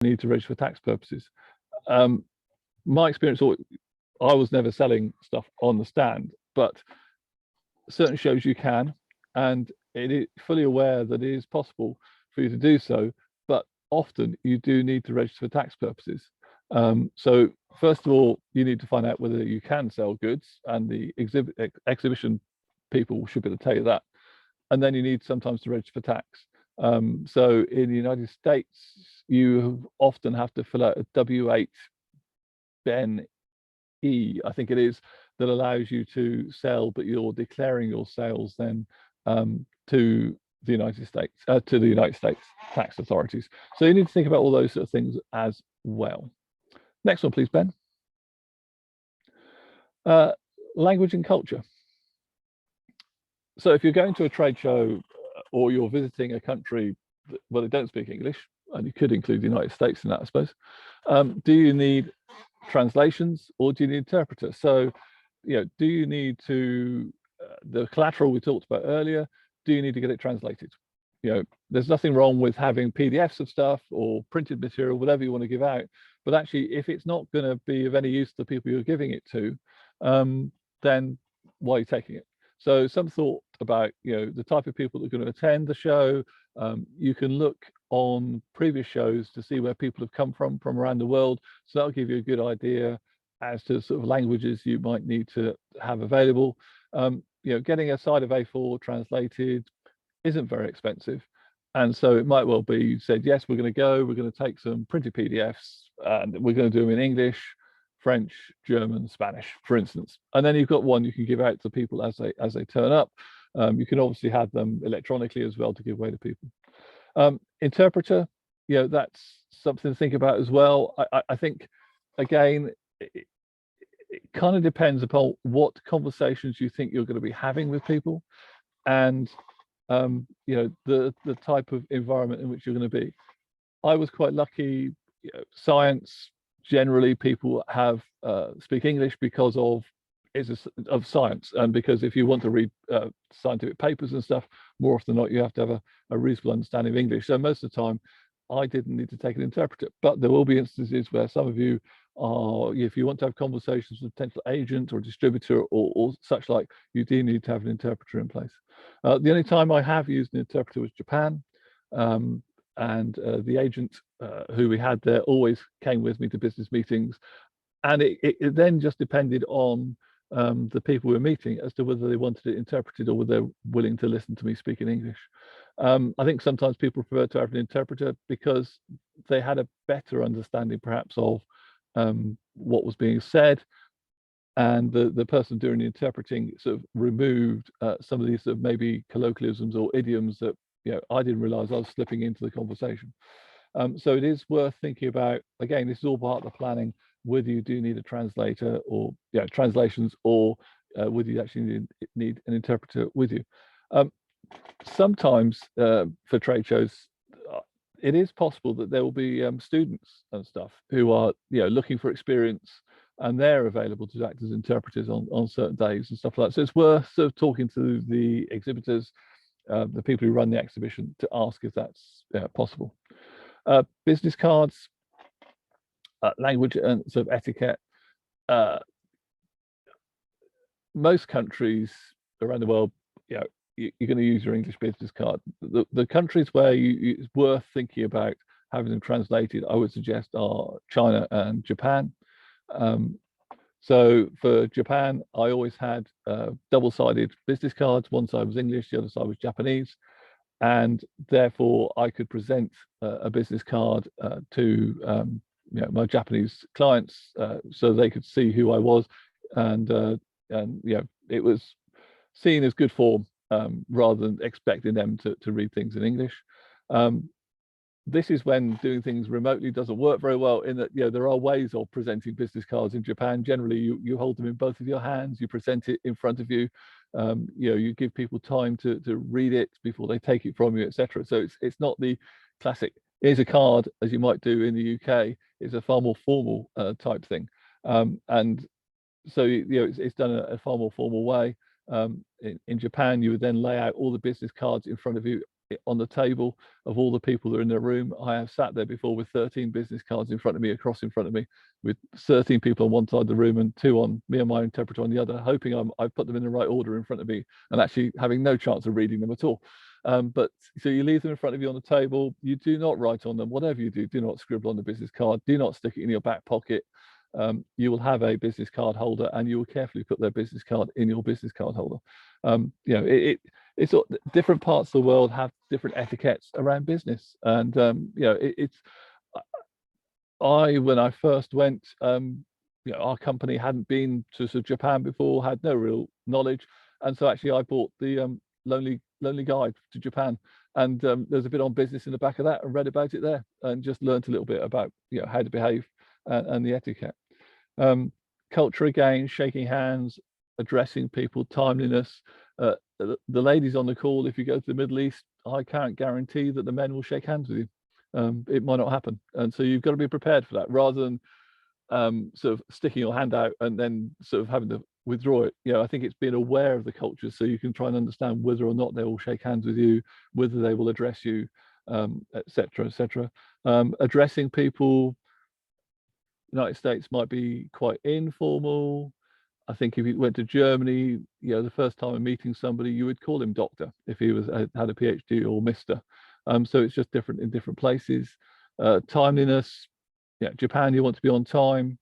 need to register for tax purposes. My experience, I was never selling stuff on the stand, but certain shows you can, and it is fully aware that it is possible for you to do so, but often you do need to register for tax purposes. So first of all, you need to find out whether you can sell goods, and the exhibition people should be able to tell you that. And then you need sometimes to register for tax. So in the United States, you often have to fill out a W8 Ben E, I think it is, that allows you to sell, but you're declaring your sales then to the United States tax authorities. So you need to think about all those sort of things as well. Next one, please, Ben. Language and culture. So if you're going to a trade show or you're visiting a country where they don't speak English, and you could include the United States in that, I suppose, do you need translations or do you need interpreters? So, do you need to, the collateral we talked about earlier, do you need to get it translated? There's nothing wrong with having PDFs of stuff or printed material, whatever you want to give out. But actually, if it's not going to be of any use to the people you're giving it to, then why are you taking it? So some thought about, the type of people that are going to attend the show. You can look on previous shows to see where people have come from around the world. So that'll give you a good idea as to sort of languages you might need to have available. Getting a side of A4 translated isn't very expensive. And so it might well be you said, yes, we're going to take some printed PDFs and we're going to do them in English, French, German, Spanish, for instance. And then you've got one you can give out to people as they turn up. You can obviously have them electronically as well to give away to people. Interpreter, that's something to think about as well. I think, again, it kind of depends upon what conversations you think you're going to be having with people, and the type of environment in which you're going to be. I was quite lucky. Science, generally people have speak English because of science, and because if you want to read scientific papers and stuff, more often than not you have to have a reasonable understanding of English. So most of the time I didn't need to take an interpreter, but there will be instances where some of you are, if you want to have conversations with a potential agent or distributor or such like, you do need to have an interpreter in place. The only time I have used an interpreter was Japan, and the agent who we had there always came with me to business meetings, and it then just depended on the people we were meeting as to whether they wanted it interpreted or whether they're willing to listen to me speak in English. I think sometimes people prefer to have an interpreter because they had a better understanding perhaps of what was being said, and the person doing the interpreting sort of removed some of these sort of maybe colloquialisms or idioms that I didn't realize I was slipping into the conversation. So it is worth thinking about, again, this is all part of the planning, whether you do need a translator or translations, or whether you actually need an interpreter with you. Sometimes for trade shows, it is possible that there will be students and stuff who are looking for experience, and they're available to act as interpreters on certain days and stuff like that. So it's worth sort of talking to the exhibitors, the people who run the exhibition, to ask if that's possible. Business cards, language and sort of etiquette. Most countries around the world, you're going to use your English business card. The countries where it's worth thinking about having them translated, I would suggest, are China and Japan. So for Japan, I always had double-sided business cards. One side was English, the other side was Japanese. And therefore I could present a business card to my Japanese clients, so they could see who I was, and it was seen as good form, rather than expecting them to read things in English. This is when doing things remotely doesn't work very well, in that there are ways of presenting business cards in Japan. Generally you hold them in both of your hands, you present it in front of you, you give people time to read it before they take it from you, etc. So it's not the classic here's a card as you might do in the UK. It's a far more formal type thing, and so it's done a far more formal way. In Japan, you would then lay out all the business cards in front of you on the table of all the people that are in the room. I have sat there before with 13 business cards in front of me, across in front of me, with 13 people on one side of the room and 2 on me and my interpreter on the other, hoping I've put them in the right order in front of me and actually having no chance of reading them at all. But so you leave them in front of you on the table. You do not write on them. Whatever you do not scribble on the business card. Do not stick it in your back pocket. You will have a business card holder, and you will carefully put their business card in your business card holder. It's different parts of the world have different etiquettes around business, and when I first went, our company hadn't been to sort of Japan before, had no real knowledge, and so actually I bought the Lonely Guide to Japan, and there's a bit on business in the back of that, and read about it there, and just learned a little bit about how to behave and the etiquette. Culture again, shaking hands, addressing people, timeliness. The ladies on the call, if you go to the Middle East, I can't guarantee that the men will shake hands with you. It might not happen, and so you've got to be prepared for that, rather than sort of sticking your hand out and then sort of having to withdraw it. I think it's being aware of the culture, so you can try and understand whether or not they will shake hands with you, whether they will address you, etc., etc. Addressing people, United States might be quite informal. I think if you went to Germany, the first time meeting somebody, you would call him doctor if he had a PhD or mister. So it's just different in different places. Timeliness, Japan, you want to be on time.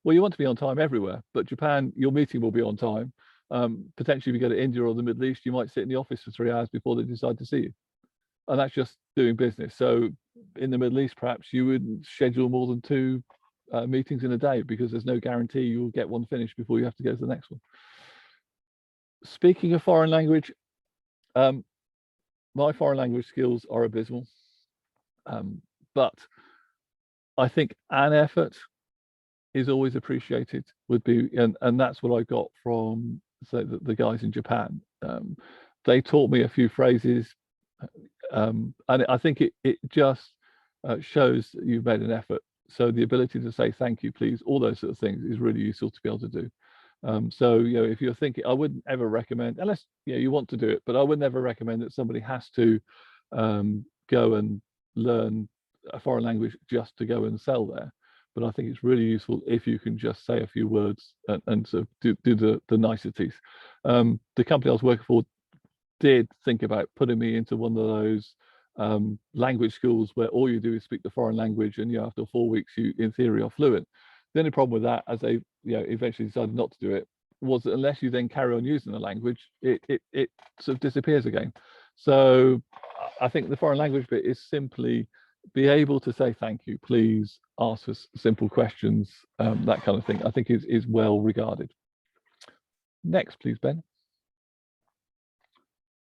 Well, you want to be on time everywhere, but Japan, your meeting will be on time. Potentially, if you go to India or the Middle East, you might sit in the office for 3 hours before they decide to see you. And that's just doing business. So in the Middle East, perhaps you wouldn't schedule more than 2 meetings in a day, because there's no guarantee you'll get one finished before you have to go to the next one. Speaking of foreign language, my foreign language skills are abysmal, but I think an effort is always appreciated, would be, and that's what I got from the guys in Japan. They taught me a few phrases, and I think it just shows that you've made an effort. So the ability to say thank you, please, all those sort of things is really useful to be able to do. So if you're thinking, I wouldn't ever recommend, unless you want to do it, but I would never recommend that somebody has to go and learn a foreign language just to go and sell there. But I think it's really useful if you can just say a few words and sort of do the niceties. The company I was working for did think about putting me into one of those language schools where all you do is speak the foreign language, and after 4 weeks you in theory are fluent. The only problem with that, as they eventually decided not to do it, was that unless you then carry on using the language, it sort of disappears again. So I think the foreign language bit is simply be able to say thank you, please, ask for simple questions, that kind of thing, I think is well regarded. Next, please, Ben.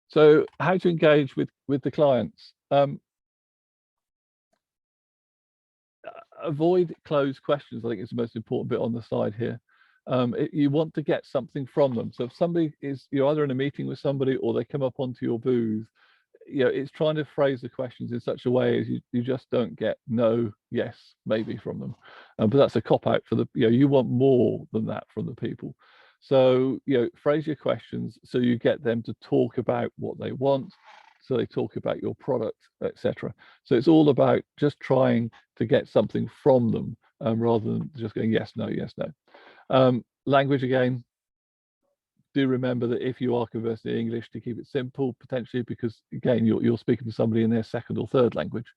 So how to engage with the clients. Avoid closed questions, I think is the most important bit on the slide here. You want to get something from them. So if somebody you're either in a meeting with somebody or they come up onto your booth, it's trying to phrase the questions in such a way as you just don't get no, yes, maybe from them. But that's a cop-out for you want more than that from the people. So phrase your questions so you get them to talk about what they want, so they talk about your product, etc. So it's all about just trying to get something from them, rather than just going yes, no, yes, no. Language again, do remember that if you are conversing in English, to keep it simple potentially, because again you're speaking to somebody in their second or third language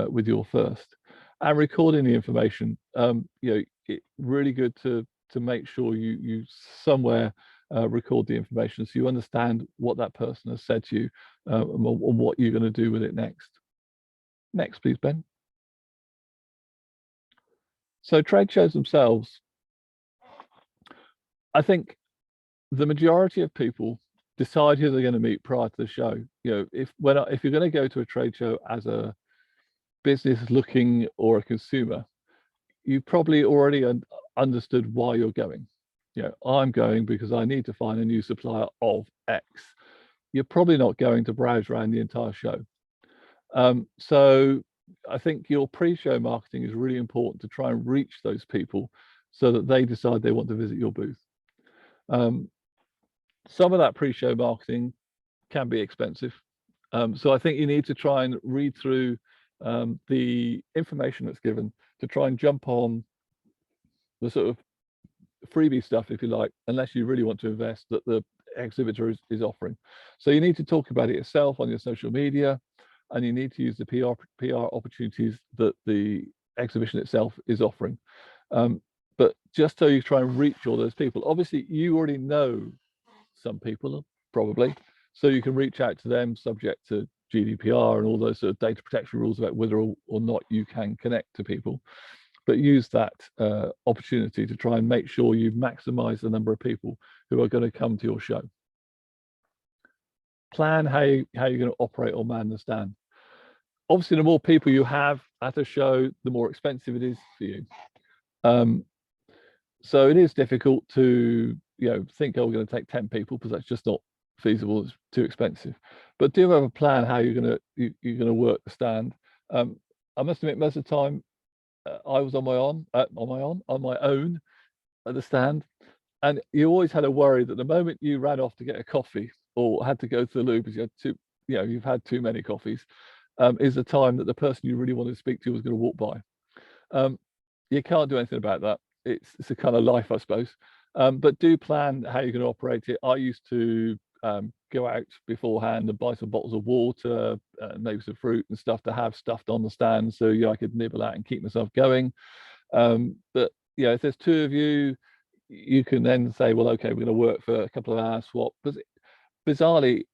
with your first. And recording the information, it's really good to make sure you somewhere record the information so you understand what that person has said to you, and what you're going to do with it next. Next, please, Ben. So trade shows themselves, I think the majority of people decide who they're going to meet prior to the show. If you're going to go to a trade show as a business looking or a consumer, you probably already understood why you're going. I'm going because I need to find a new supplier of X. You're probably not going to browse around the entire show. So I think your pre-show marketing is really important to try and reach those people so that they decide they want to visit your booth. Some of that pre-show marketing can be expensive. So I think you need to try and read through the information that's given to try and jump on the sort of freebie stuff, if you like, unless you really want to invest, that the exhibitor is offering. So you need to talk about it yourself on your social media, and you need to use the PR opportunities that the exhibition itself is offering. But just so you try and reach all those people, obviously you already know some people probably, so you can reach out to them subject to GDPR and all those sort of data protection rules about whether or not you can connect to people. But use that opportunity to try and make sure you maximize the number of people who are going to come to your show. Plan how you're going to operate or man the stand. Obviously, the more people you have at a show, the more expensive it is for you. So it is difficult to think, oh, we're going to take 10 people, because that's just not feasible. It's too expensive. But do have a plan how you're going to work the stand. I must admit, most of the time I was on my own at the stand, and you always had a worry that the moment you ran off to get a coffee or had to go to the loo because you've had too many coffees, is the time that the person you really wanted to speak to was going to walk by. You can't do anything about that. It's a kind of life, I suppose. But do plan how you're going to operate it. I used to go out beforehand and buy some bottles of water, maybe some fruit and stuff to have stuffed on the stand, so I could nibble out and keep myself going. But if there's two of you, you can then say, well, okay, we're going to work for a couple of hours swap. But bizarrely,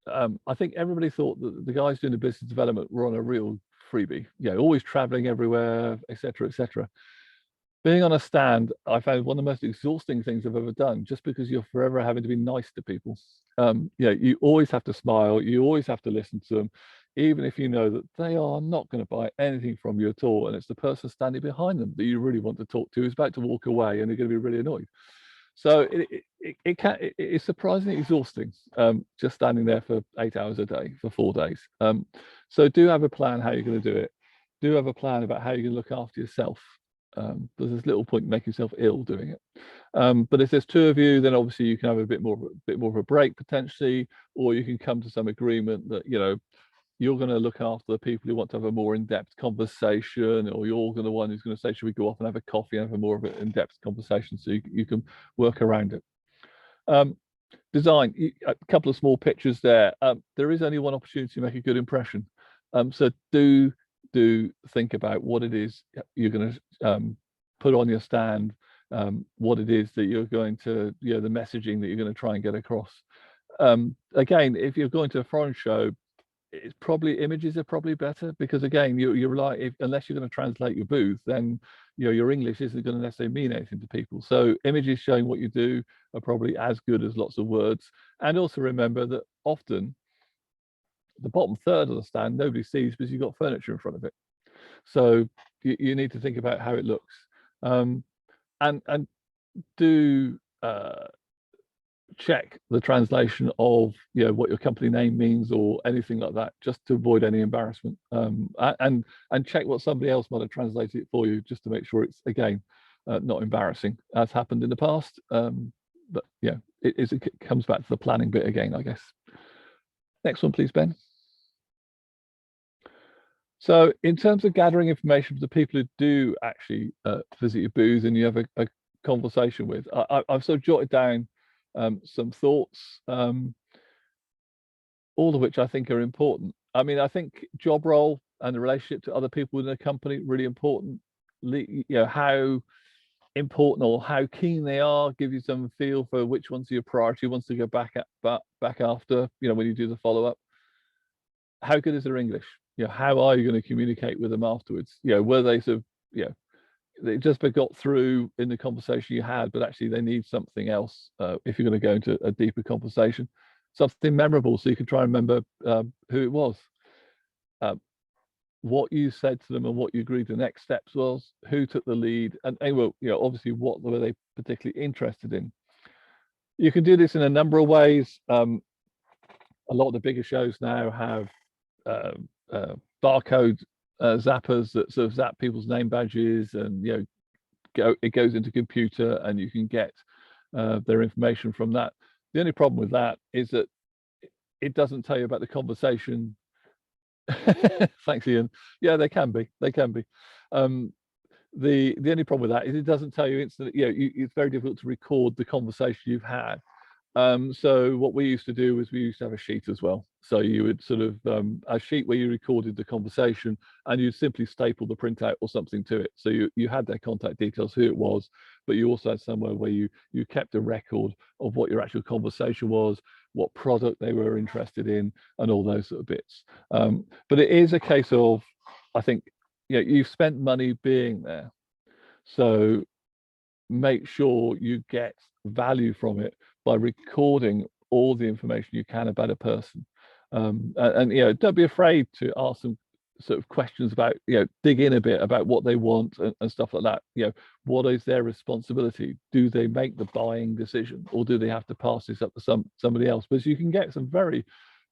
I think everybody thought that the guys doing the business development were on a real freebie, always traveling everywhere, etc., etc. Being on a stand, I found one of the most exhausting things I've ever done, just because you're forever having to be nice to people. You always have to smile, you always have to listen to them, even if you know that they are not going to buy anything from you at all, and it's the person standing behind them that you really want to talk to who's about to walk away and they're going to be really annoyed. So it's surprisingly exhausting, just standing there for 8 hours a day for 4 days. So do have a plan how you're going to do it. Do have a plan about how you're going to look after yourself. There's little point in making yourself ill doing it. But if there's two of you, then obviously you can have a bit more of a break potentially, or you can come to some agreement that you're going to look after the people who want to have a more in-depth conversation, or you're going to one who's going to say, should we go off and have a coffee and have a more of an in-depth conversation, so you can work around it. Design, a couple of small pictures there. There is only one opportunity to make a good impression. So do think about what it is you're going to put on your stand, what it is that you're going to, the messaging that you're going to try and get across. Again, if you're going to a foreign show, it's probably images are probably better, because again, you rely, unless you're going to translate your booth, then your English isn't going to necessarily mean anything to people. So images showing what you do are probably as good as lots of words. And also remember that often the bottom third of the stand nobody sees because you've got furniture in front of it. So you need to think about how it looks, and do check the translation of what your company name means or anything like that, just to avoid any embarrassment, and check what somebody else might have translated it for you, just to make sure it's again not embarrassing, as happened in the past. But it comes back to the planning bit again, I guess. Next one, please, Ben. So in terms of gathering information for the people who do actually visit your booth and you have a conversation with, I've sort of jotted down some thoughts, all of which I think are important. I mean, I think job role and the relationship to other people within a company, really important. How important or how keen they are, give you some feel for which ones are your priority ones to go back after, when you do the follow-up. How good is their English? How are you going to communicate with them afterwards? Were they sort of, they just got through in the conversation you had, but actually they need something else if you're going to go into a deeper conversation, something memorable, so you can try and remember who it was, what you said to them, and what you agreed the next steps was, who took the lead, and well, obviously what were they particularly interested in. You can do this in a number of ways. A lot of the bigger shows now have barcode zappers that sort of zap people's name badges, and it goes into computer and you can get their information from that. The only problem with that is that it doesn't tell you about the conversation. Thanks, Ian. Yeah, they can be. They can be. The only problem with that is it doesn't tell you instantly. It's very difficult to record the conversation you've had. So what we used to do was we used to have a sheet as well. So you would sort of a sheet where you recorded the conversation, and you'd simply staple the printout or something to it. So you had their contact details, who it was, but you also had somewhere where you kept a record of what your actual conversation was, what product they were interested in, and all those sort of bits. But it is a case of, I think, you've spent money being there, so make sure you get value from it by recording all the information you can about a person. And don't be afraid to ask them sort of questions about, dig in a bit about what they want and stuff like that. What is their responsibility? Do they make the buying decision, or do they have to pass this up to somebody else? Because you can get some very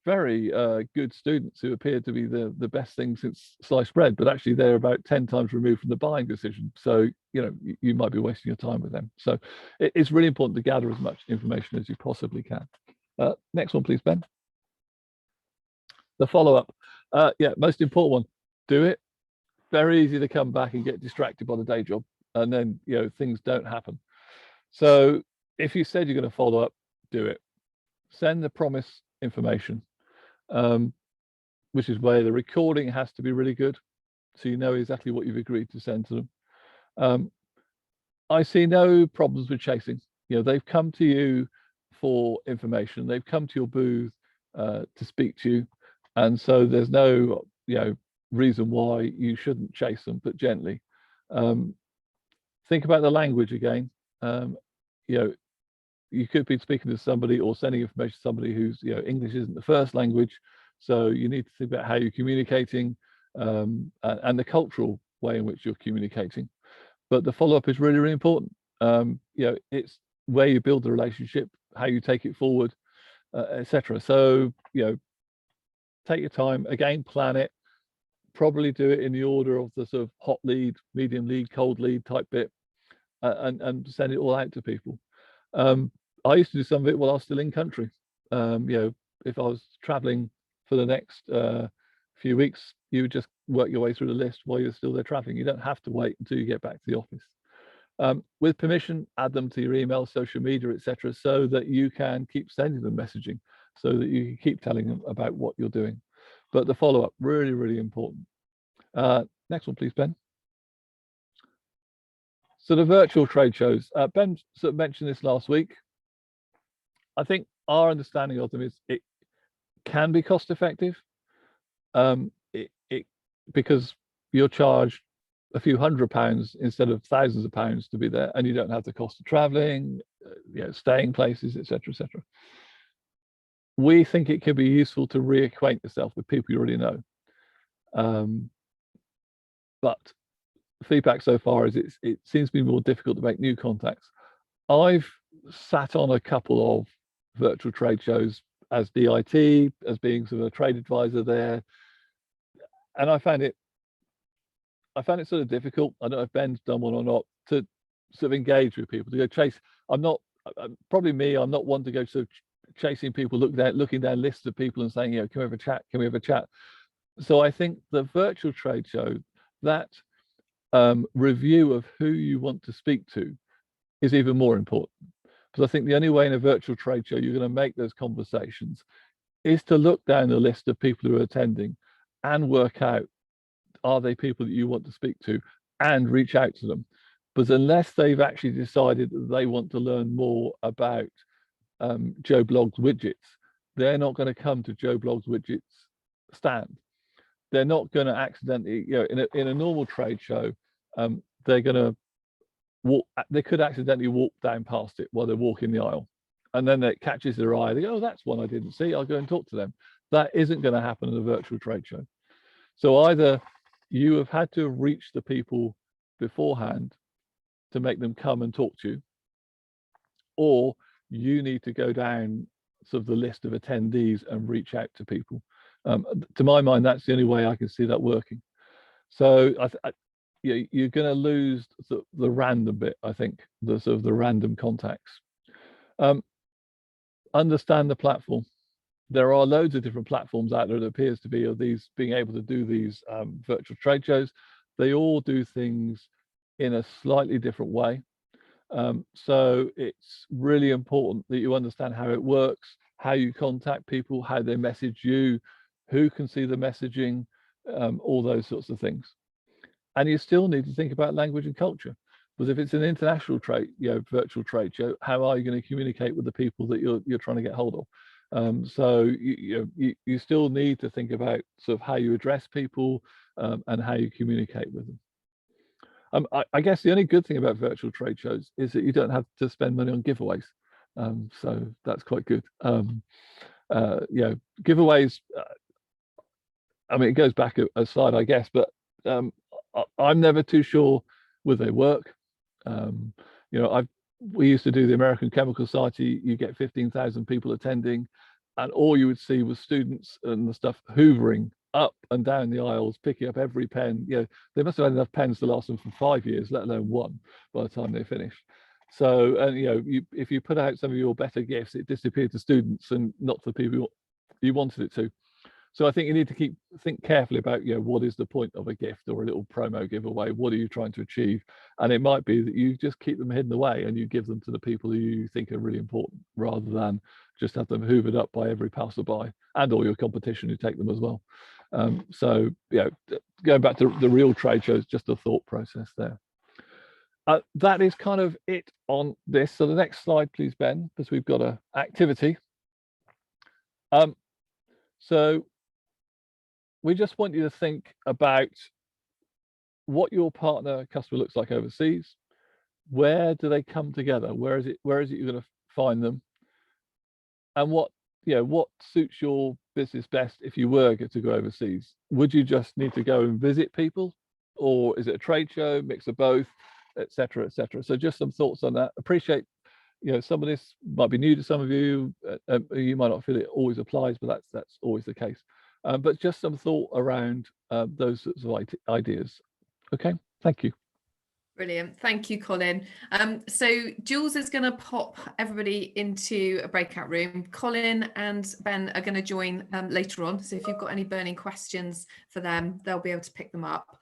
good students who appear to be the best thing since sliced bread, but actually they're about 10 times removed from the buying decision. So you might be wasting your time with them. So it's really important to gather as much information as you possibly can. Next one, please, Ben. The follow-up. Most important one. Do it. Very easy to come back and get distracted by the day job, and then things don't happen. So if you said you're going to follow up, do it. Send the promise information, which is where the recording has to be really good, so you know exactly what you've agreed to send to them. I see no problems with chasing. They've come to you for information. They've come to your booth to speak to you, and so there's no reason why you shouldn't chase them, but gently. Think about the language again. You could be speaking to somebody or sending information to somebody who's English isn't the first language, so you need to think about how you're communicating and the cultural way in which you're communicating. But the follow-up is really important. It's where you build the relationship, how you take it forward, etc. So take your time. Again, plan it. Probably do it in the order of the sort of hot lead, medium lead, cold lead type bit, and send it all out to people. I used to do some of it while I was still in country. If I was traveling for the next few weeks, you would just work your way through the list while you're still there traveling. You don't have to wait until you get back to the office. With permission, add them to your email, social media, etc., so that you can keep sending them messaging, so that you can keep telling them about what you're doing. But the follow-up, really, really important. Next one, please, Ben. So the virtual trade shows, Ben sort of mentioned this last week. I think our understanding of them is it can be cost effective, because you're charged a few £100s instead of thousands of pounds to be there, and you don't have the cost of traveling, staying places, etc., etc. We think it can be useful to reacquaint yourself with people you already know, but feedback so far is it seems to be more difficult to make new contacts. I've sat on a couple of virtual trade shows as DIT, as being sort of a trade advisor there, and I found it sort of difficult. I don't know if Ben's done one or not, to sort of engage with people, to go chase. I'm not one to go sort of chasing people, looking down lists of people and saying, can we have a chat? Can we have a chat? So I think the virtual trade show, that review of who you want to speak to is even more important, because I think the only way in a virtual trade show you're going to make those conversations is to look down the list of people who are attending and work out, are they people that you want to speak to, and reach out to them. But unless they've actually decided that they want to learn more about Joe Bloggs widgets, they're not going to come to Joe Bloggs widgets stand. They're not going to accidentally, in a normal trade show, they're going to walk. They could accidentally walk down past it while they're walking the aisle, and then it catches their eye. They go, "Oh, that's one I didn't see. I'll go and talk to them." That isn't going to happen in a virtual trade show. So either you have had to reach the people beforehand to make them come and talk to you, or you need to go down sort of the list of attendees and reach out to people. To my mind, that's the only way I can see that working. So you're going to lose the random bit, I think, the sort of the random contacts. Understand the platform. there are loads of different platforms out there that appears to be of these being able to do these virtual trade shows. They all do things in a slightly different way. So it's really important that you understand how it works, how you contact people, how they message you, who can see the messaging, all those sorts of things. And you still need to think about language and culture, because if it's an international trade, virtual trade show, how are you going to communicate with the people that you're trying to get hold of? So you still need to think about sort of how you address people, and how you communicate with them. I guess the only good thing about virtual trade shows is that you don't have to spend money on giveaways. So that's quite good. Giveaways, I mean, it goes back a slide, I guess, but I'm never too sure whether they work. We used to do the American Chemical Society. You get 15,000 people attending, and all you would see was students and the stuff hoovering up and down the aisles, picking up every pen. They must have had enough pens to last them for 5 years, let alone one, by the time they finished. So, and if you put out some of your better gifts, it disappeared to students and not to the people you wanted it to. So I think you need to think carefully about, what is the point of a gift or a little promo giveaway? What are you trying to achieve? And it might be that you just keep them hidden away and you give them to the people who you think are really important, rather than just have them hoovered up by every passerby and all your competition who take them as well. So going back to the real trade shows, just a thought process there. That is kind of it on this. So the next slide, please, Ben, because we've got an activity. So we just want you to think about what your partner customer looks like overseas. Where do they come together? Where is it you're going to find them? And what suits your business best if you were to go overseas? Would you just need to go and visit people, or is it a trade show, mix of both, etc., etc.? So just some thoughts on that. Appreciate, some of this might be new to some of you. You might not feel it always applies, but that's always the case. But just some thought around those sorts of ideas. Okay, thank you. Brilliant. Thank you, Colin. So Jules is going to pop everybody into a breakout room. Colin and Ben are going to join later on. So if you've got any burning questions for them, they'll be able to pick them up.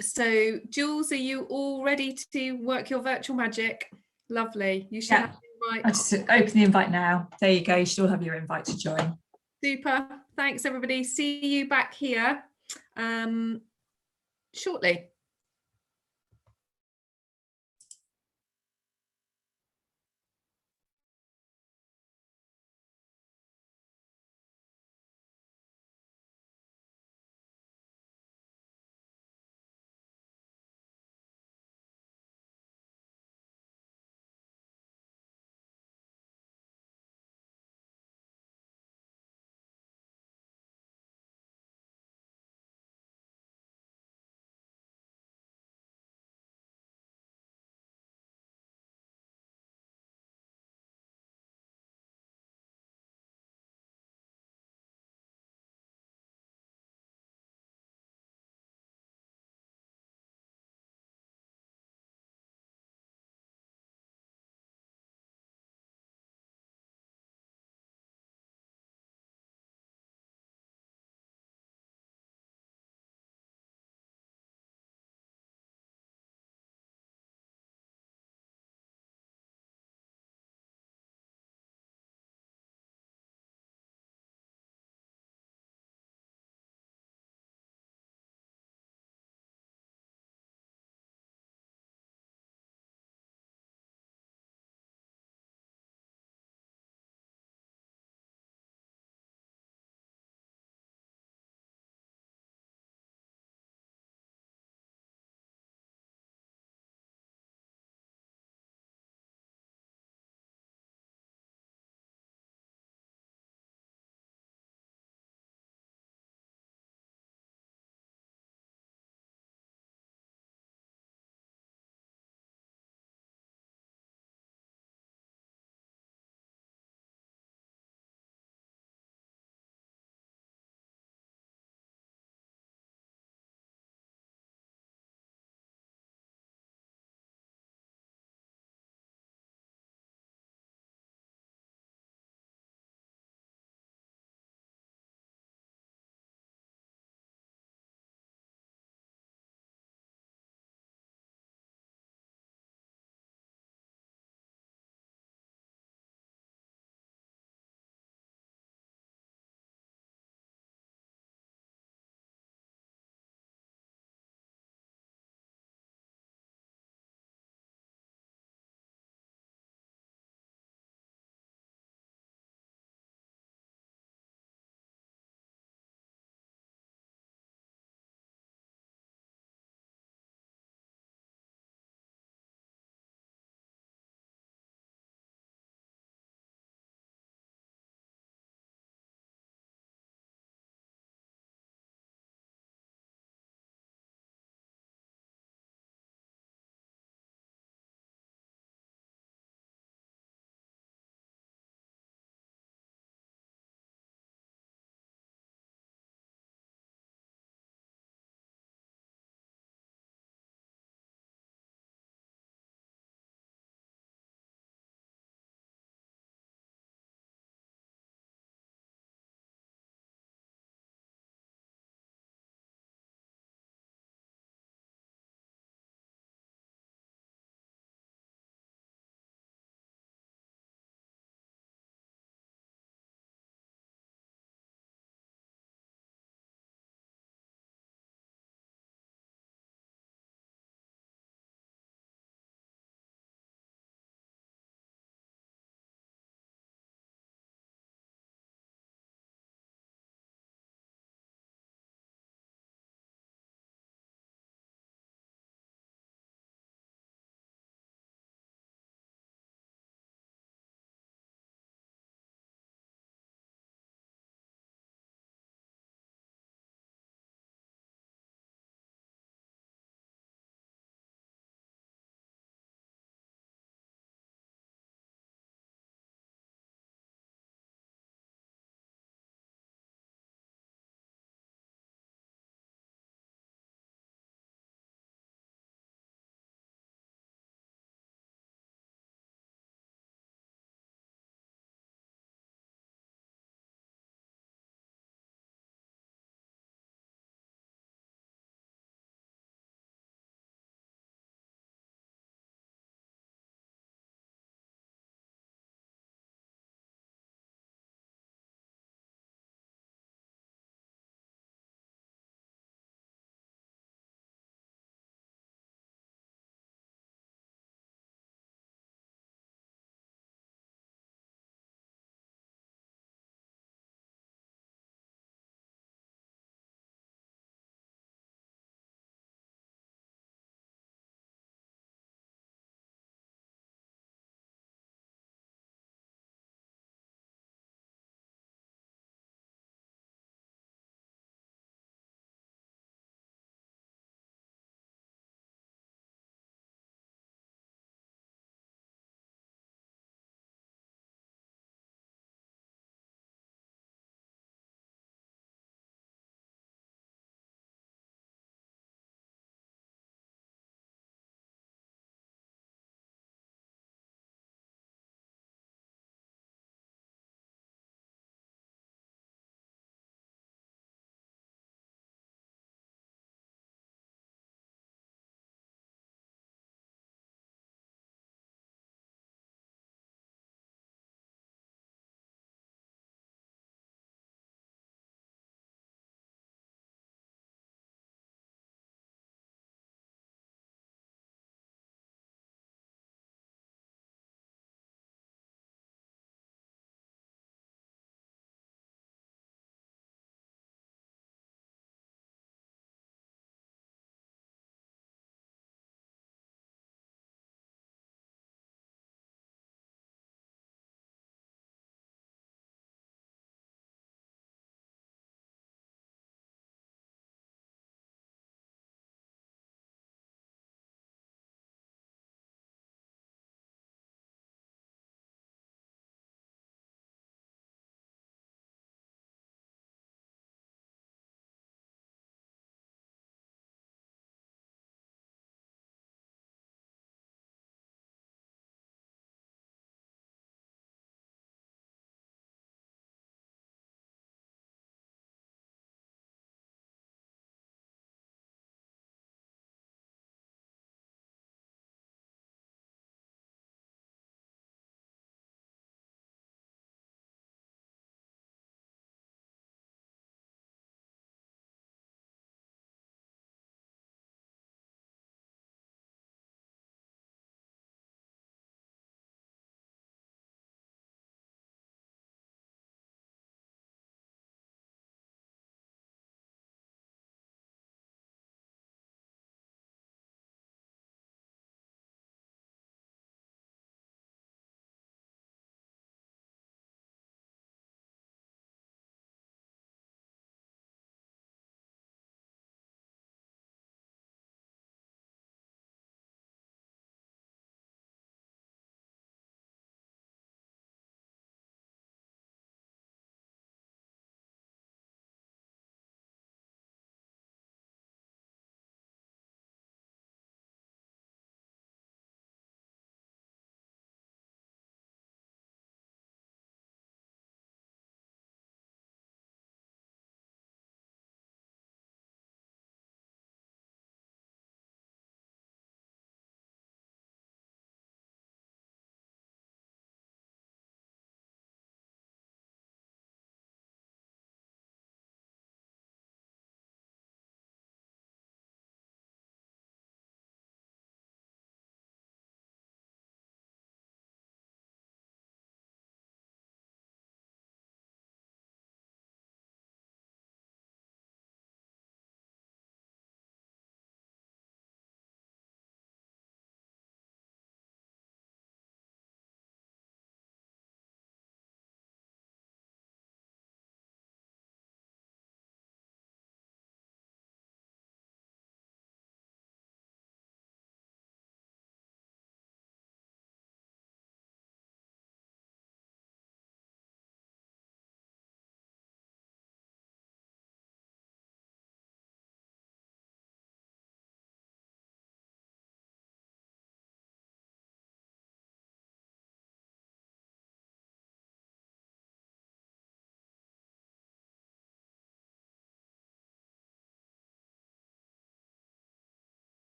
So Jules, are you all ready to work your virtual magic? Lovely. You should have an invite. I'll just open the invite now. There you go. You should all have your invite to join. Super. Thanks, everybody. See you back here shortly.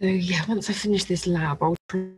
So yeah, once I finish this lab, I'll try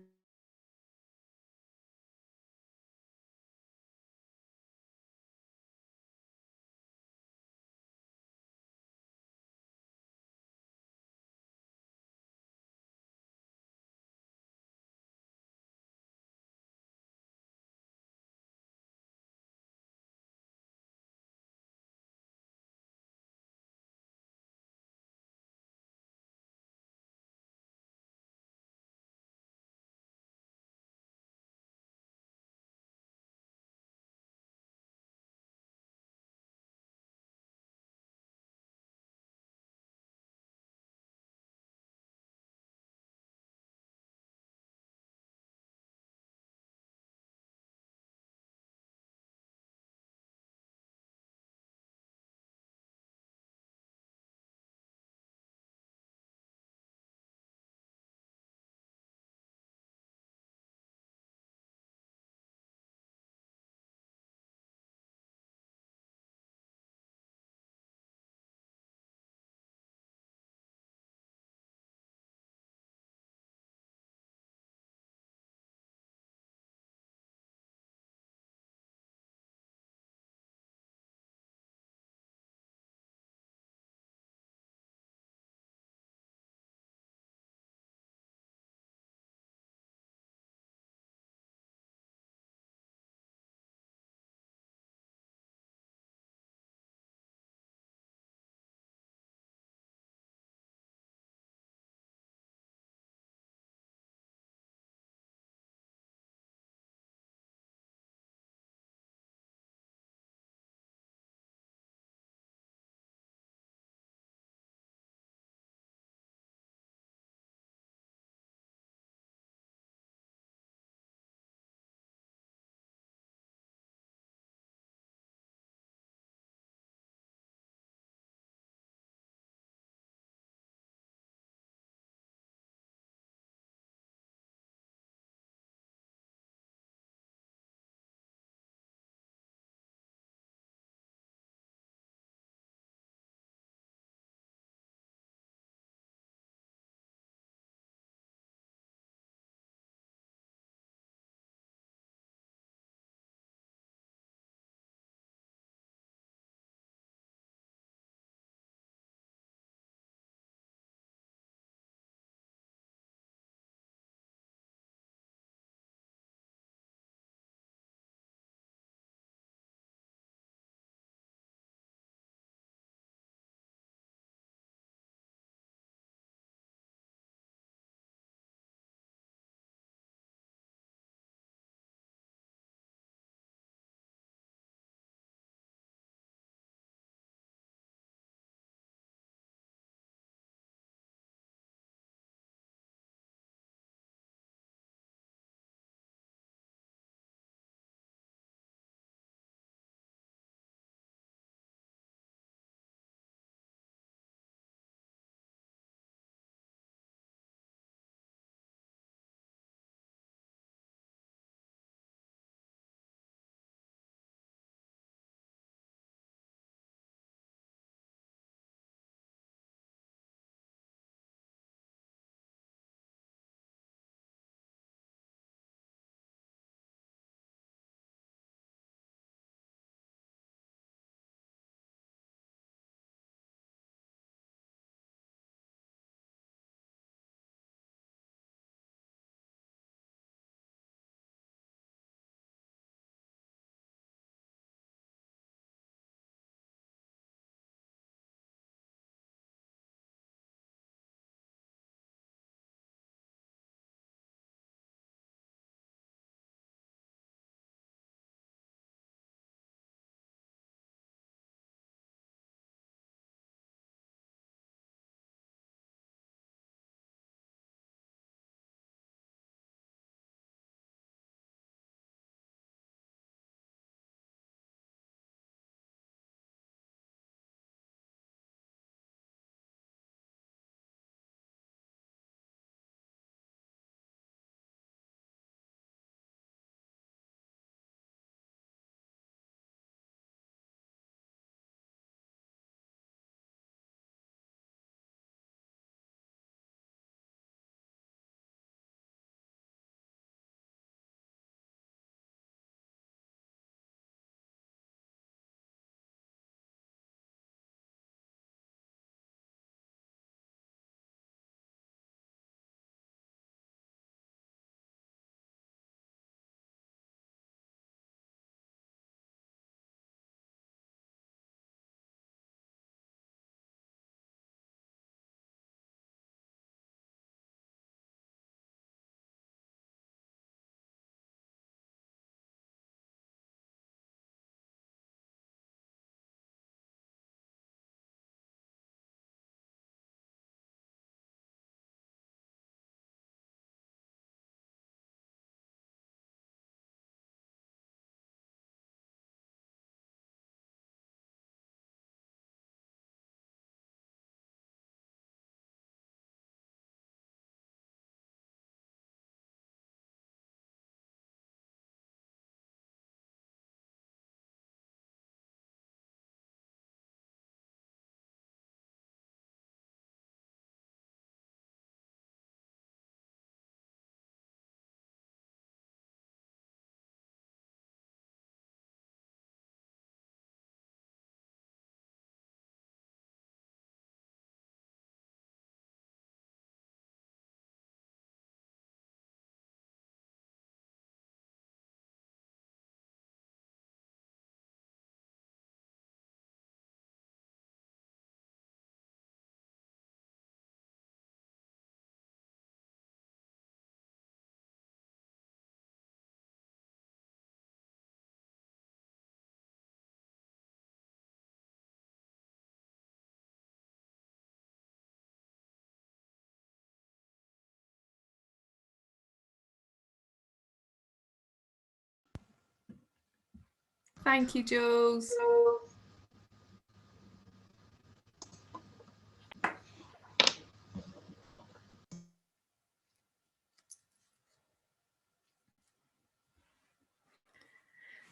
Thank you, Jules.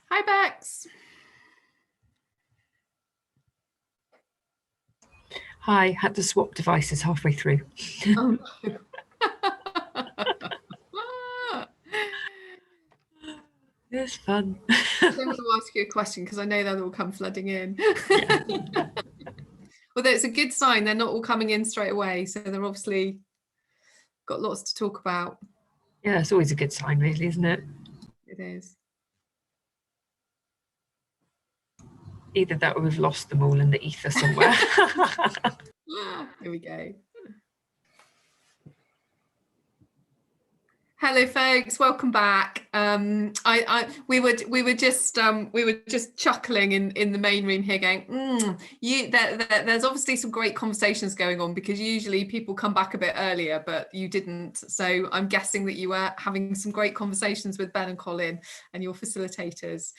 Hi, Bex. Hi, had to swap devices halfway through. Oh, no. It's fun. I'm going to ask you a question because I know they'll all come flooding in. Yeah. Although it's a good sign, they're not all coming in straight away. So they're obviously got lots to talk about. Yeah, it's always a good sign, really, isn't it? It is. Either that or we've lost them all in the ether somewhere. Here we go. Hello, folks. Welcome back. We were just chuckling in the main room here, going, there's obviously some great conversations going on, because usually people come back a bit earlier, but you didn't. So I'm guessing that you were having some great conversations with Ben and Colin and your facilitators.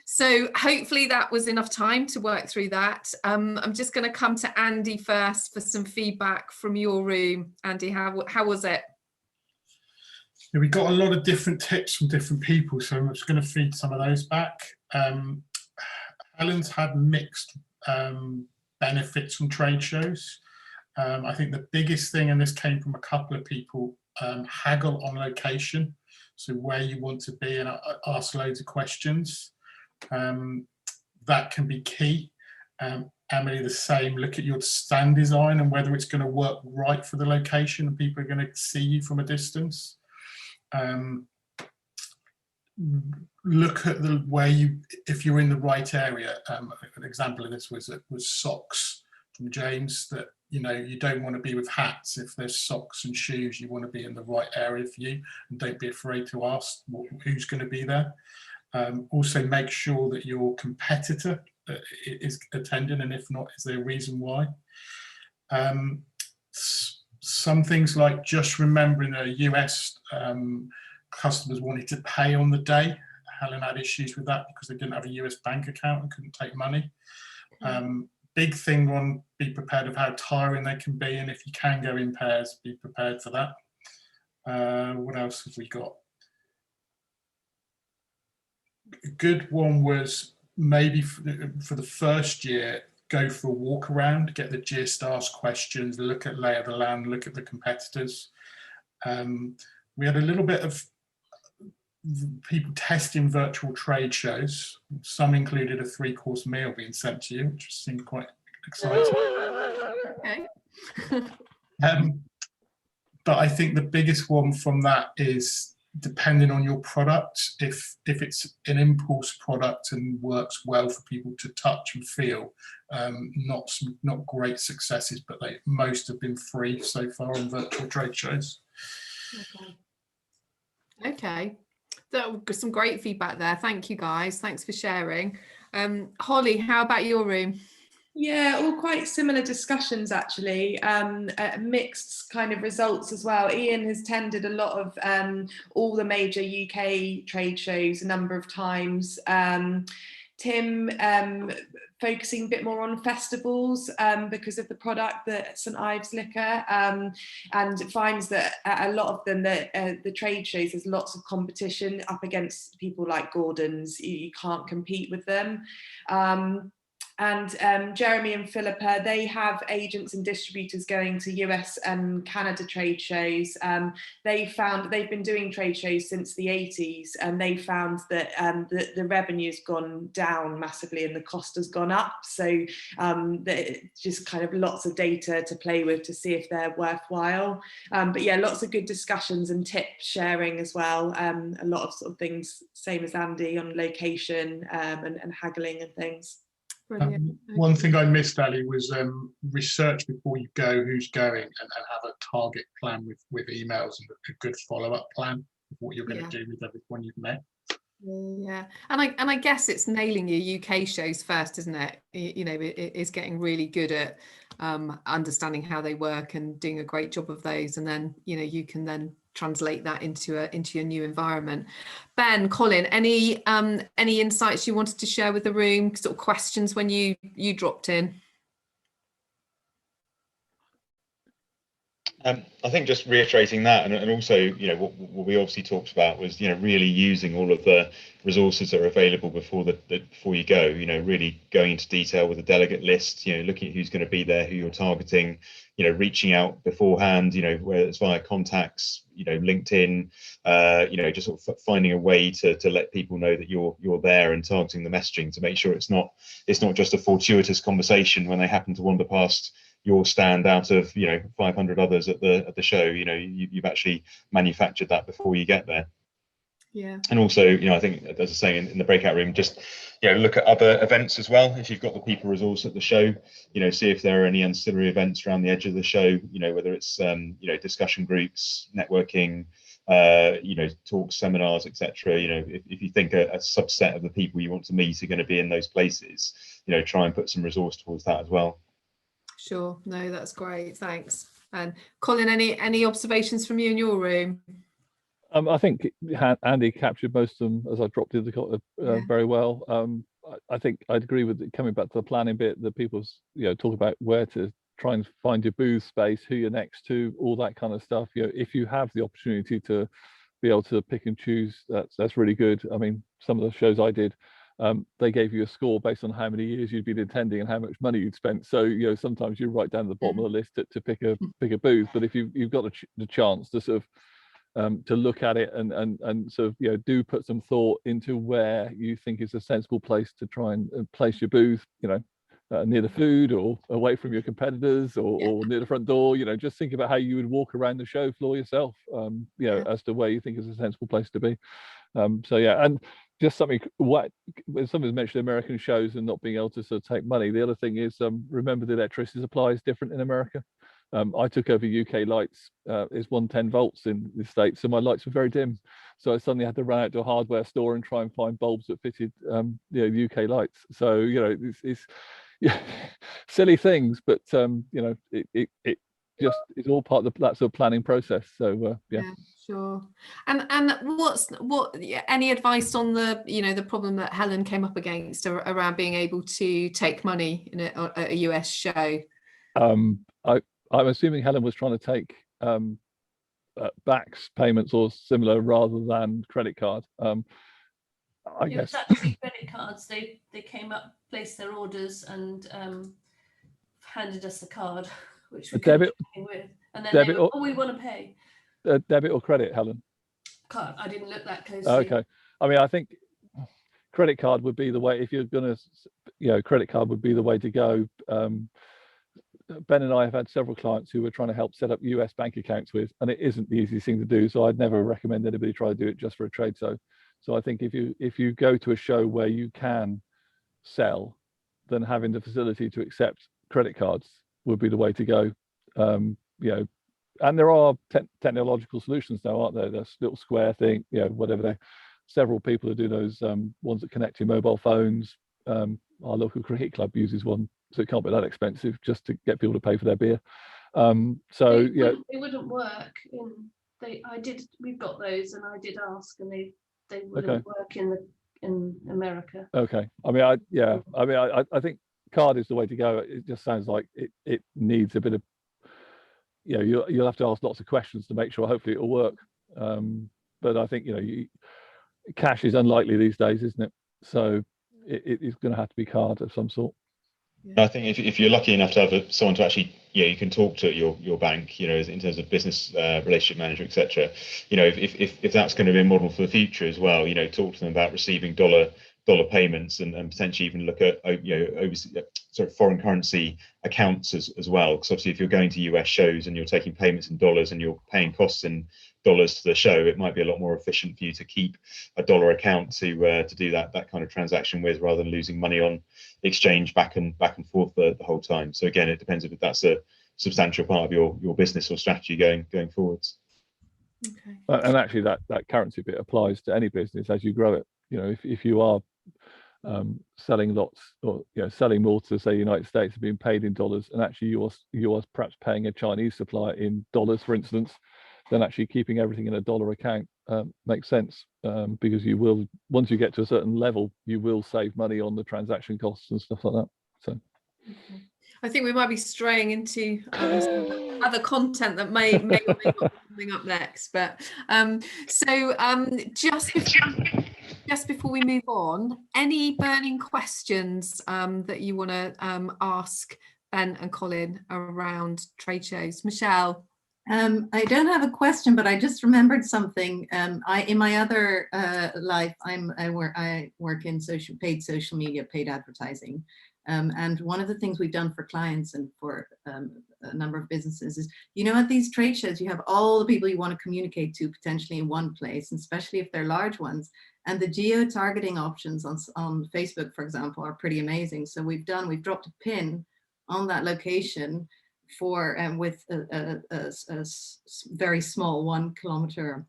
So hopefully that was enough time to work through that. I'm just going to come to Andy first for some feedback from your room. Andy, how was it? Yeah, we got a lot of different tips from different people, so I'm just going to feed some of those back. Helen's had mixed benefits from trade shows. I think the biggest thing, and this came from a couple of people, haggle on location, so where you want to be, and ask loads of questions. That can be key. Emily, the same. Look at your stand design and whether it's going to work right for the location and people are going to see you from a distance. Look at the where you, if you're in the right area. An example of this was socks from James, that you don't want to be with hats. If there's socks and shoes, you want to be in the right area for you, and don't be afraid to ask who's going to be there. Also make sure that your competitor is attending, and if not, is there a reason why? Some things like just remembering that US customers wanted to pay on the day. Helen had issues with that because they didn't have a US bank account and couldn't take money. Big thing on be prepared of how tiring they can be, and if you can go in pairs, be prepared for that. What else have we got? A good one was maybe for the first year, go for a walk around, get the gist, ask questions, look at lay of the land, look at the competitors. We had a little bit of people testing virtual trade shows. Some included a 3-course meal being sent to you, which seemed quite exciting. Okay. But I think the biggest one from that is, depending on your product, if it's an impulse product and works well for people to touch and feel, not great successes, but most have been free so far on virtual trade shows. Okay. That was some great feedback there. Thank you, guys. Thanks for sharing. Holly, how about your room? Yeah, all quite similar discussions actually, mixed kind of results as well. Ian has attended a lot of all the major UK trade shows a number of times. Tim focusing a bit more on festivals because of the product, the St Ives liquor, and finds that a lot of them, the trade shows, there's lots of competition up against people like Gordon's. You can't compete with them. And Jeremy and Philippa, they have agents and distributors going to US and Canada trade shows. They've been doing trade shows since the 80s, and they found that the revenue's gone down massively and the cost has gone up. So just kind of lots of data to play with to see if they're worthwhile. But yeah, lots of good discussions and tip sharing as well. A lot of sort of things, same as Andy, on location and haggling and things. One thing I missed, Ali, was research before you go who's going, and have a target plan with emails and a good follow-up plan of what you're going to do with everyone you've met. Yeah, and I guess it's nailing your UK shows first, isn't it? It is getting really good at understanding how they work and doing a great job of those, and then you can then translate that into your new environment. Ben, Colin, any insights you wanted to share with the room, sort of questions when you dropped in? I think just reiterating that, and also, you know, what we obviously talked about was, you know, really using all of the resources that are available before before you go. You know, really going into detail with the delegate list. You know, looking at who's going to be there, who you're targeting. You know, reaching out beforehand. You know, whether it's via contacts. You know, LinkedIn. You know, just sort of finding a way to let people know that you're there and targeting the messaging to make sure it's not just a fortuitous conversation when they happen to wander past your stand out of, you know, 500 others at the show. You know, you've actually manufactured that before you get there. Yeah. And also, you know, I think, as I was saying in the breakout room, just, you know, look at other events as well. If you've got the people resource at the show, you know, see if there are any ancillary events around the edge of the show, you know, whether it's, you know, discussion groups, networking, you know, talks, seminars, etc. You know, if you think a subset of the people you want to meet are going to be in those places, you know, try and put some resource towards that as well. Sure. No, that's great. Thanks. And Colin, any observations from you in your room? I think Andy captured most of them as I dropped in the very well. I think I'd agree with it, coming back to the planning bit, that people's, you know, talk about where to try and find your booth space, who you're next to, all that kind of stuff. You know, if you have the opportunity to be able to pick and choose, that's really good. I mean, some of the shows I did, they gave you a score based on how many years you'd been attending and how much money you'd spent. So, you know, sometimes you write down the bottom of the list to pick a booth. But if you've got the chance to sort of to look at it and sort of, you know, do put some thought into where you think is a sensible place to try and place your booth, you know, near the food or away from your competitors or near the front door. You know, just think about how you would walk around the show floor yourself, you know, as to where you think is a sensible place to be. So yeah, and just something, when somebody's mentioned American shows and not being able to sort of take money, the other thing is, remember the electricity supply is different in America. I took over UK lights. It's 110 volts in the States, so my lights were very dim. So I suddenly had to run out to a hardware store and try and find bulbs that fitted, you know, UK lights. So, you know, it's yeah, silly things, but you know, it just is all part of that sort of planning process. So yeah. Sure. And any advice on the, you know, the problem that Helen came up against around being able to take money in a US show? I'm assuming Helen was trying to take backs payments or similar rather than credit card. I guess it's actually credit cards. They came up, placed their orders, and handed us the card, which we couldn't do anything with. And then they were, we want to pay. Debit or credit, Helen? Card. I didn't look that closely. Okay. I mean, I think credit card would be the way, if you're going to, you know, credit card would be the way to go. Ben and I have had several clients who were trying to help set up US bank accounts with, and it isn't the easiest thing to do. So I'd never recommend anybody try to do it just for a trade show. So I think if you go to a show where you can sell, then having the facility to accept credit cards would be the way to go. You know, and there are technological solutions now, aren't there? There's little square thing, you know, whatever. There, several people who do those ones that connect to mobile phones. Our local cricket club uses one. So it can't be that expensive just to get people to pay for their beer. So yeah, it wouldn't work. We've got those, and I did ask, and they wouldn't work in America. Okay. I mean, I think card is the way to go. It just sounds like it needs a bit of, you know, you'll have to ask lots of questions to make sure. Hopefully, it'll work. But I think, you know, cash is unlikely these days, isn't it? So it's going to have to be card of some sort. I think if you're lucky enough to have someone to actually, you can talk to your bank, you know, in terms of business relationship manager, etc. You know, if that's going to be a model for the future as well, you know, talk to them about receiving dollar payments and potentially even look at, you know, overseas, sort of foreign currency accounts as well. Because obviously, if you're going to US shows and you're taking payments in dollars and you're paying costs in dollars to the show, it might be a lot more efficient for you to keep a dollar account to do that kind of transaction with, rather than losing money on exchange back and forth the whole time. So again, it depends if that's a substantial part of your business or strategy going forwards. Okay. And actually, that currency bit applies to any business as you grow it. You know, if you are selling lots, or, you know, selling more to, say, United States and being paid in dollars, and actually you're perhaps paying a Chinese supplier in dollars, for instance, then actually keeping everything in a dollar account makes sense, because you will, once you get to a certain level, you will save money on the transaction costs and stuff like that. So I think we might be straying into some other content that may or may not be coming up next, but just before we move on, any burning questions that you want to ask Ben and Colin around trade shows? Michelle? I don't have a question, but I just remembered something. In my other life, I work in paid social media, paid advertising. And one of the things we've done for clients and for a number of businesses is, at these trade shows, you have all the people you want to communicate to potentially in one place, and especially if they're large ones. And the geo-targeting options on Facebook, for example, are pretty amazing. So we've dropped a pin on that location for with a very small 1 kilometer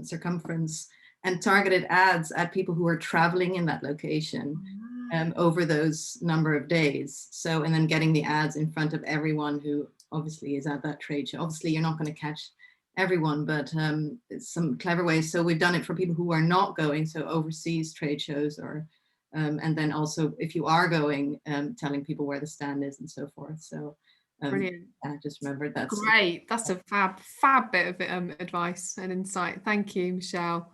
circumference, and targeted ads at people who are traveling in that location over those number of days. So, and then getting the ads in front of everyone who obviously is at that trade show. Obviously, you're not going to catch everyone, but it's some clever ways. So we've done it for people who are not going, so overseas trade shows, or and then also if you are going, telling people where the stand is and so forth. So brilliant. I just remembered that. Great. That's a fab bit of advice and insight. Thank you, Michelle.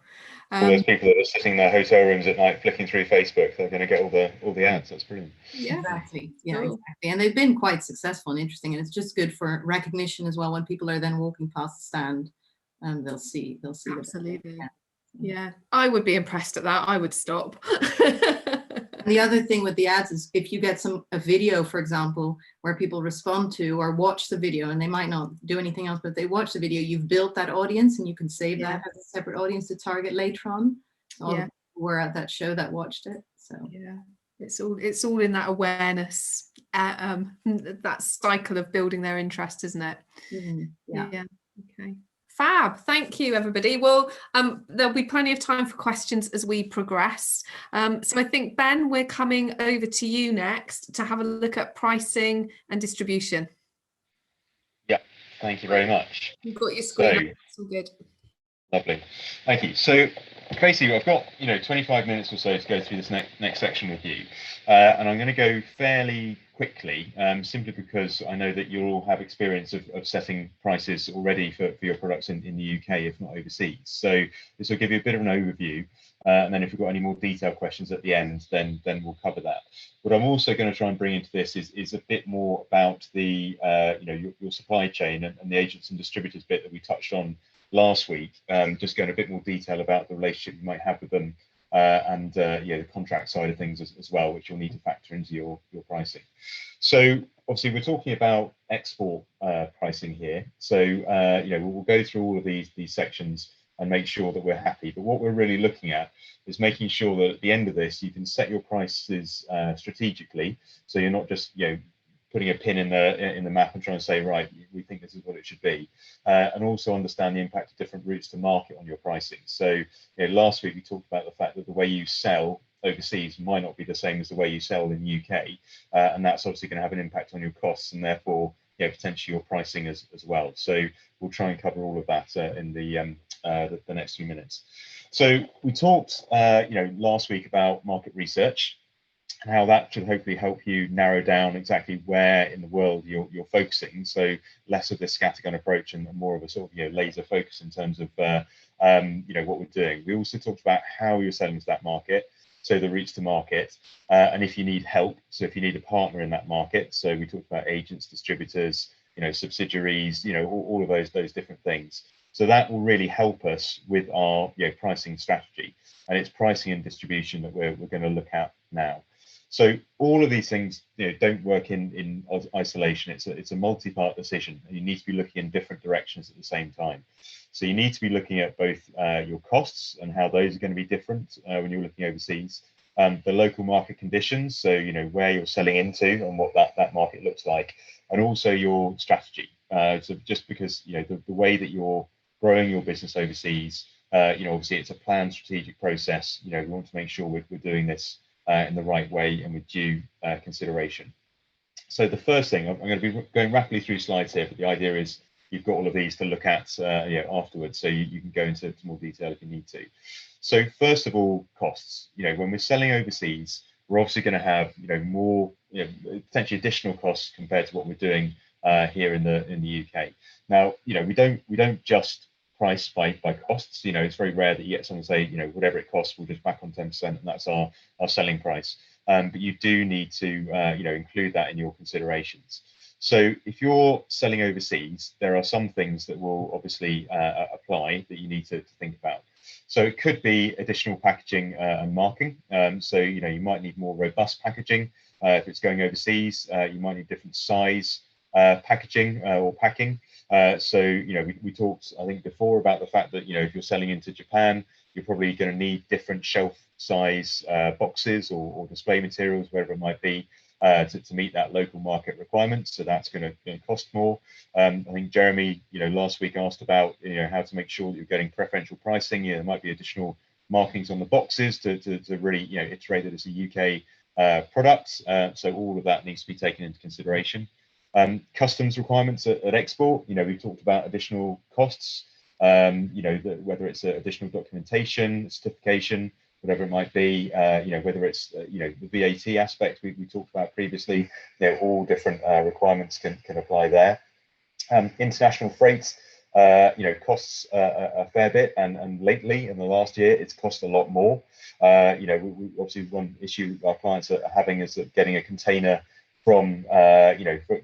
All those people that are sitting in their hotel rooms at night flicking through Facebook, they're going to get all the ads. That's brilliant. Yeah, exactly. Yeah, cool. Exactly. And they've been quite successful and interesting, and it's just good for recognition as well. When people are then walking past the stand, they'll see. Absolutely. Yeah, I would be impressed at that. I would stop. And the other thing with the ads is if you get a video, for example, where people respond to or watch the video, and they might not do anything else, but they watch the video, you've built that audience, and you can save that as a separate audience to target later on. All the people who were at that show that watched it. So yeah, it's all in that awareness, that cycle of building their interest, isn't it? Yeah. Okay. Fab. Thank you, everybody. Well, there'll be plenty of time for questions as we progress. So I think, Ben, we're coming over to you next to have a look at pricing and distribution. Yeah, thank you very much. You've got your screen up. It's all good. Lovely. Thank you. So basically, I've got 25 minutes or so to go through this next section with you, and I'm going to go fairly quickly, simply because I know that you all have experience of setting prices already for your products in the UK, if not overseas. So this will give you a bit of an overview, and then if we've got any more detailed questions at the end, then we'll cover that. What I'm also going to try and bring into this is a bit more about the your supply chain and the agents and distributors bit that we touched on last week, just going a bit more detail about the relationship you might have with them, and the contract side of things as well, which you'll need to factor into your pricing. So obviously we're talking about export pricing here. So we'll go through all of these sections and make sure that we're happy. But what we're really looking at is making sure that at the end of this, you can set your prices strategically. So you're not just putting a pin in the map and trying to say, right, we think this is what it should be, and also understand the impact of different routes to market on your pricing. So last week we talked about the fact that the way you sell overseas might not be the same as the way you sell in the UK, and that's obviously going to have an impact on your costs and therefore potentially your pricing as well. So we'll try and cover all of that in the next few minutes. So we talked last week about market research, and how that should hopefully help you narrow down exactly where in the world you're focusing. So less of this scattergun approach and more of a sort of laser focus in terms of what we're doing. We also talked about how you're selling to that market, so the routes to market, and if you need help, so if you need a partner in that market. So we talked about agents, distributors, subsidiaries, all of those different things. So that will really help us with our pricing strategy, and it's pricing and distribution that we're going to look at now. So all of these things don't work in isolation. It's a multi-part decision, and you need to be looking in different directions at the same time. So you need to be looking at both your costs and how those are going to be different when you're looking overseas, the local market conditions, so where you're selling into and what that market looks like, and also your strategy. So just because the way that you're growing your business overseas, obviously it's a planned strategic process. We want to make sure we're doing this in the right way and with due consideration. So the first thing, I'm going to be going rapidly through slides here, but the idea is you've got all of these to look at afterwards, so you can go into more detail if you need to. So first of all, costs. When we're selling overseas, we're obviously going to have more potentially additional costs compared to what we're doing here in the UK. Now we don't just price by costs. It's very rare that you get someone say whatever it costs, we'll just back on 10%, and that's our selling price. But you do need to include that in your considerations. So if you're selling overseas, there are some things that will obviously apply that you need to think about. So it could be additional packaging and marking. So you might need more robust packaging. If it's going overseas, you might need different size packaging or packing. So we talked, I think, before about the fact that if you're selling into Japan, you're probably going to need different shelf size boxes or display materials, wherever it might be, to meet that local market requirement. So that's going to cost more. I think Jeremy, last week asked about how to make sure that you're getting preferential pricing. There might be additional markings on the boxes to really iterate that it's a UK product. So all of that needs to be taken into consideration. Customs requirements at export. We've talked about additional costs. Whether it's additional documentation, certification, whatever it might be, whether it's the VAT aspect we talked about previously, all different requirements can apply there. International freight, costs a fair bit, and lately in the last year, it's cost a lot more. We obviously, one issue our clients are having is that getting a container from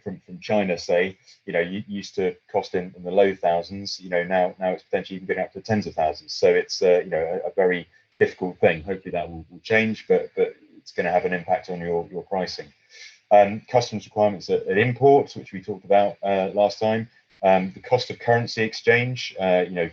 from China, say, used to cost in the low thousands. Now it's potentially even getting up to tens of thousands. So it's a very difficult thing. Hopefully that will change, but it's going to have an impact on your pricing. Customs requirements at imports, which we talked about last time. The cost of currency exchange,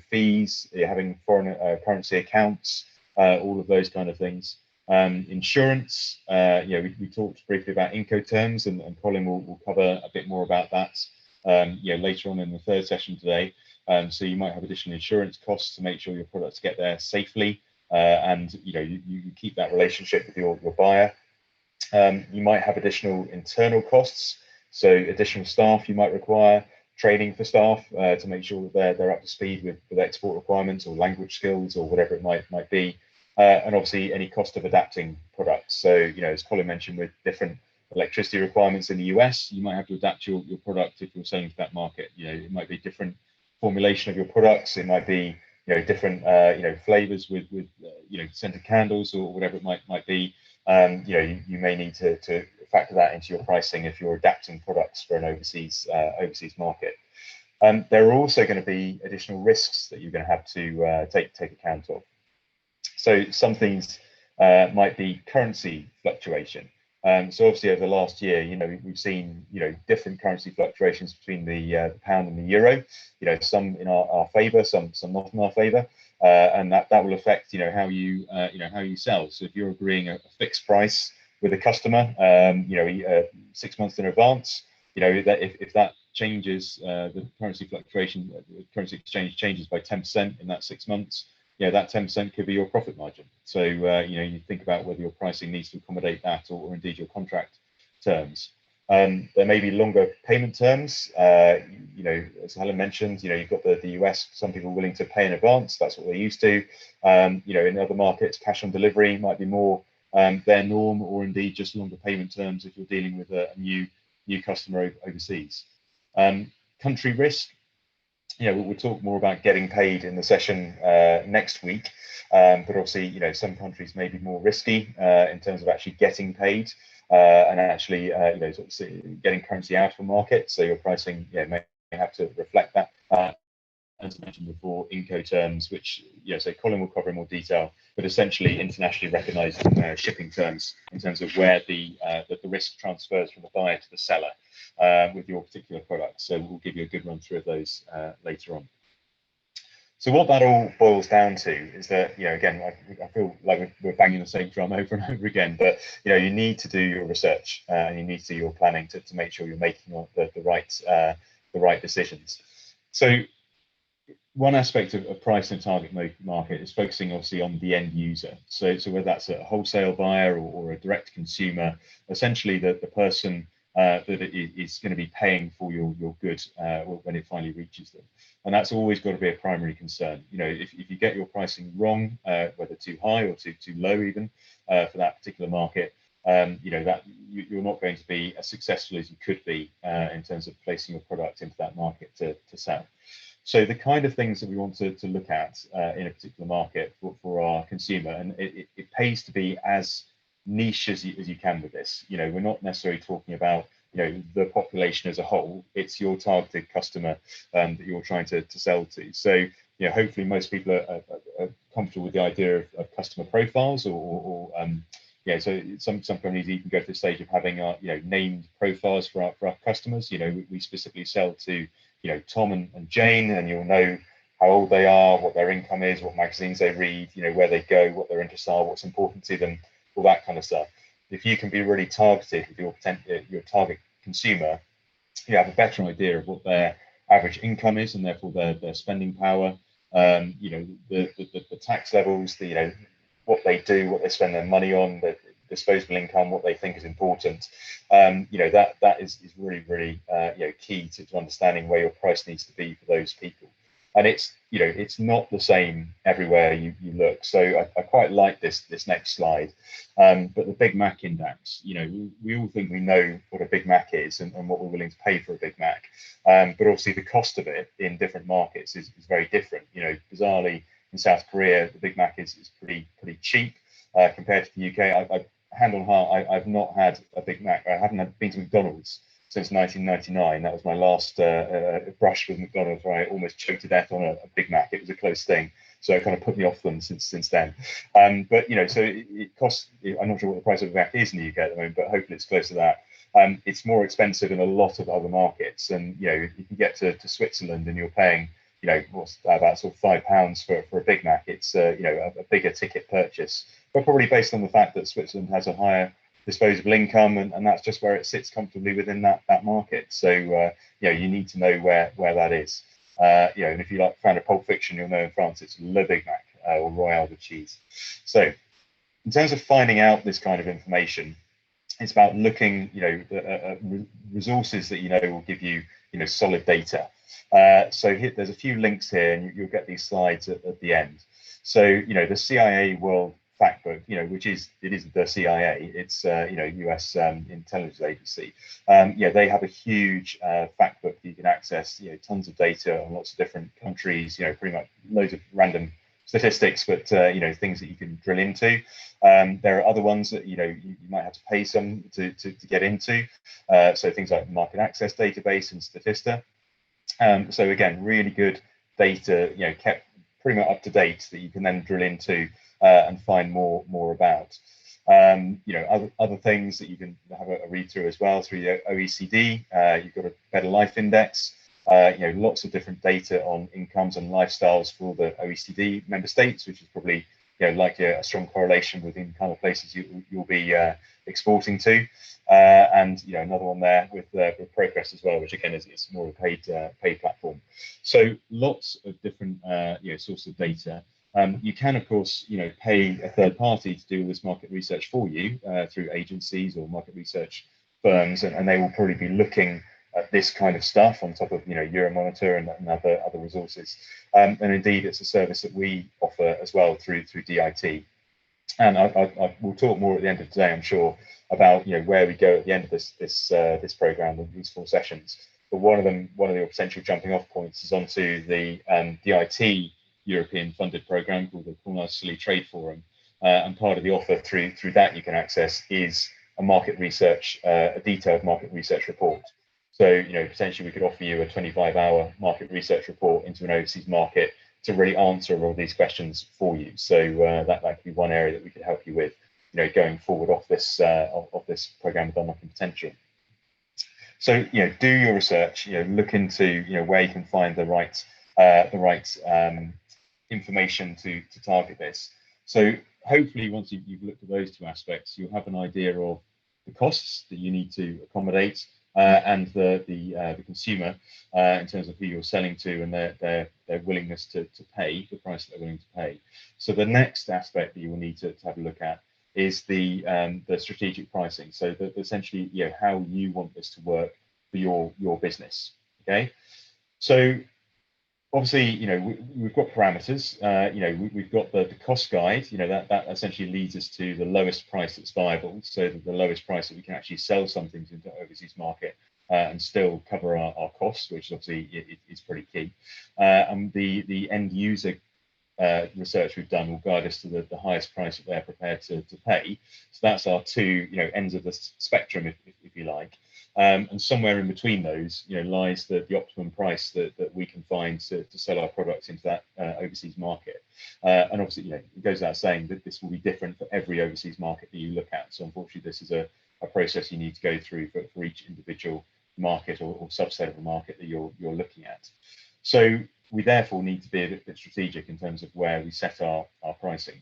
fees, having foreign currency accounts, all of those kind of things. Insurance, we talked briefly about Incoterms, and Colin will cover a bit more about that later on in the third session today. So you might have additional insurance costs to make sure your products get there safely, and you keep that relationship with your buyer. You might have additional internal costs, so additional staff you might require, training for staff to make sure that they're up to speed with export requirements or language skills or whatever it might be. And obviously any cost of adapting products. So, as Colin mentioned, with different electricity requirements in the US, you might have to adapt your product if you're selling to that market. It might be different formulation of your products. It might be, different, flavors with scented candles or whatever it might be. You may need to factor that into your pricing if you're adapting products for an overseas market. There are also going to be additional risks that you're going to have to take account of. So some things might be currency fluctuation. So obviously over the last year, we've seen different currency fluctuations between the pound and the euro. Some in our favour, some not in our favour, and that will affect how you sell. So if you're agreeing a fixed price with a customer, 6 months in advance, that if that changes, the currency exchange changes by 10% in that 6 months. That 10% could be your profit margin. So, you think about whether your pricing needs to accommodate that or indeed your contract terms. There may be longer payment terms. As Helen mentioned, you've got the US, some people are willing to pay in advance. That's what they're used to. In other markets, cash on delivery might be more their norm, or indeed just longer payment terms if you're dealing with a new customer overseas. Country risk. We'll talk more about getting paid in the session next week, but obviously, some countries may be more risky in terms of actually getting paid and actually, getting currency out of the market. So your pricing, may have to reflect that. As mentioned before, Incoterms, which, so Colin will cover in more detail, but essentially internationally recognised shipping terms in terms of where the risk transfers from the buyer to the seller with your particular product. So we'll give you a good run through of those later on. So what that all boils down to is that, again, I feel like we're banging the same drum over and over again, but you need to do your research and you need to do your planning to make sure you're making the right decisions. So one aspect of price in a target market is focusing obviously on the end user. So whether that's a wholesale buyer or a direct consumer, essentially the person that it is going to be paying for your good when it finally reaches them. And that's always got to be a primary concern. You know, if you get your pricing wrong, whether too high or too low even for that particular market, you know, that you're not going to be as successful as you could be in terms of placing your product into that market to sell. So the kind of things that we want to look at in a particular market for our consumer, and it pays to be as niche as you can with this. You know, we're not necessarily talking about, you know, the population as a whole. It's your targeted customer that you're trying to sell to. So, you know, hopefully most people are comfortable with the idea of customer profiles, or yeah, so some companies even go to the stage of having you know, named profiles for our customers. You know, we specifically sell to, you know, Tom and Jane, and you'll know how old they are, what their income is, what magazines they read, you know, where they go, what their interests are, what's important to them, all that kind of stuff. If you can be really targeted with your target consumer, you have a better idea of what their average income is, and therefore their spending power, you know, the tax levels, you know, what they do, what they spend their money on, the disposable income, what they think is important. You know, that is really you know, key to understanding where your price needs to be for those people. And it's, you know, it's not the same everywhere you look. So I quite like this next slide. But the Big Mac index, you know, we all think we know what a Big Mac is and what we're willing to pay for a Big Mac. But obviously the cost of it in different markets is very different. You know, bizarrely in South Korea, the Big Mac is pretty cheap compared to the UK. I hand on heart, I've not had a Big Mac. I haven't been to McDonald's since 1999. That was my last brush with McDonald's, where I almost choked to death on a Big Mac. It was a close thing, so it kind of put me off them since then. But you know, so it costs. I'm not sure what the price of a Mac is in the UK at the moment, but hopefully it's close to that. It's more expensive in a lot of other markets, and you know, if you can get to Switzerland and you're paying, you know, what's about sort of £5 for a Big Mac, it's you know, a bigger ticket purchase, but probably based on the fact that Switzerland has a higher disposable income, and that's just where it sits comfortably within that market. So you know, you need to know where that is. You know, and if you like found a Pulp Fiction, you'll know in France it's Le Big Mac or Royale with cheese. So in terms of finding out this kind of information, it's about looking, you know, resources that you know will give you, you know, solid data. So here, there's a few links here, and you'll get these slides at the end. So, you know, the CIA World Factbook, you know, which is the CIA, it's you know, US intelligence agency. Yeah, they have a huge fact book that you can access, you know, tons of data on lots of different countries, you know, pretty much loads of random statistics, but you know, things that you can drill into. There are other ones that, you know, you might have to pay some to get into, so things like market access database and Statista. So again, really good data, you know, kept pretty much up to date, that you can then drill into and find more about. You know, other things that you can have a read through as well through the OECD. You've got a Better Life Index. You know, lots of different data on incomes and lifestyles for the OECD member states, which is probably, you know, likely a strong correlation with the kind of places you'll be exporting to. And you know, another one there with Progress as well, which again is more of a paid platform. So lots of different you know, sources of data. You can, of course, you know, pay a third party to do this market research for you through agencies or market research firms, and they will probably be looking at this kind of stuff on top of, you know, Euromonitor and other resources. And indeed, it's a service that we offer as well through DIT. And I will talk more at the end of today, I'm sure, about, you know, where we go at the end of this program with these 4 sessions. But one of the potential jumping off points is onto the DIT European funded program called the Cornwall Trade Forum, and part of the offer through that you can access is a market research, a detailed market research report. So, you know, potentially we could offer you a 25-hour market research report into an overseas market to really answer all these questions for you. So that could be one area that we could help you with, you know, going forward off this program of Unlocking Potential. So, you know, do your research, you know, look into, you know, where you can find the right information to target this. So hopefully once you've looked at those 2 aspects, you'll have an idea of the costs that you need to accommodate, and the consumer in terms of who you're selling to and their willingness to pay the price that they're willing to pay. So the next aspect that you will need to have a look at is the strategic pricing. So that essentially, you know, how you want this to work for your business. Okay, so obviously, you know, we've got parameters. You know, we've got the cost guide. You know, that essentially leads us to the lowest price that's viable, so the lowest price that we can actually sell something to the overseas market and still cover our costs, which obviously is pretty key. And the end user research we've done will guide us to the highest price that they're prepared to pay. So that's our two, you know, ends of the spectrum, if you like. And somewhere in between those, you know, lies the optimum price that we can find to sell our products into that overseas market. And obviously, you know, it goes without saying that this will be different for every overseas market that you look at. So unfortunately, this is a process you need to go through for each individual market or subset of a market that you're looking at. So we therefore need to be a bit strategic in terms of where we set our pricing.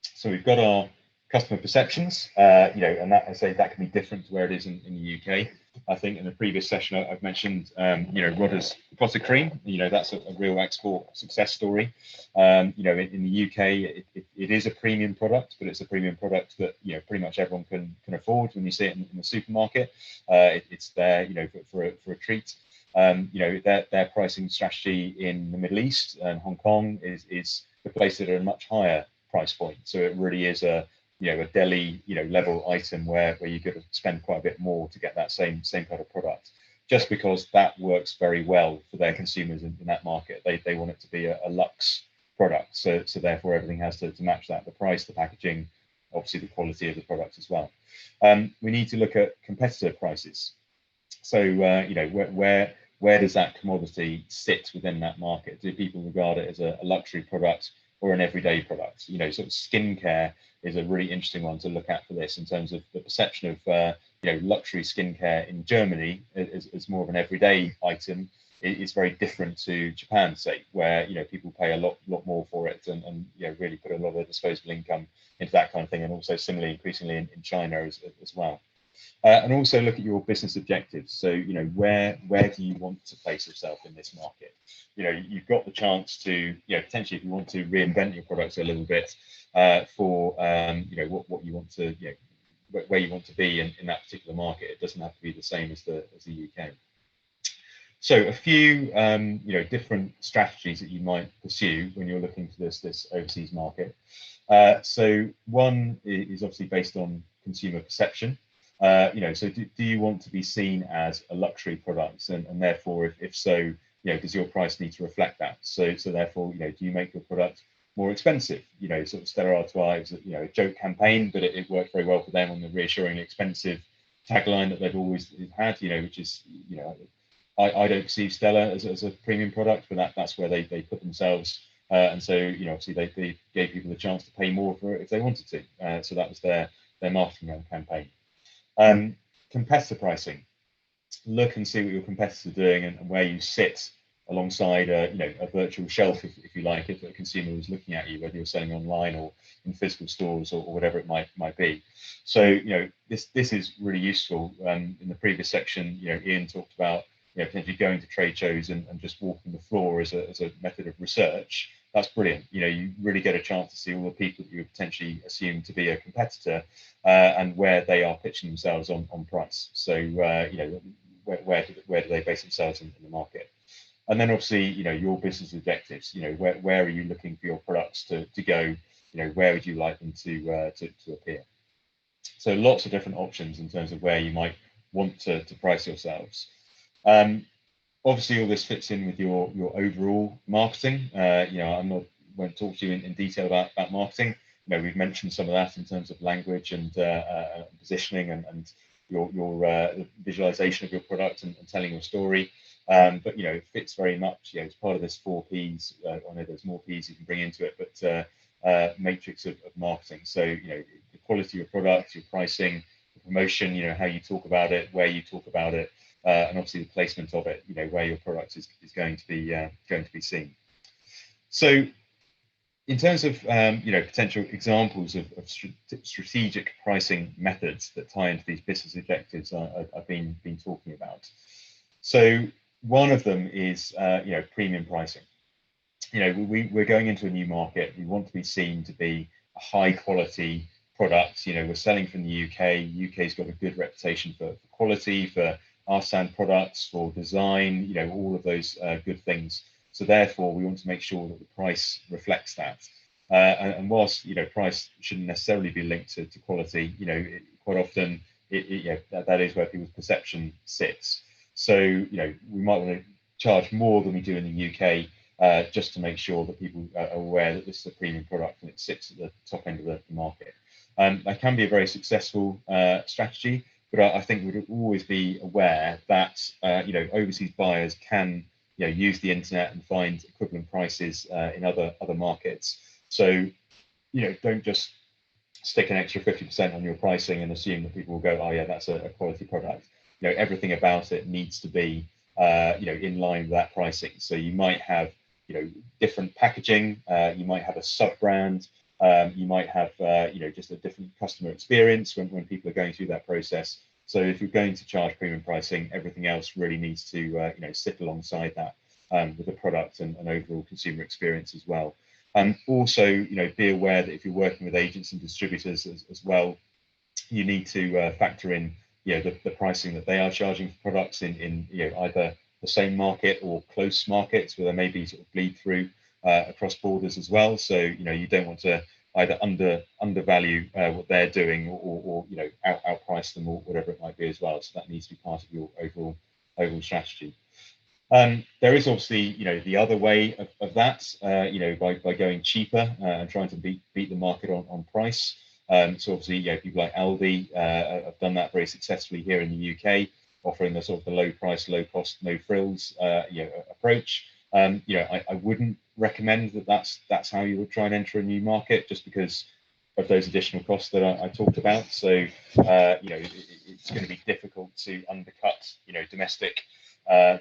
So we've got our customer perceptions, you know, and that, I say, that can be different to where it is in the UK. I think in the previous session I've mentioned, you know, Rodda's potted cream. You know, that's a real export success story. You know, in the UK, it is a premium product, but it's a premium product that, you know, pretty much everyone can afford when you see it in the supermarket. It's there, you know, for a treat. You know, their pricing strategy in the Middle East and Hong Kong is to place it at a much higher price point. So it really is a, you know, a deli, you know, level item where you could spend quite a bit more to get that same kind of product, just because that works very well for their consumers in that market. They want it to be a luxe product, so therefore everything has to match that: the price, the packaging, obviously the quality of the product as well. We need to look at competitor prices. So you know, where does that commodity sit within that market? Do people regard it as a luxury product or an everyday product? You know, sort of skincare is a really interesting one to look at for this, in terms of the perception of you know, luxury skincare in Germany is more of an everyday item. It's very different to Japan, say, where, you know, people pay a lot more for it and you know, really put a lot of disposable income into that kind of thing, and also similarly increasingly in China as well. And also look at your business objectives. So, you know, where do you want to place yourself in this market? You know, you've got the chance to, you know, potentially, if you want to reinvent your products a little bit for, you know, what you want to, you know, where you want to be in that particular market. It doesn't have to be the same as the UK. So a few, you know, different strategies that you might pursue when you're looking for this overseas market. So one is obviously based on consumer perception. You know, so do you want to be seen as a luxury product, and therefore, if so, you know, does your price need to reflect that? So therefore, you know, do you make your product more expensive? You know, sort of Stella Artois, you know, a joke campaign, but it worked very well for them on the reassuringly expensive tagline that they've always had. You know, which is, you know, I don't perceive Stella as a premium product, but that's where they put themselves. And so, you know, obviously they gave people the chance to pay more for it if they wanted to. So that was their marketing campaign. Competitor pricing. Look and see what your competitors are doing and where you sit alongside you know, a virtual shelf, if you like, if a consumer was looking at you, whether you're selling online or in physical stores or whatever it might be. So, you know, this is really useful. In the previous section, you know, Ian talked about, you know, potentially going to trade shows and just walking the floor as a method of research. That's brilliant. You know, you really get a chance to see all the people that you would potentially assume to be a competitor and where they are pitching themselves on price. So, you know, where do they base themselves in the market? And then obviously, you know, your business objectives. You know, where are you looking for your products to go? You know, where would you like them to appear? So lots of different options in terms of where you might want to price yourselves. Obviously, all this fits in with your overall marketing. You know, won't talk to you in detail about marketing. You know, we've mentioned some of that in terms of language and positioning and your visualization of your product and telling your story. But, you know, it fits very much, you know, as part of this 4 Ps. I know there's more Ps you can bring into it, but matrix of marketing. So, you know, the quality of your product, your pricing, the promotion, you know, how you talk about it, where you talk about it, and obviously the placement of it, you know, where your product is going to be seen. So in terms of, you know, potential examples of strategic pricing methods that tie into these business objectives I've been talking about. So one of them is, you know, premium pricing. You know, we're going into a new market. We want to be seen to be a high quality product. You know, we're selling from the UK. UK's got a good reputation for quality, for Arsand products, for design, you know, all of those good things. So therefore, we want to make sure that the price reflects that. And whilst, you know, price shouldn't necessarily be linked to quality, you know, quite often that is where people's perception sits. So, you know, we might want to charge more than we do in the UK, just to make sure that people are aware that this is a premium product and it sits at the top end of the market. That can be a very successful strategy, but I think we'd always be aware that you know, overseas buyers can, you know, use the internet and find equivalent prices in other markets. So, you know, don't just stick an extra 50% on your pricing and assume that people will go, oh yeah, that's a quality product. You know, everything about it needs to be you know, in line with that pricing. So you might have, you know, different packaging, you might have a sub brand, you might have you know, just a different customer experience when people are going through that process. So if you're going to charge premium pricing, everything else really needs to you know, sit alongside that with the product and overall consumer experience as well. Also, you know, be aware that if you're working with agents and distributors as well, you need to factor in, you know, the pricing that they are charging for products in you know, either the same market or close markets where there may be sort of bleed through across borders as well. So, you know, you don't want to either undervalue what they're doing or you know, outprice them or whatever it might be as well. So that needs to be part of your overall strategy. There is obviously, you know, the other way of that, you know, by going cheaper and trying to beat the market on price. So obviously, you know, people like Aldi have done that very successfully here in the UK, offering the sort of the low price, low cost, no frills, you know, approach. You know, I wouldn't recommend that's how you would try and enter a new market, just because of those additional costs that I talked about. So you know, it's going to be difficult to undercut, you know, domestic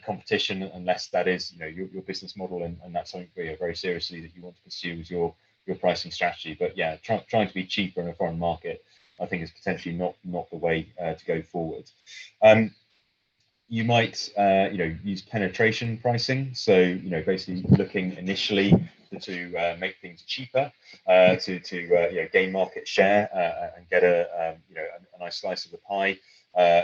competition unless that is, you know, your business model, and that's something very seriously that you want to pursue as your pricing strategy. But yeah, trying to be cheaper in a foreign market, I think, is potentially not the way to go forward. You might you know, use penetration pricing, so you know, basically looking initially to make things cheaper, to you know, gain market share and get a you know, a nice slice of the pie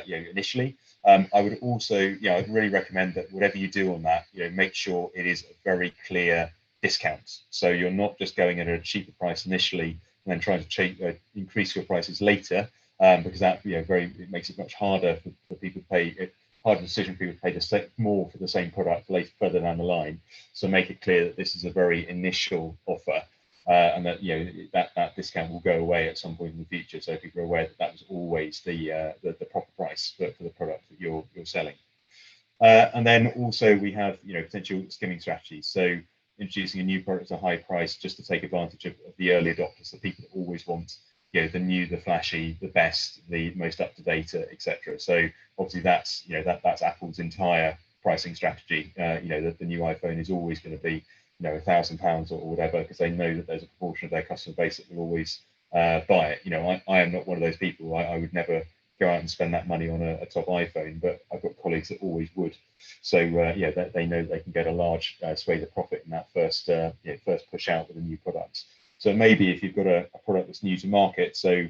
you know, initially. I would also, you know, I'd really recommend that whatever you do on that, you know, make sure it is a very clear discount. So you're not just going at a cheaper price initially and then trying to increase your prices later, because that, you know, it makes it much harder for people to pay. Harder decision for people to pay more for the same product further down the line. So make it clear that this is a very initial offer, and that, you know, that discount will go away at some point in the future. So people are aware that was always the proper price for the product that you're selling. And then also we have, you know, potential skimming strategies. So introducing a new product at a high price just to take advantage of the early adopters, the people that always want, you know, the new, the flashy, the best, the most up to date, etc. So obviously that's, you know, that's Apple's entire pricing strategy. You know, the new iPhone is always going to be, you know, £1,000 or whatever, because they know that there's a proportion of their customer base that will always buy it. You know, I am not one of those people. I would never go out and spend that money on a top iPhone, but I've got colleagues that always would. So yeah, they know they can get a large swathe of profit in that first push out with a new product. So maybe if you've got a product that's new to market, so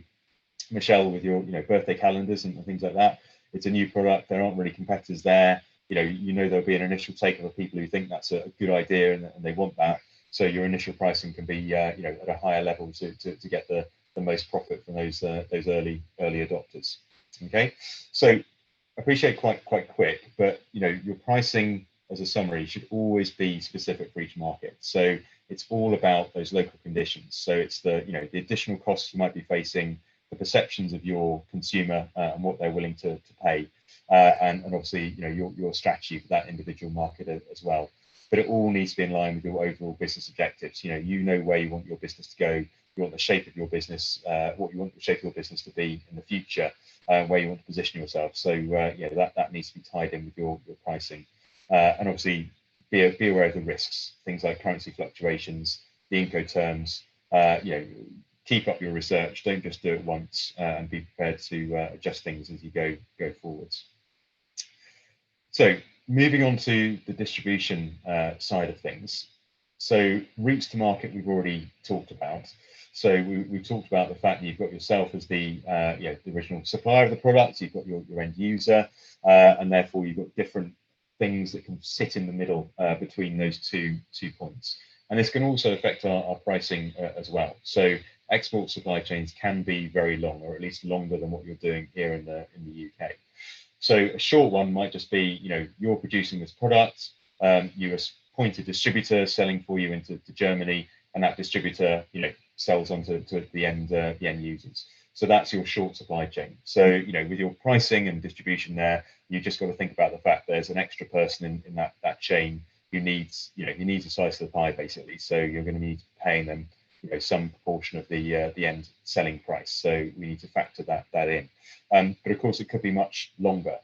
Michelle, with your, you know, birthday calendars and things like that, it's a new product. There aren't really competitors there. You know there'll be an initial take of people who think that's a good idea and they want that. So your initial pricing can be you know, at a higher level to get the most profit from those early adopters. Okay, so appreciate quite quick, but you know, your pricing as a summary should always be specific for each market. So it's all about those local conditions. So it's the, you know, the additional costs you might be facing, the perceptions of your consumer and what they're willing to pay, and obviously, you know, your strategy for that individual market as well. But it all needs to be in line with your overall business objectives. You know where you want your business to go. You want the shape of your business, what you want the shape of your business to be in the future, where you want to position yourself. So yeah, that needs to be tied in with your pricing, and obviously be aware of the risks, things like currency fluctuations, the Incoterms. You know, keep up your research. Don't just do it once, and be prepared to adjust things as you go forwards. So moving on to the distribution side of things. So routes to market we've already talked about. So we've talked about the fact that you've got yourself as the the original supplier of the product, you've got your end user, and therefore you've got different things that can sit in the middle between those two points. And this can also affect our pricing as well. So export supply chains can be very long, or at least longer than what you're doing here in the UK. So a short one might just be, you're producing this product, you appoint a distributor selling for you into Germany, and that distributor, sells on to the end users. So that's your short supply chain. So, with your pricing and distribution there, you just got to think about the fact there's an extra person in that chain who needs, who needs a slice of the pie, basically. So you're going to need paying them, some proportion of the end selling price. So we need to factor that in. But of course, it could be much longer.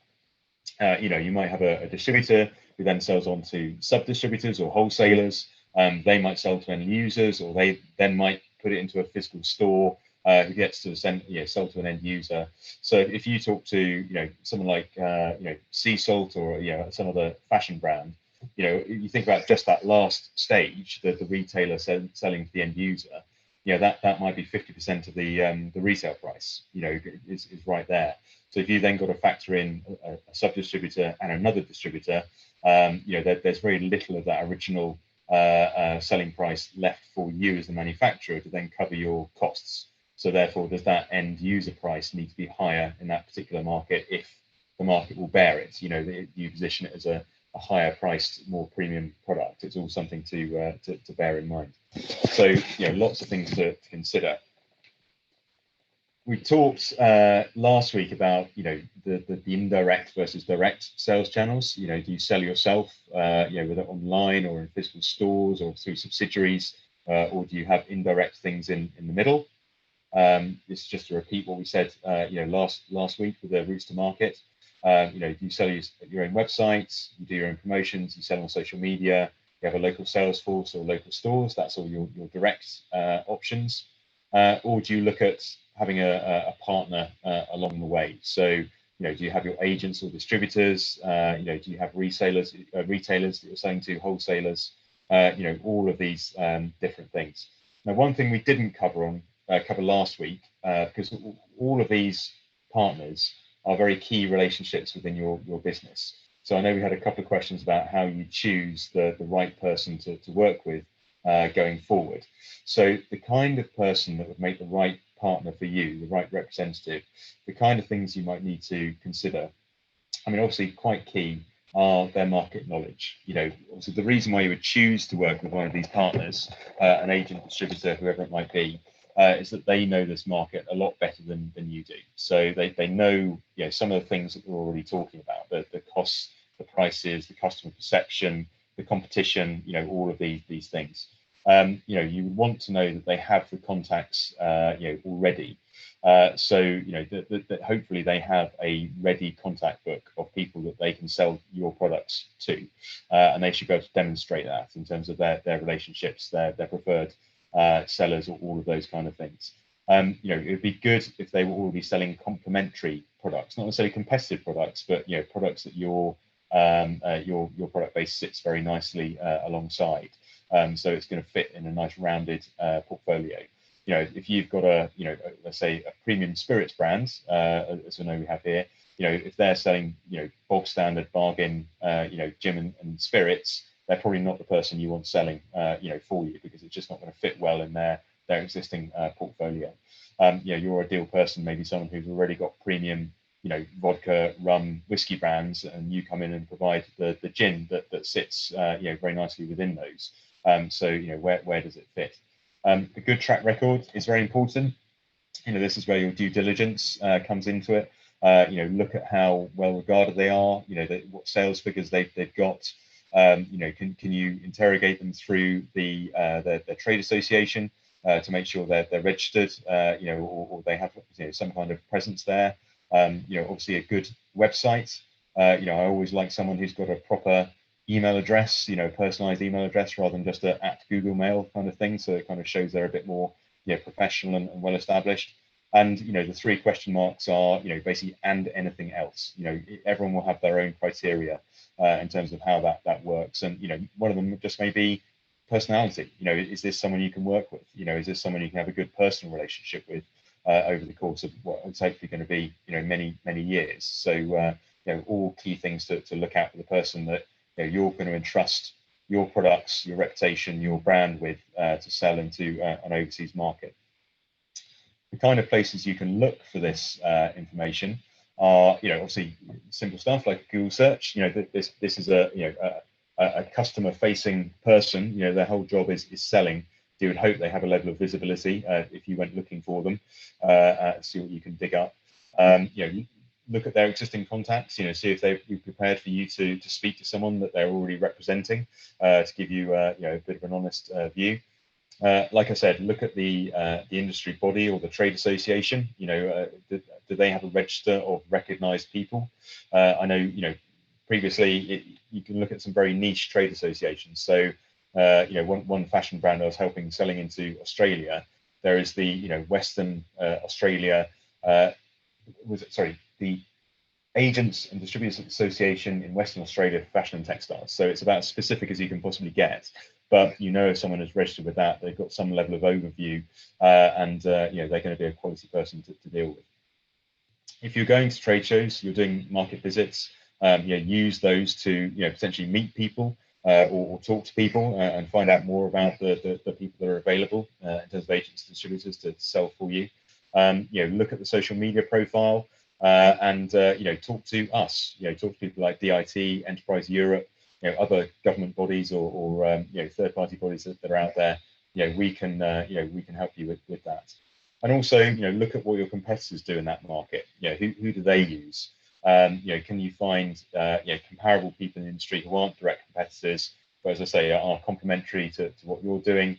You might have a distributor who then sells on to sub-distributors or wholesalers. They might sell to end users, or they then might put it into a physical store who gets to sell to an end user. So if you talk to someone like Sea Salt or some other fashion brand, you think about just that last stage, the retailer selling to the end user, that might be 50% of the resale price, is right there. So if you then got to factor in a sub-distributor and another distributor, there's very little of that original selling price left for you as the manufacturer to then cover your costs. So therefore, does that end user price need to be higher in that particular market if the market will bear it? You position it as a higher priced, more premium product. It's all something to bear in mind. So lots of things to consider. We talked last week about the indirect versus direct sales channels. Do you sell yourself whether online or in physical stores or through subsidiaries, or do you have indirect things in the middle? This is just to repeat what we said last week with the routes to market. Do you sell your own websites, you do your own promotions, you sell on social media, you have a local sales force or local stores, that's all your direct options. Or do you look at having a partner along the way? So, do you have your agents or distributors? Do you have retailers that you're selling to, wholesalers? All of these different things. Now, one thing we didn't cover last week, because all of these partners are very key relationships within your business. So I know we had a couple of questions about how you choose the right person to work with going forward. So the kind of person that would make the right partner for you, the right representative, the kind of things you might need to consider. I mean, obviously quite key are their market knowledge. Also the reason why you would choose to work with one of these partners, an agent, distributor, whoever it might be, is that they know this market a lot better than you do. So they know some of the things that we're already talking about, the costs, the prices, the customer perception, the competition, all of these things. You would want to know that they have the contacts already. So that hopefully they have a ready contact book of people that they can sell your products to, and they should be able to demonstrate that in terms of their relationships, their preferred sellers, or all of those kind of things. It would be good if they were already selling complementary products, not necessarily competitive products, but products that your product base sits very nicely alongside. So it's going to fit in a nice rounded portfolio. If you've got let's say a premium spirits brand, as I know we have here, if they're selling bog standard bargain gin and spirits, they're probably not the person you want selling for you, because it's just not going to fit well in their existing portfolio. Your ideal person may be someone who's already got premium vodka, rum, whiskey brands, and you come in and provide the gin that sits very nicely within those. So where does it fit? A good track record is very important. This is where your due diligence comes into it. Look at how well regarded they are. What sales figures they've got. Can you interrogate them through their trade association to make sure they're registered, or they have some kind of presence there. Obviously a good website. I always like someone who's got a proper email address, personalized email address, rather than just a @Google Mail kind of thing. So it kind of shows they're a bit more professional and well established. And the 3 question marks are basically and anything else. Everyone will have their own criteria in terms of how that works. And one of them just may be personality. You know, is this someone you can work with? You know, is this someone you can have a good personal relationship with over the course of what is hopefully going to be, you know, many years. So you know, all key things to look at for the person that, you know, you're going to entrust your products, your reputation, your brand with to sell into an overseas market. The kind of places you can look for this information are, you know, obviously simple stuff like a Google search. You know, this is a, you know, a customer-facing person. You know, their whole job is selling. You would hope they have a level of visibility if you went looking for them, see what you can dig up. You know, look at their existing contacts. You know, see if they'd be prepared for you to speak to someone that they're already representing to give you, you know, a bit of an honest view. Like I said, look at the industry body or the trade association. You know, do they have a register of recognised people? I know, you know, previously you can look at some very niche trade associations. So, you know, one fashion brand I was helping selling into Australia, there is the, you know, Western Australia, the Agents and Distributors Association in Western Australia for Fashion and Textiles. So it's about as specific as you can possibly get. But you know, if someone is registered with that, they've got some level of overview, and you know, they're going to be a quality person to deal with. If you're going to trade shows, you're doing market visits, you know, use those to, you know, potentially meet people or talk to people and find out more about the people that are available in terms of agents and distributors to sell for you. You know, look at the social media profile and you know, talk to us. You know, talk to people like DIT, Enterprise Europe, you know, other government bodies or you know, third-party bodies that are out there. You know, we can you know, we can help you with that. And also, you know, look at what your competitors do in that market. You know, who do they use? You know, can you find you know, comparable people in the industry who aren't direct competitors, but as I say, are complementary to what you're doing?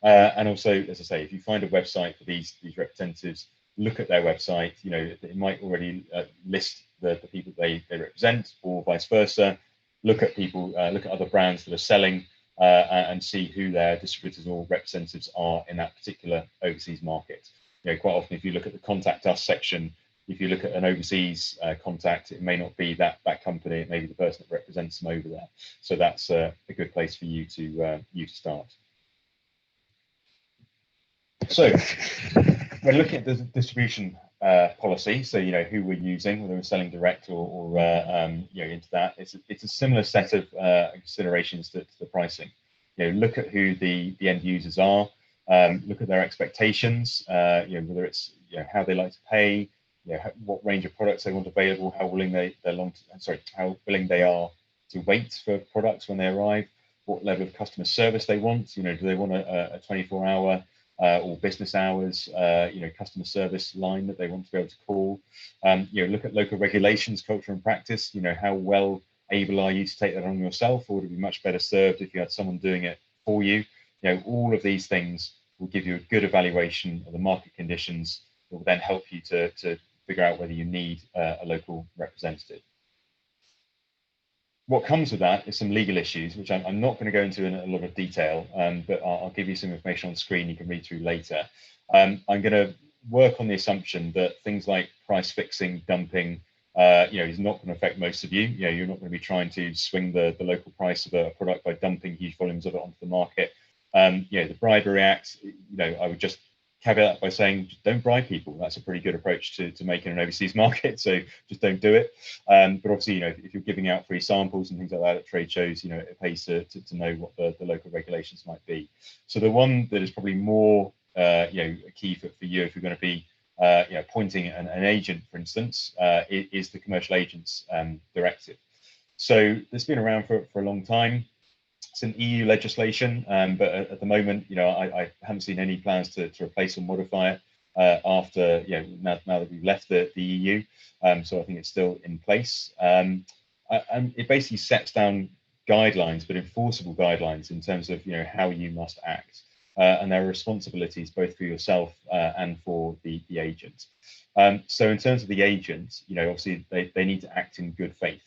And also, as I say, if you find a website for these representatives, look at their website. You know, it might already list the people they represent, or vice versa. Look at people, look at other brands that are selling, and see who their distributors or representatives are in that particular overseas market. You know, quite often, if you look at the contact us section, if you look at an overseas contact, it may not be that company. It may be the person that represents them over there. So that's a good place for you to start. So we're looking at the distribution policy. So, you know, who we're using, whether we're selling direct or you know, into that. It's a similar set of considerations to the pricing. You know, look at who the end users are. Look at their expectations. You know, whether it's, you know, how they like to pay. You know, what range of products they want available. How willing how willing they are to wait for products when they arrive. What level of customer service they want. You know, do they want a 24-hour or business hours, you know, customer service line that they want to be able to call. You know, look at local regulations, culture and practice. You know, how well able are you to take that on yourself, or would it be much better served if you had someone doing it for you? You know, all of these things will give you a good evaluation of the market conditions that will then help you to figure out whether you need a local representative. What comes with that is some legal issues, which I'm not going to go into in a lot of detail, but I'll give you some information on screen you can read through later. I'm going to work on the assumption that things like price fixing, dumping, you know, is not going to affect most of you. You know, you're not going to be trying to swing the local price of a product by dumping huge volumes of it onto the market. You know, the Bribery Act, you know, I would just caveat by saying, don't bribe people. That's a pretty good approach to making an overseas market. So just don't do it. But obviously, you know, if you're giving out free samples and things like that at trade shows, you know, it pays to know what the local regulations might be. So the one that is probably more, you know, key for you if you're going to be, you know, appointing an agent, for instance, is the Commercial Agents Directive. So it's been around for a long time. It's an EU legislation, but at the moment, you know, I haven't seen any plans to replace or modify it after, you know, now that we've left the EU. So I think it's still in place. And it basically sets down guidelines, but enforceable guidelines in terms of, you know, how you must act. And there are responsibilities both for yourself and for the agent. So in terms of the agent, you know, obviously they need to act in good faith.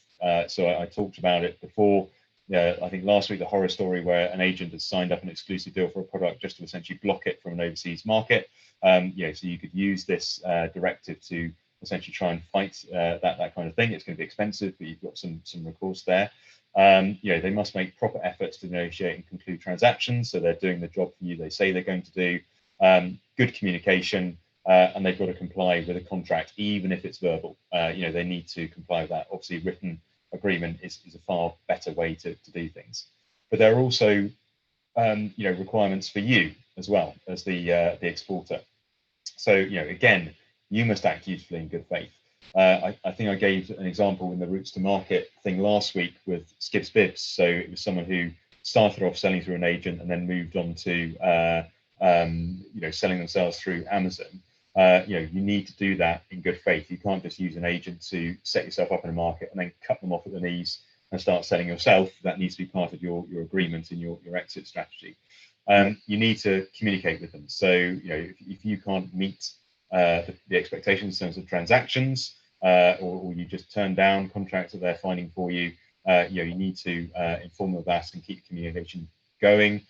So I talked about it before. I think last week, the horror story where an agent has signed up an exclusive deal for a product just to essentially block it from an overseas market. You know, so you could use this directive to essentially try and fight that kind of thing. It's going to be expensive, but you've got some recourse there. They must make proper efforts to negotiate and conclude transactions, so they're doing the job for you they say they're going to do. Good communication, and they've got to comply with a contract, even if it's verbal. They need to comply with that. Obviously, written agreement is a far better way to do things. But there are also requirements for you as well as the exporter. So again, you must act usefully in good faith. I think I gave an example in the routes to market thing last week with Skips Bibs. So it was someone who started off selling through an agent and then moved on to selling themselves through Amazon. You need to do that in good faith. You can't just use an agent to set yourself up in a market and then cut them off at the knees and start selling yourself. That needs to be part of your agreement and your exit strategy. You need to communicate with them. So if you can't meet the expectations in terms of transactions, or you just turn down contracts that they're finding for you, you need to inform them of that and keep communication going.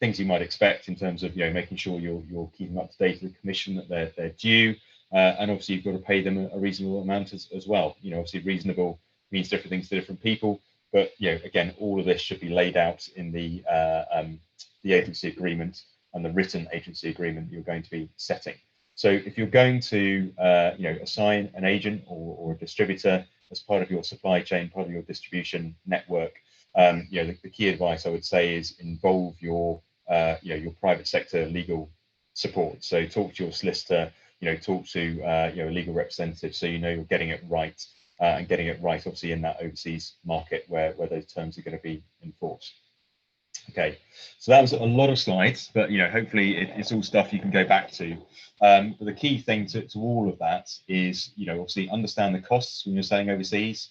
Things you might expect in terms of making sure you're keeping up to date with the commission that they're due, and obviously you've got to pay them a reasonable amount as well. Obviously reasonable means different things to different people, but again, all of this should be laid out in the agency agreement and the written agency agreement you're going to be setting. So if you're going to assign an agent or a distributor as part of your supply chain, part of your distribution network, the key advice I would say is involve your private sector legal support. So talk to your solicitor, talk to a legal representative, so you're getting it right, and getting it right obviously in that overseas market where those terms are going to be enforced. Okay, so that was a lot of slides, but hopefully it's all stuff you can go back to. But the key thing to all of that is obviously understand the costs when you're selling overseas.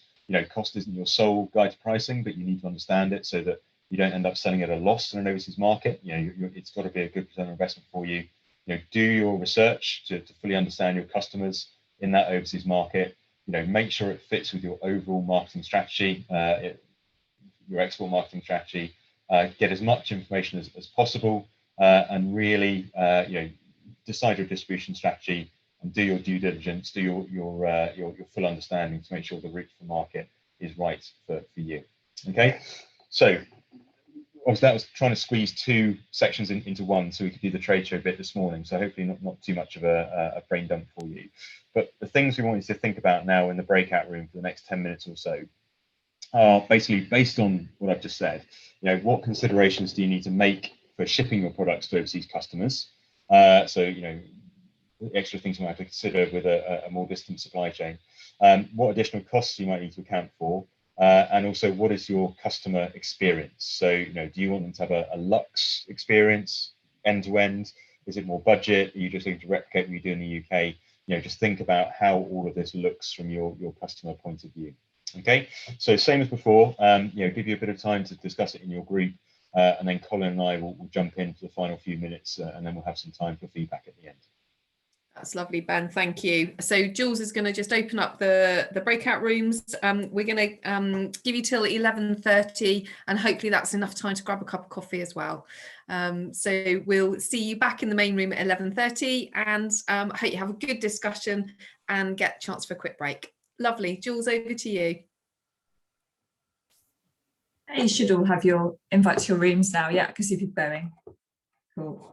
Cost isn't your sole guide to pricing, but you need to understand it so that you don't end up selling at a loss in an overseas market. It's got to be a good return on investment for you. Do your research to fully understand your customers in that overseas market. Make sure it fits with your overall marketing strategy, your export marketing strategy. Get as much information as possible, and really decide your distribution strategy and do your due diligence, do your full understanding to make sure the route to the market is right for you. Okay, so obviously that was trying to squeeze two sections into one so we could do the trade show bit this morning, so hopefully not too much of a brain dump for you. But the things we want you to think about now in the breakout room for the next 10 minutes or so are basically based on what I've just said. What considerations do you need to make for shipping your products to overseas customers? Extra things you might have to consider with a more distant supply chain. What additional costs you might need to account for, and also what is your customer experience? So, do you want them to have a luxe experience end to end? Is it more budget? Are you just looking to replicate what you do in the UK? Just think about how all of this looks from your customer point of view. Okay, so same as before, give you a bit of time to discuss it in your group, and then Colin and I will jump in for the final few minutes, and then we'll have some time for feedback at the end. That's lovely, Ben. Thank you. So Jules is going to just open up the breakout rooms. We're going to give you till 11:30, and hopefully that's enough time to grab a cup of coffee as well. So we'll see you back in the main room at 11:30, and I hope you have a good discussion and get a chance for a quick break. Lovely. Jules, over to you. You should all have your invite to your rooms now. Yeah, I can see people going. Cool.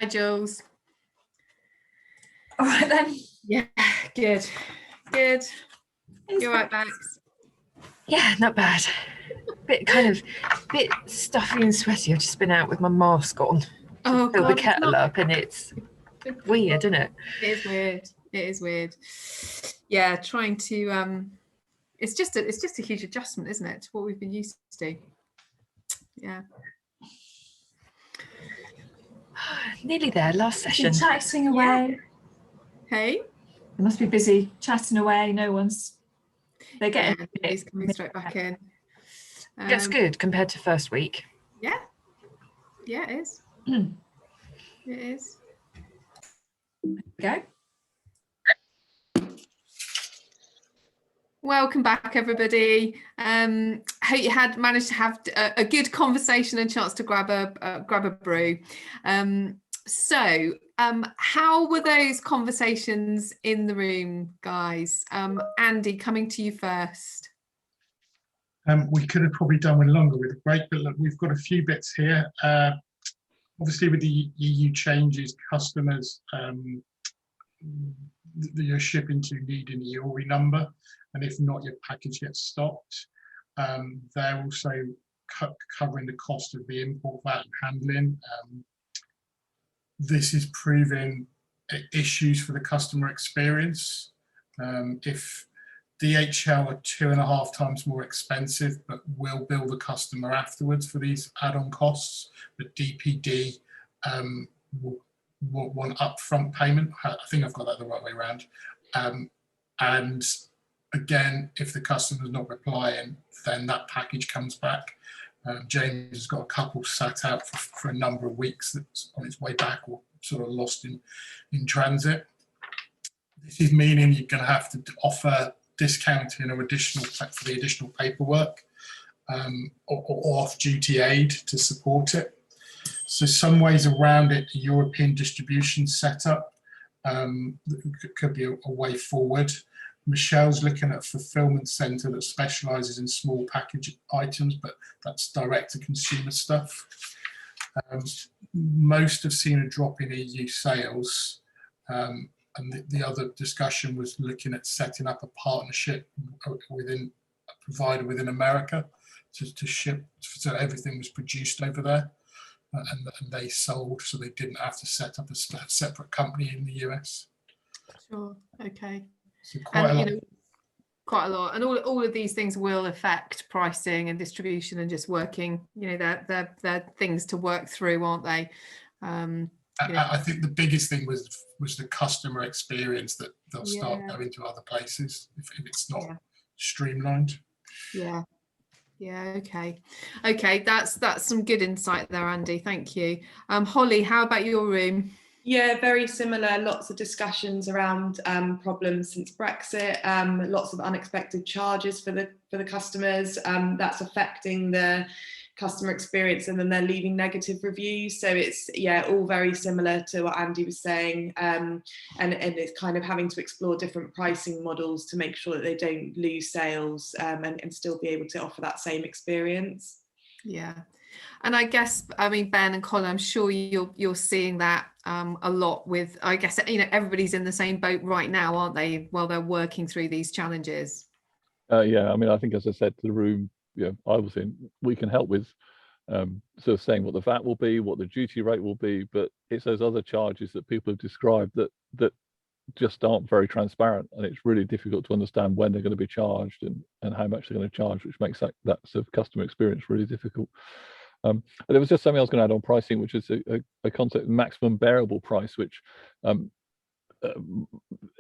Jules. All right then. Yeah, good. You're right, Max. Yeah, not bad. Bit stuffy and sweaty. I've just been out with my mask on to Oh, fill God, the kettle up, and it's weird, isn't it? It is weird. Yeah, trying to it's just a huge adjustment, isn't it, to what we've been used to? Yeah. Nearly there. Last session. Chatting away. Hey. They must be busy chatting away. No one's. They're getting. He's coming straight back in. That's good compared to first week. Yeah. Yeah, it is. It is. Go. Welcome back, everybody. Hope you had managed to have a good conversation and chance to grab a brew. So how were those conversations in the room, guys? Andy, coming to you first. We could have probably done with longer with a break, but look, we've got a few bits here. Obviously, with the EU changes, customers that you're shipping to need an EORI number, and if not, your package gets stopped. They're also covering the cost of the import, VAT, and handling. This is proving issues for the customer experience. If DHL are 2.5 times more expensive, but will bill the customer afterwards for these add-on costs, but DPD will want upfront payment. I think I've got that the right way around. And again, if the customer's not replying, then that package comes back. James has got a couple sat out for a number of weeks that's on its way back or sort of lost in transit. This is meaning you're going to have to offer discounting or additional for the additional paperwork or off-duty aid to support it. So some ways around it, a European distribution setup could be a way forward. Michelle's looking at a fulfillment centre that specialises in small package items, but that's direct to consumer stuff. Most have seen a drop in EU sales. And the other discussion was looking at setting up a partnership within a provider within America to ship, so everything was produced over there and they sold, so they didn't have to set up a separate company in the US. Sure. Okay. So quite a lot. Quite a lot, and all of these things will affect pricing and distribution and just working. They're things to work through, aren't they? I think the biggest thing was the customer experience, that they'll start going to other places if it's not streamlined. Yeah. Okay. That's some good insight there, Andy. Thank you. Holly, how about your room? Yeah, very similar. Lots of discussions around problems since Brexit. Lots of unexpected charges for the customers. That's affecting the customer experience, and then they're leaving negative reviews. So it's all very similar to what Andy was saying, and it's kind of having to explore different pricing models to make sure that they don't lose sales and still be able to offer that same experience. Yeah. And I guess, Ben and Colin, I'm sure you're seeing that a lot with, I guess, everybody's in the same boat right now, aren't they, while they're working through these challenges? Yeah, I think, as I said to the room, I was in, we can help with sort of saying what the VAT will be, what the duty rate will be, but it's those other charges that people have described that just aren't very transparent, and it's really difficult to understand when they're going to be charged and how much they're going to charge, which makes that sort of customer experience really difficult. There was just something I was going to add on pricing, which is a concept, maximum bearable price, which in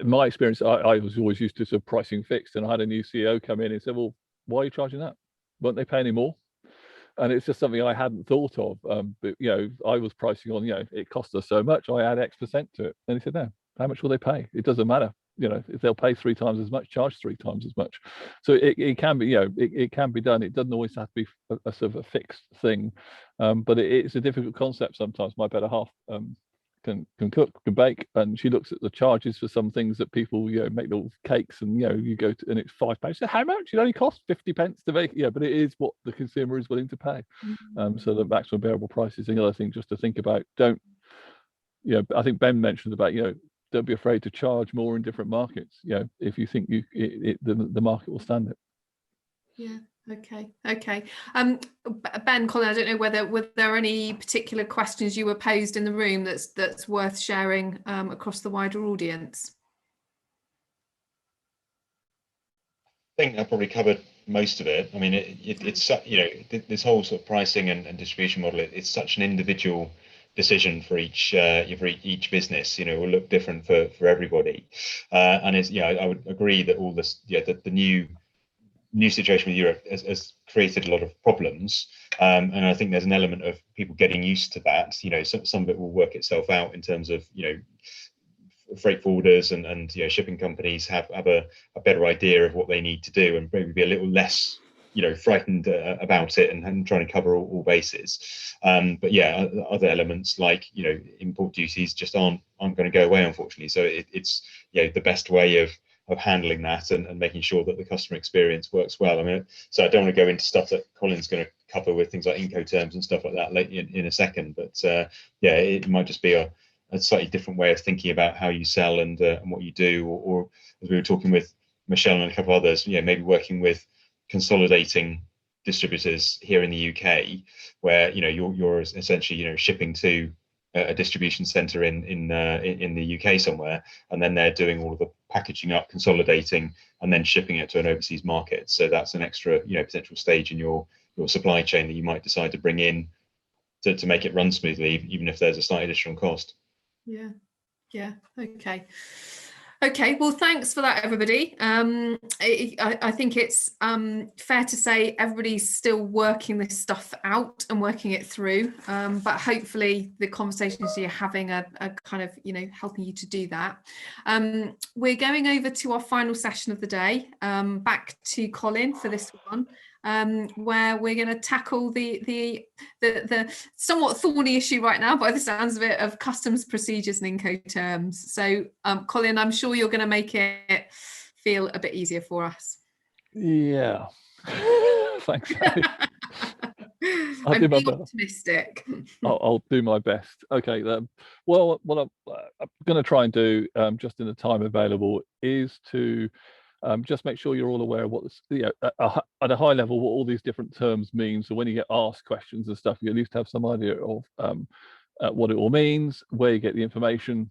my experience, I was always used to sort of pricing fixed, and I had a new CEO come in and said, well, why are you charging that? Won't they pay any more? And it's just something I hadn't thought of. But I was pricing on, it costs us so much, I add X% to it. And he said, no, how much will they pay? It doesn't matter. If they'll pay 3 times as much, charge 3 times as much. So it can be, it can be done. It doesn't always have to be a sort of a fixed thing, but it's a difficult concept sometimes. My better half can cook, can bake, and she looks at the charges for some things that people make little cakes, and you go to, and it's £5. So how much? It only costs 50 pence to make. But it is what the consumer is willing to pay. So the maximum bearable price is another thing just to think about. I think Ben mentioned about, don't be afraid to charge more in different markets. If you think the market will stand it. Yeah. Okay. Ben, Colin, I don't know were there any particular questions you were posed in the room that's worth sharing across the wider audience? I think I probably covered most of it. I mean, it's this whole sort of pricing and distribution model. It's such an individual decision for each business. Will look different for everybody. And I would agree that all this, the new situation with Europe has created a lot of problems. And I think there's an element of people getting used to that. Some of it will work itself out in terms of freight forwarders and shipping companies have a better idea of what they need to do and maybe be a little less frightened about it and trying to cover all bases. But yeah, other elements like import duties just aren't going to go away, unfortunately. So it's the best way of handling that and making sure that the customer experience works well. I mean, so I don't want to go into stuff that Colin's going to cover with things like Incoterms and stuff like that later in a second, but yeah, it might just be a slightly different way of thinking about how you sell and what you do, or as we were talking with Michelle and a couple others, maybe working with consolidating distributors here in the UK, where you're essentially shipping to a distribution center in the UK somewhere, and then they're doing all of the packaging up, consolidating, and then shipping it to an overseas market. So that's an extra potential stage in your supply chain that you might decide to bring in to make it run smoothly, even if there's a slight additional cost. Yeah. Okay, well, thanks for that, everybody. I think it's fair to say everybody's still working this stuff out and working it through, but hopefully the conversations you're having are kind of helping you to do that. We're going over to our final session of the day, back to Colin for this one, where we're going to tackle the somewhat thorny issue right now, by the sounds of it, of customs procedures and Incoterms. So, Colin, I'm sure you're going to make it feel a bit easier for us. Yeah. Thanks. I'm being optimistic. I'll do my best. Okay. Well, what I'm going to try and do, just in the time available, is to just make sure you're all aware of what at a high level what all these different terms mean. So when you get asked questions and stuff, you at least have some idea of what it all means, where you get the information.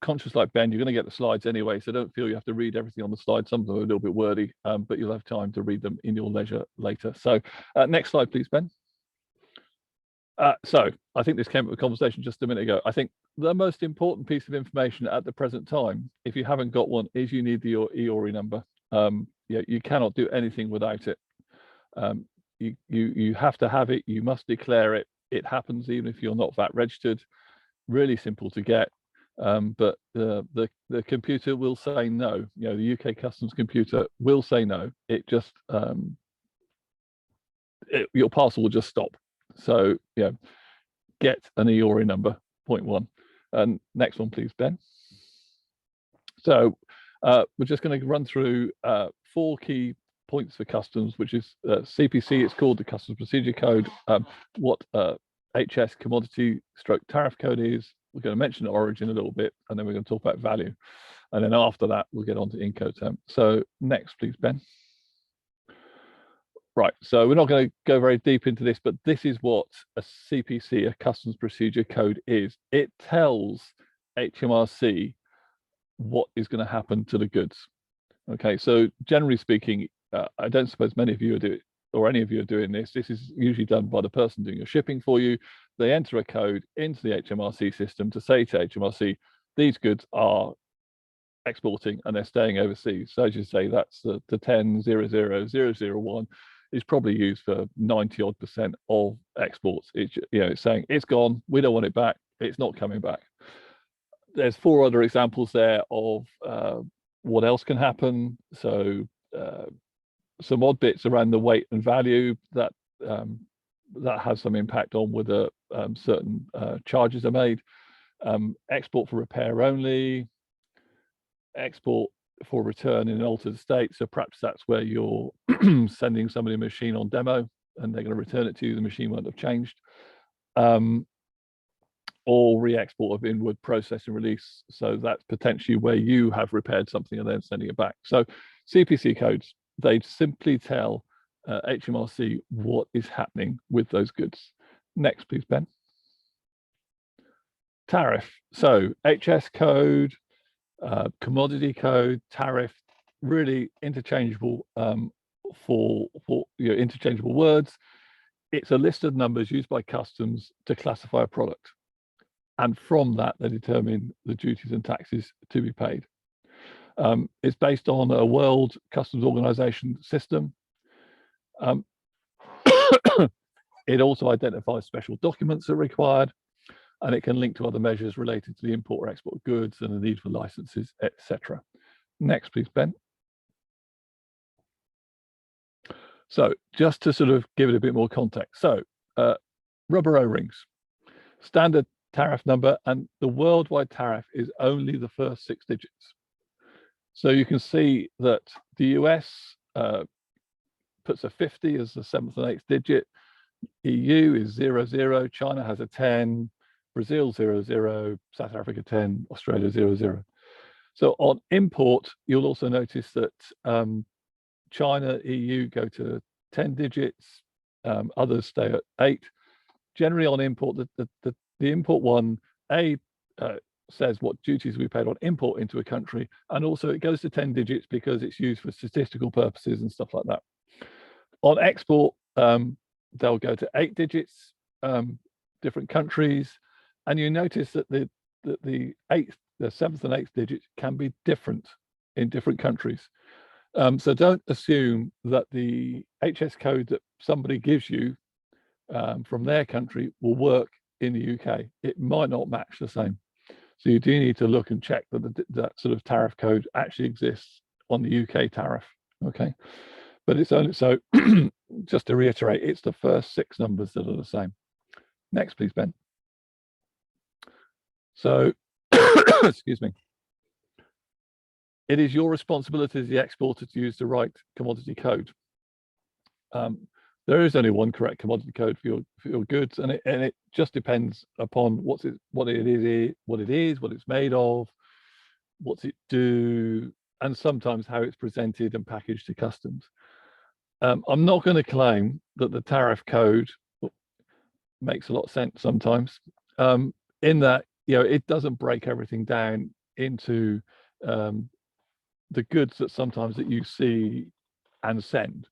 Conscious like Ben, you're going to get the slides anyway, so don't feel you have to read everything on the slide. Some of them are a little bit wordy, but you'll have time to read them in your leisure later. So next slide, please, Ben. So I think this came up with a conversation just a minute ago. I think the most important piece of information at the present time, if you haven't got one, is you need your EORI number. You cannot do anything without it. You have to have it. You must declare it. It happens even if you're not VAT registered. Really simple to get, but the computer will say no. The UK Customs computer will say no. It just your parcel will just stop. So get an EORI number, point one. And next one, please, Ben. So we're just going to run through 4 key points for customs, which is CPC. It's called the Customs Procedure Code. What HS commodity stroke tariff code is. We're going to mention origin a little bit, and then we're going to talk about value. And then after that, we'll get on to Incoterm. So next, please, Ben. Right, so we're not going to go very deep into this, but this is what a CPC, a Customs Procedure Code, is. It tells HMRC what is going to happen to the goods. Okay, so generally speaking, I don't suppose many of you are doing, or any of you are doing this. This is usually done by the person doing your shipping for you. They enter a code into the HMRC system to say to HMRC, these goods are exporting and they're staying overseas. So as you say, that's the 10.00.001 is probably used for 90% of exports. It's saying it's gone, we don't want it back, it's not coming back. There's 4 other examples there of what else can happen. So some odd bits around the weight and value that has some impact on whether certain charges are made. Export for repair only, export for return in an altered state. So perhaps that's where you're sending somebody a machine on demo and they're going to return it to you. The machine won't have changed. or re-export of inward process and release. So that's potentially where you have repaired something and then sending it back. So CPC codes, they simply tell HMRC what is happening with those goods. Next, please, Ben. Tariff. So HS code, commodity code, tariff, really interchangeable for interchangeable words. It's a list of numbers used by customs to classify a product. And from that, they determine the duties and taxes to be paid. It's based on a World Customs Organization system. It also identifies special documents that are required, and it can link to other measures related to the import or export of goods and the need for licenses, etc. Next, please, Ben. So just to sort of give it a bit more context. So rubber O-rings, standard tariff number, and the worldwide tariff is only the first 6 digits. So you can see that the US puts a 50 as the 7th and 8th digit. EU is 00, China has a 10, Brazil 00, South Africa 10, Australia 00. So on import, you'll also notice that China, EU go to 10 digits, others stay at 8. Generally on import, the import one, says what duties we paid on import into a country, and also it goes to 10 digits because it's used for statistical purposes and stuff like that. On export, they'll go to 8 digits, different countries, and you notice that the 7th and 8th digits can be different in different countries. So don't assume that the HS code that somebody gives you from their country will work in the UK. It might not match the same. So you do need to look and check that that sort of tariff code actually exists on the UK tariff. Okay, but it's only, so just to reiterate, it's the first 6 numbers that are the same. Next, please, Ben. So, excuse me. It is your responsibility as the exporter to use the right commodity code. There is only one correct commodity code for your goods, and it just depends upon what it is, what it's made of, what's it do, and sometimes how it's presented and packaged to customs. I'm not going to claim that the tariff code makes a lot of sense sometimes, in that it doesn't break everything down into the goods that sometimes that you see and send.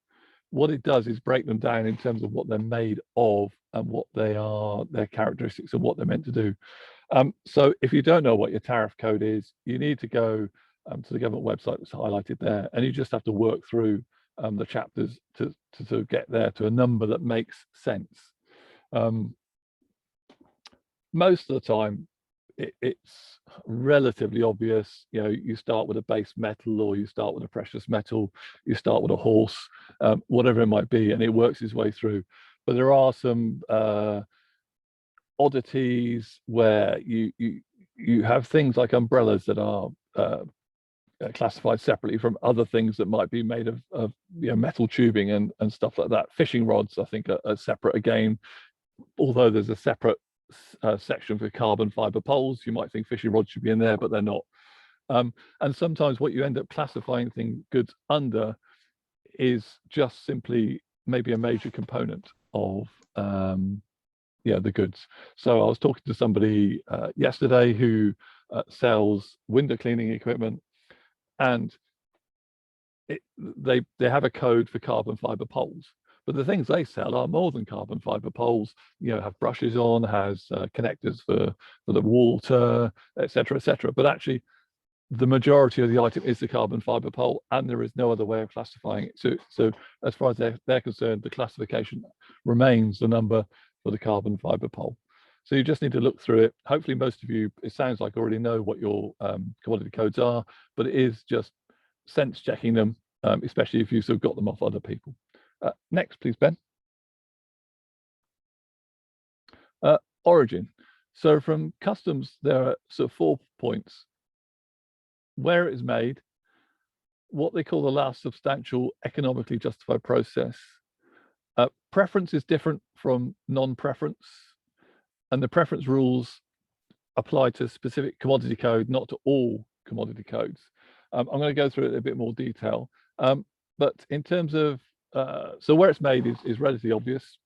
What it does is break them down in terms of what they're made of and what they are, their characteristics and what they're meant to do. So if you don't know what your tariff code is, you need to go to the government website that's highlighted there, and you just have to work through the chapters to get there to a number that makes sense. Most of the time, it's relatively obvious. You start with a base metal, or you start with a precious metal, you start with a horse, whatever it might be, and it works its way through. But there are some oddities where you have things like umbrellas that are classified separately from other things that might be made of metal tubing and stuff like that. Fishing rods, I think, are separate again, although there's a separate section for carbon fiber poles. You might think fishing rods should be in there, but they're not. And sometimes what you end up classifying goods under is just simply maybe a major component of the goods. So I was talking to somebody yesterday who sells window cleaning equipment, and they have a code for carbon fiber poles. But the things they sell are more than carbon fiber poles. Have brushes on, has connectors for the water, etc., etc. But actually, the majority of the item is the carbon fiber pole, and there is no other way of classifying it. So as far as they're concerned, the classification remains the number for the carbon fiber pole. So you just need to look through it. Hopefully, most of you, it sounds like, already know what your commodity codes are, but it is just sense checking them, especially if you've sort of got them off other people. Next, please, Ben. Origin. So from customs, there are sort of 4 points: where it is made, what they call the last substantial economically justified process. Preference is different from non-preference, and the preference rules apply to specific commodity code, not to all commodity codes. I'm going to go through it in a bit more detail. But in terms of, so where it's made is relatively obvious.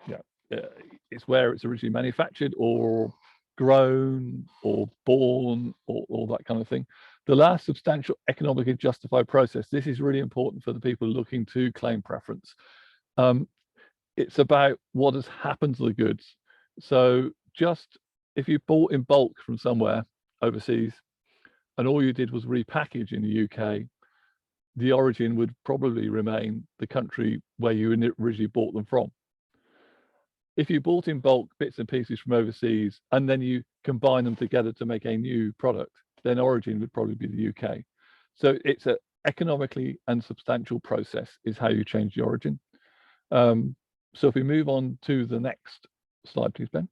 Yeah, it's where it's originally manufactured or grown or born or all that kind of thing. The last substantial economically justified process. This is really important for the people looking to claim preference. It's about what has happened to the goods. So just if you bought in bulk from somewhere overseas and all you did was repackage in the UK, the origin would probably remain the country where you originally bought them from. If you bought in bulk bits and pieces from overseas and then you combine them together to make a new product, then origin would probably be the UK. So it's an economically and substantial process is how you change the origin. So if we move on to the next slide, please, Ben.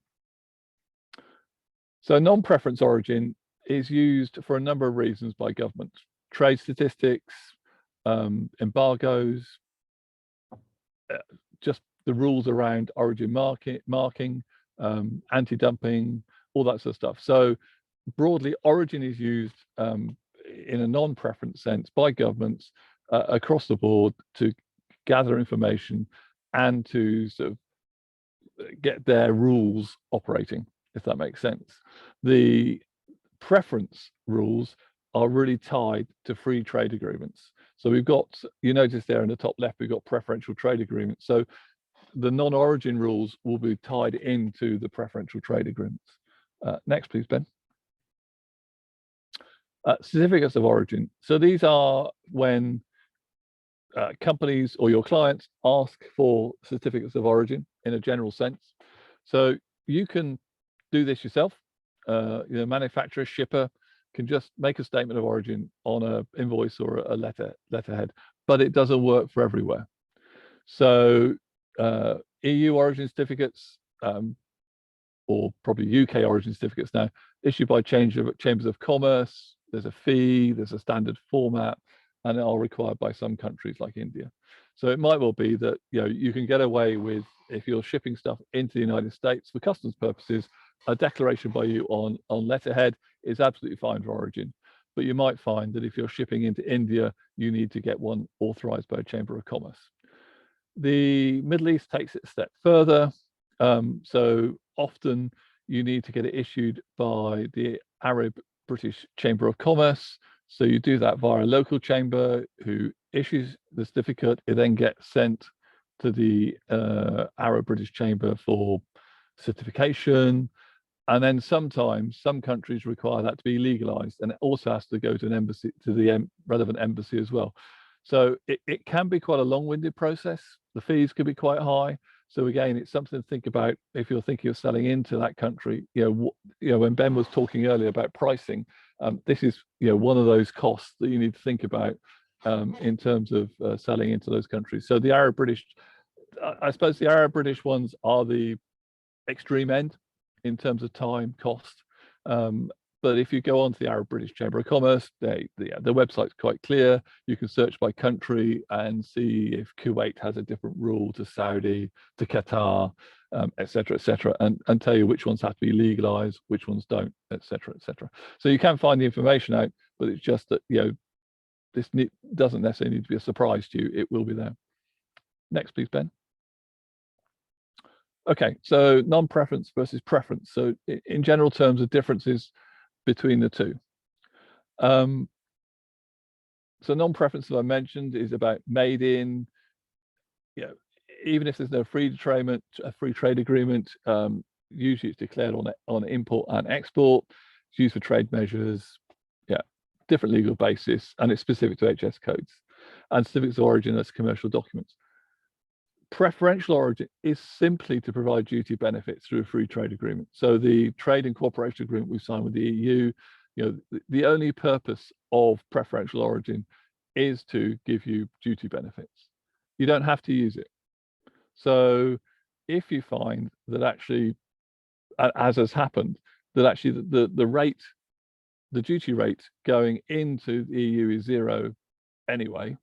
So non-preference origin is used for a number of reasons by governments. Trade statistics, embargoes, just the rules around origin marking, anti-dumping, all that sort of stuff. So broadly, origin is used in a non-preference sense by governments across the board to gather information and to sort of get their rules operating, if that makes sense. The preference rules are really tied to free trade agreements. So we've got, you notice there in the top left, we've got preferential trade agreements. So the non-origin rules will be tied into the preferential trade agreements. Next, please, Ben. Certificates of origin. So these are when companies or your clients ask for certificates of origin in a general sense. So you can do this yourself. Manufacturer, shipper can just make a statement of origin on an invoice or a letterhead, but it doesn't work for everywhere. So EU origin certificates, or probably UK origin certificates now, issued by chambers of commerce. There's a fee, there's a standard format, and are required by some countries like India. So it might well be that you can get away with, if you're shipping stuff into the United States for customs purposes, a declaration by you on letterhead is absolutely fine for origin. But you might find that if you're shipping into India, you need to get one authorized by a Chamber of Commerce. The Middle East takes it a step further. So often you need to get it issued by the Arab British Chamber of Commerce. So you do that via a local chamber who issues the certificate. It then gets sent to the Arab British Chamber for certification. And then sometimes some countries require that to be legalized, and it also has to go to an embassy, to the relevant embassy as well. So it can be quite a long-winded process. The fees could be quite high. So again, it's something to think about if you're thinking of selling into that country. When Ben was talking earlier about pricing, this is one of those costs that you need to think about in terms of selling into those countries. So the Arab British, I suppose the Arab British ones are the extreme end in terms of time cost. But if you go on to the Arab British Chamber of Commerce, the website's quite clear. You can search by country and see if Kuwait has a different rule to Saudi, to Qatar, et cetera, and tell you which ones have to be legalized, which ones don't, et cetera. So you can find the information out, but it's just that, this doesn't necessarily need to be a surprise to you. It will be there. Next, please, Ben. Okay, so non-preference versus preference. So in general terms, the differences between the two. So non-preference, as I mentioned, is about made in. Even if there's no free trade agreement, usually it's declared on import and export. It's used for trade measures. Different legal basis, and it's specific to HS codes. And certificates of origin as commercial documents. Preferential origin is simply to provide duty benefits through a free trade agreement. So the trade and cooperation agreement we've signed with the EU, the only purpose of preferential origin is to give you duty benefits. You don't have to use it. So if you find that actually, as has happened, that actually the duty rate going into the EU is zero anyway,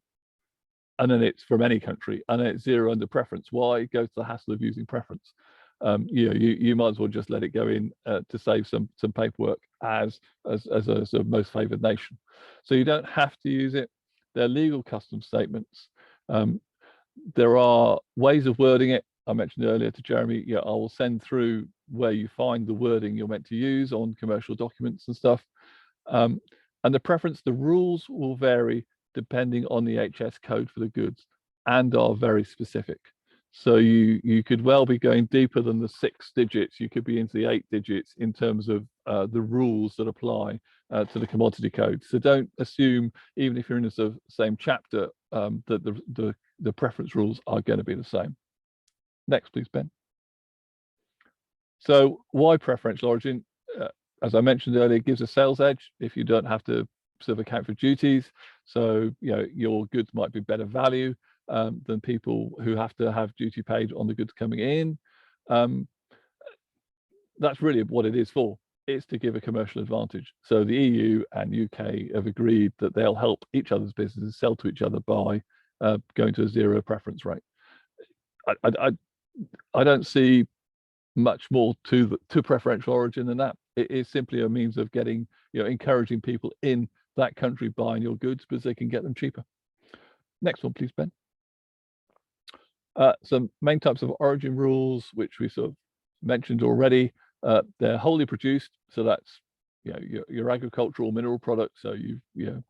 and then it's from any country, and then it's zero under preference. Why go to the hassle of using preference? you might as well just let it go in to save some paperwork as a sort of most favored nation. So you don't have to use it. They're legal custom statements. There are ways of wording it. I mentioned earlier to Jeremy, I will send through where you find the wording you're meant to use on commercial documents and stuff. And the rules will vary depending on the HS code for the goods and are very specific. So you could well be going deeper than the 6 digits. You could be into the 8 digits in terms of the rules that apply to the commodity code. So don't assume, even if you're in the sort of same chapter, that the preference rules are going to be the same. Next, please, Ben. So why preferential origin? As I mentioned earlier, it gives a sales edge if you don't have to sort of account for duties. So your goods might be better value than people who have to have duty paid on the goods coming in. That's really what it is for. It's to give a commercial advantage. So the EU and UK have agreed that they'll help each other's businesses sell to each other by going to a 0 preference rate. I don't see much more to preferential origin than that. It is simply a means of getting, encouraging people in that country buying your goods because they can get them cheaper. Next one, please, Ben. Some main types of origin rules, which we sort of mentioned already. They're wholly produced, so that's your agricultural mineral products. So your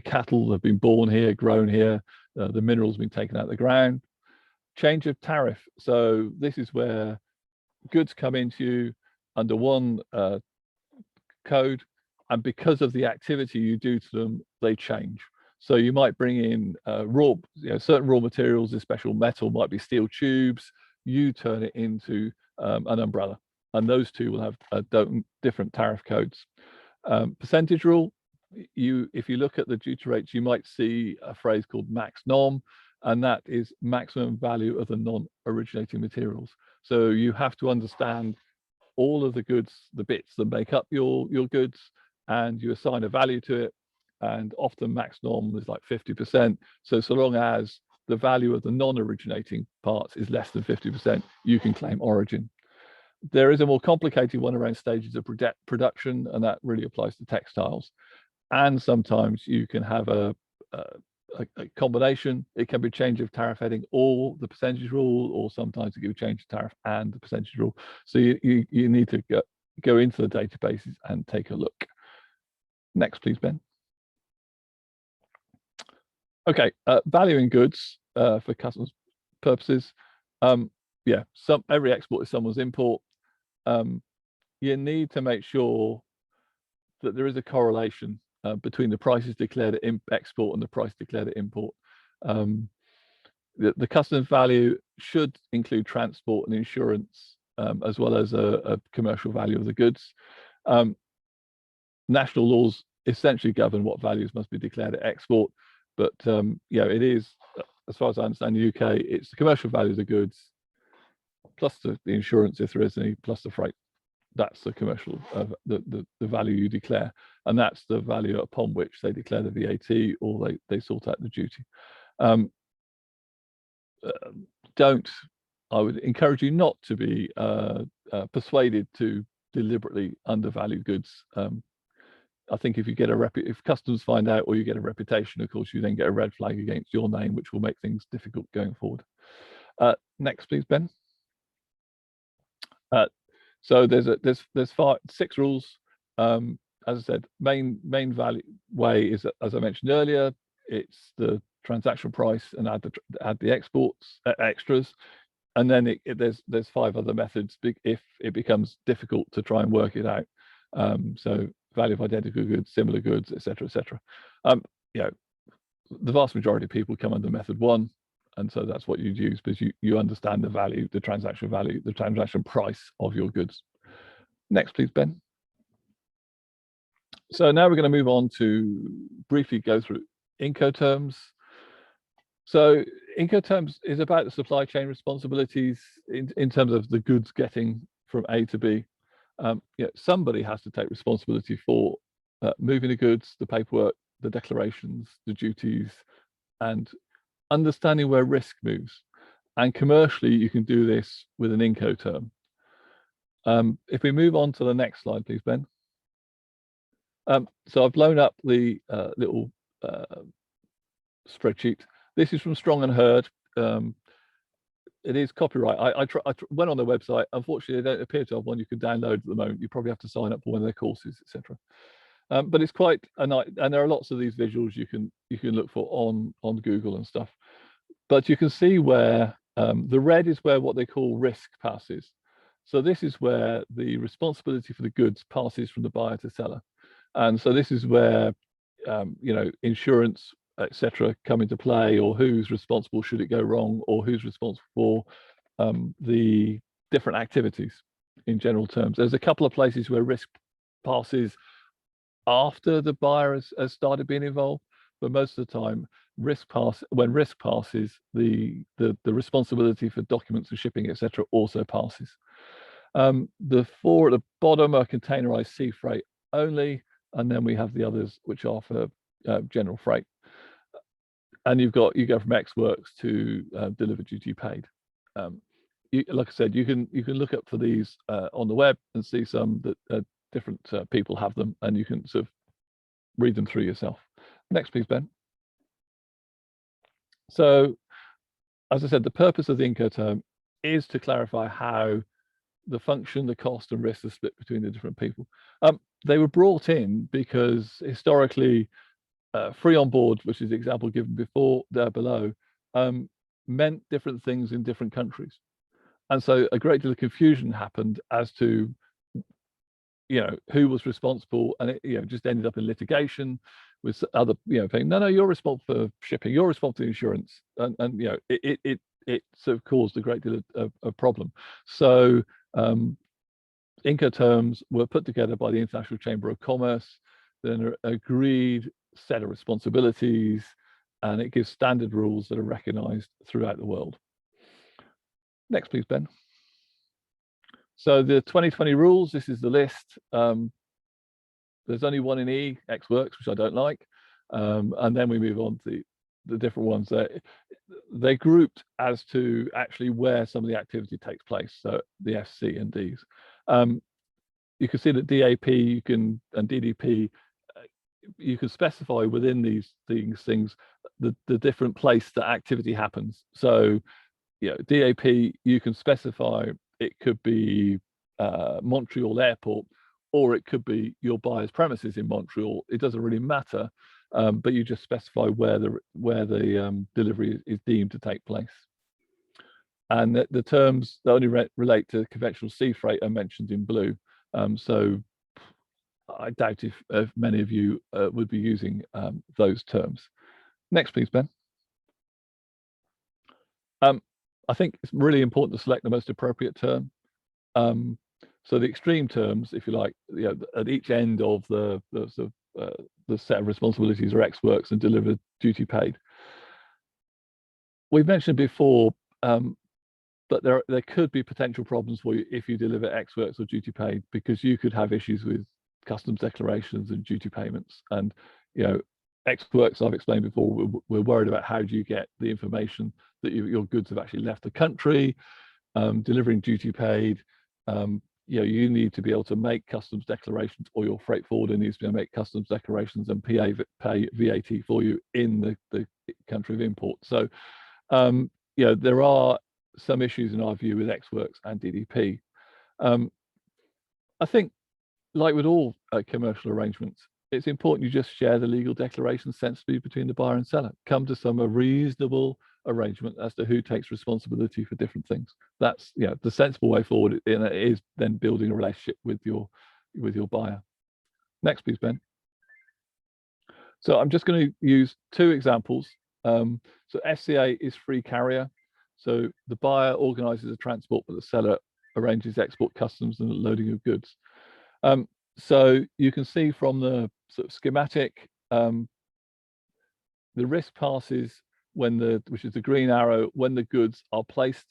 cattle have been born here, grown here. The minerals have been taken out of the ground. Change of tariff. So this is where goods come into you under one code, and because of the activity you do to them, they change. So you might bring in certain raw materials. A special metal might be steel tubes. You turn it into an umbrella, and those two will have different tariff codes. Percentage rule. If you look at the duty rates, you might see a phrase called max nom, and that is maximum value of the non-originating materials. So you have to understand all of the goods, the bits that make up your goods, and you assign a value to it. And often max nom is like 50%. So long as the value of the non-originating parts is less than 50%, you can claim origin. There is a more complicated one around stages of production, and that really applies to textiles. And sometimes you can have a combination. It can be change of tariff heading or the percentage rule, or sometimes it can be change of tariff and the percentage rule. So you need to go into the databases and take a look. Next, please, Ben. Okay, valuing goods for customs purposes. Every export is someone's import. You need to make sure that there is a correlation between the prices declared at export and the price declared at import. The customs value should include transport and insurance, as well as a commercial value of the goods. National laws essentially govern what values must be declared at export, but it is, as far as I understand, the UK, it's the commercial value of the goods plus the insurance, if there is any, plus the freight. That's the commercial the value you declare, and that's the value upon which they declare the VAT or they sort out the duty. I would encourage you not to be persuaded to deliberately undervalue goods. I think if you get if customs find out, or you get a reputation, of course, you then get a red flag against your name, which will make things difficult going forward. Next, please, Ben. So there's 6 rules. As I said, main value way is, as I mentioned earlier, it's the transaction price and add the exports extras, and then there's 5 other methods if it becomes difficult to try and work it out. So value of identical goods, similar goods, etc., etc. The vast majority of people come under method 1. And so that's what you'd use, because you understand the value, the transaction value, the transaction price of your goods. Next, please, Ben. So now we're going to move on to briefly go through Incoterms. So Incoterms is about the supply chain responsibilities in terms of the goods getting from A to B. Somebody has to take responsibility for moving the goods, the paperwork, the declarations, the duties, and understanding where risk moves. And commercially, you can do this with an Incoterm. If we move on to the next slide, please, Ben. So I've blown up the little spreadsheet. This is from Strong and Heard. It is copyright. I went on their website. Unfortunately, they don't appear to have one you can download at the moment. You probably have to sign up for one of their courses, etc. But it's quite a nice, and there are lots of these visuals you can look for on Google and stuff. But you can see where the red is where what they call risk passes. So this is where the responsibility for the goods passes from the buyer to seller. And so this is where, you know, insurance, etc., come into play, or who's responsible should it go wrong, or who's responsible for the different activities in general terms. There's a couple of places where risk passes after the buyer has started being involved, but most of the time, when risk passes, the responsibility for documents and shipping, etc., also passes. The four at the bottom are containerized sea freight only, and then we have the others which are for general freight. And you go from Ex Works to deliver duty paid. Like I said, you can look up for these on the web and see some that different people have them, and you can sort of read them through yourself. Next, please, Ben. So, as I said, the purpose of the Incoterm is to clarify how the function, the cost, and risk are split between the different people. They were brought in because historically, free on board, which is the example given before there below, meant different things in different countries, and so a great deal of confusion happened as to, you know, who was responsible, and it, you know, just ended up in litigation with other, you know, saying, no, you're responsible for shipping, you're responsible for insurance, and you know, it sort of caused a great deal of problem. So Incoterms were put together by the International Chamber of Commerce, then agreed set of responsibilities, and it gives standard rules that are recognized throughout the world. Next, please, Ben. So the 2020 rules, this is the list. There's only one in E, Ex Works, which I don't like. And then we move on to the different ones. They're grouped as to actually where some of the activity takes place. So the F, C, and Ds. You can see that DAP and DDP, you can specify within these things the different place that activity happens. So, you know, DAP, you can specify it could be Montreal Airport, or it could be your buyer's premises in Montreal. It doesn't really matter, but you just specify where the delivery is deemed to take place. And the terms that only relate to conventional sea freight are mentioned in blue. So I doubt if many of you would be using those terms. Next, please, Ben. I think it's really important to select the most appropriate term. So the extreme terms, if you like, you know, at each end of the set of responsibilities are Ex Works and delivered duty paid. We've mentioned before, but there could be potential problems for you if you deliver Ex Works or duty paid, because you could have issues with customs declarations and duty payments. And, you know, Ex Works, I've explained before, we're worried about how do you get the information that your goods have actually left the country. Delivering duty paid, you know, you need to be able to make customs declarations, or your freight forwarder needs to be able to make customs declarations and pay VAT for you in the country of import. So, you know, there are some issues in our view with Ex Works and DDP. I think, like with all commercial arrangements, it's important you just share the legal declaration sensibly between the buyer and seller. Come to some reasonable arrangement as to who takes responsibility for different things. That's, you know, the sensible way forward, and it is then building a relationship with your buyer. Next, please, Ben. So I'm just going to use two examples. So FCA is free carrier. So the buyer organizes the transport, but the seller arranges export, customs, and the loading of goods. So you can see from the sort of schematic, the risk passes which is the green arrow, when the goods are placed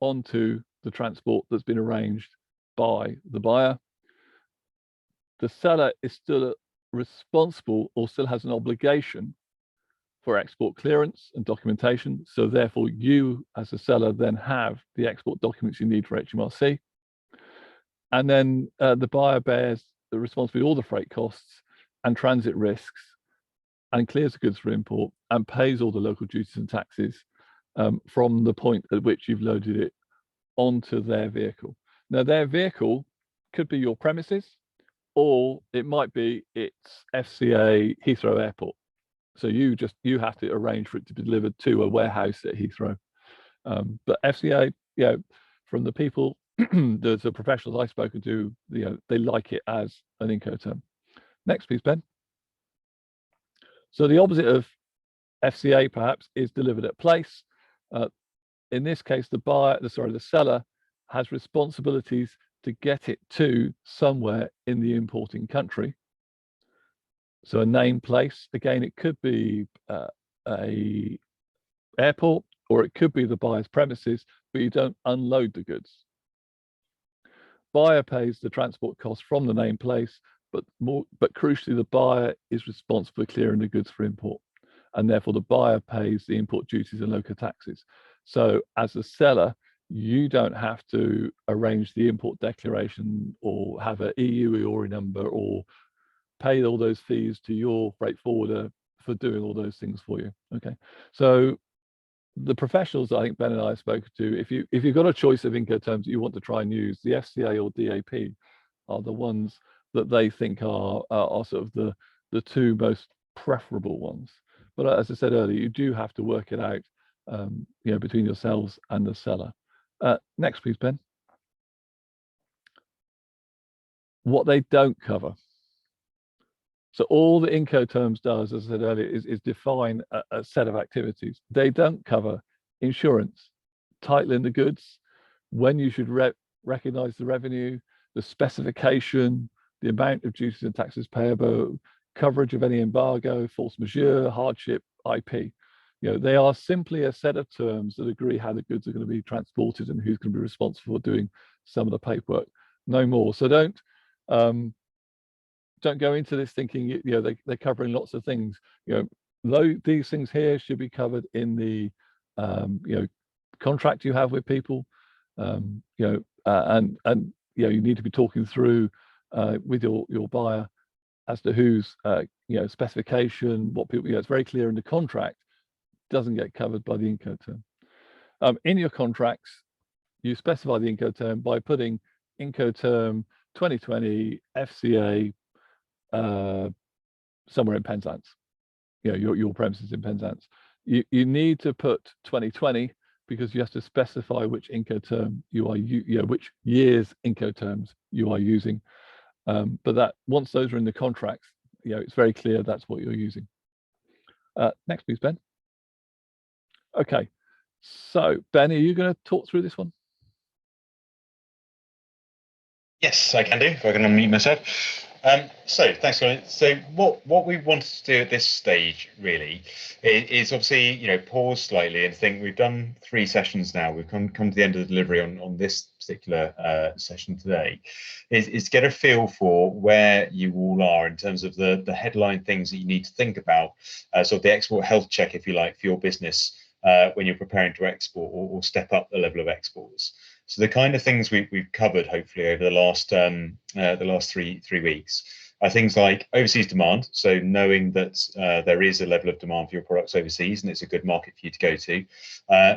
onto the transport that's been arranged by the buyer. The seller is still responsible, or still has an obligation, for export clearance and documentation. So therefore, you as a seller then have the export documents you need for HMRC. And then the buyer bears the responsibility for all the freight costs and transit risks and clears the goods for import and pays all the local duties and taxes from the point at which you've loaded it onto their vehicle. Now, their vehicle could be your premises, or it might be its FCA Heathrow Airport. So you have to arrange for it to be delivered to a warehouse at Heathrow. But FCA, from the people, the professionals I've spoken to, they like it as an Incoterm. Next, please, Ben. So the opposite of FCA perhaps is delivered at place. In this case, the seller has responsibilities to get it to somewhere in the importing country. So a named place, again, it could be a airport, or it could be the buyer's premises, but you don't unload the goods. Buyer pays the transport costs from the named place, but crucially, the buyer is responsible for clearing the goods for import, and therefore the buyer pays the import duties and local taxes. So as a seller, you don't have to arrange the import declaration or have an EU EORI number or pay all those fees to your freight forwarder for doing all those things for you. Okay, so the professionals that I think Ben and I have spoken to, if you've got a choice of Incoterms that you want to try and use, the FCA or DAP are the ones that they think are sort of the two most preferable ones. But as I said earlier, you do have to work it out, between yourselves and the seller. Next, please, Ben. What they don't cover. So all the Incoterms does, as I said earlier, is define a set of activities. They don't cover insurance, titling the goods, when you should recognize the revenue, the specification, the amount of duties and taxes payable, coverage of any embargo, force majeure, hardship, IP. They are simply a set of terms that agree how the goods are going to be transported and who's going to be responsible for doing some of the paperwork. No more. So don't go into this thinking they're covering lots of things. These things here should be covered in the contract you have with people. And you need to be talking through with your buyer as to whose specification, what people. It's very clear in the contract. Doesn't get covered by the Incoterm. In your contracts, you specify the Incoterm by putting Incoterm 2020 FCA somewhere in Penzance. Your premises in Penzance. You need to put 2020 because you have to specify which Incoterm you are, which year's Incoterms you are using. But that once those are in the contracts, it's very clear that's what you're using. Next, please, Ben. Okay, so Ben, are you going to talk through this one? Yes, I can do, if I can unmute myself. So thanks, Colin. So what we wanted to do at this stage really is obviously, pause slightly and think we've done 3 sessions now. We've come to the end of the delivery on this particular session today, is get a feel for where you all are in terms of the headline things that you need to think about, sort of the export health check, if you like, for your business when you're preparing to export or step up the level of exports. So the kind of things we've covered, hopefully, over the last 3 weeks are things like overseas demand. So knowing that there is a level of demand for your products overseas, and it's a good market for you to go to.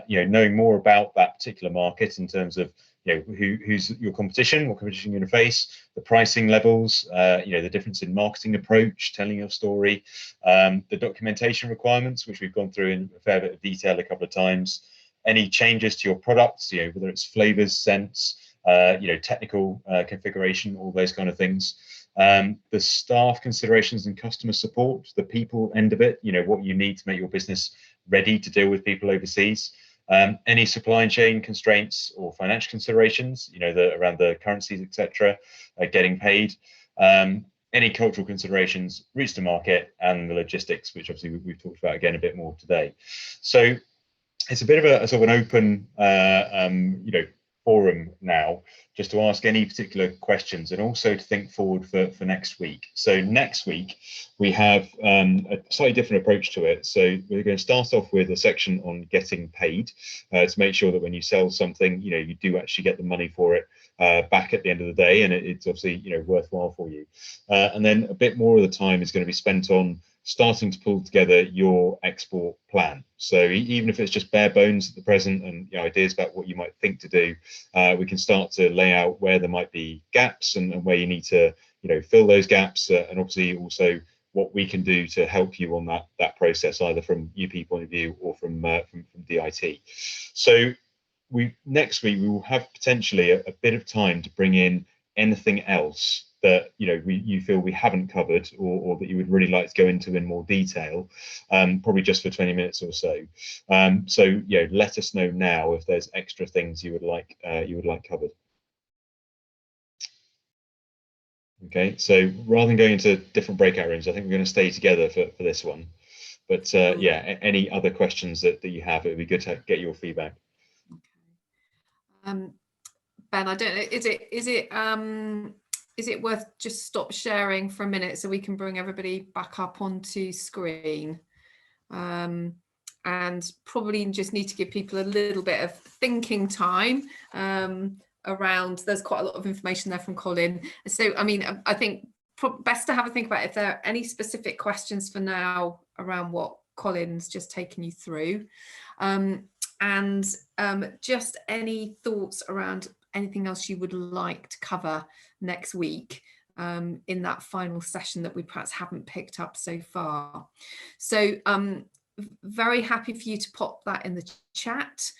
Knowing more about that particular market in terms of who's your competition, what competition you're going to face, the pricing levels, the difference in marketing approach, telling your story, the documentation requirements, which we've gone through in a fair bit of detail a couple of times. Any changes to your products, whether it's flavors, scents, technical configuration, all those kind of things. The staff considerations and customer support, the people end of it, what you need to make your business ready to deal with people overseas. Any supply chain constraints or financial considerations, around the currencies, etc., getting paid. Any cultural considerations, routes to market, and the logistics, which obviously we've talked about again a bit more today. So it's a bit of a sort of an open, forum now, just to ask any particular questions and also to think forward for next week. So next week we have a slightly different approach to it. So we're going to start off with a section on getting paid to make sure that when you sell something, you do actually get the money for it back at the end of the day, and it's obviously worthwhile for you. And then a bit more of the time is going to be spent on starting to pull together your export plan. So even if it's just bare bones at the present and ideas about what you might think to do, we can start to lay out where there might be gaps and where you need to fill those gaps, and obviously also what we can do to help you on that process, either from UP point of view or from DIT. So next week we will have potentially a bit of time to bring in anything else that you feel we haven't covered, or that you would really like to go into in more detail, probably just for 20 minutes or so. So let us know now if there's extra things you would like covered. Okay, so rather than going into different breakout rooms, I think we're going to stay together for this one. But yeah, any other questions that you have, it would be good to get your feedback. Ben, I don't know, is it worth just stop sharing for a minute so we can bring everybody back up onto screen? And probably just need to give people a little bit of thinking time around, there's quite a lot of information there from Colin. So, I mean, I think best to have a think about if there are any specific questions for now around what Colin's just taken you through. And just any thoughts around anything else you would like to cover next week in that final session that we perhaps haven't picked up so far. So very happy for you to pop that in the chat,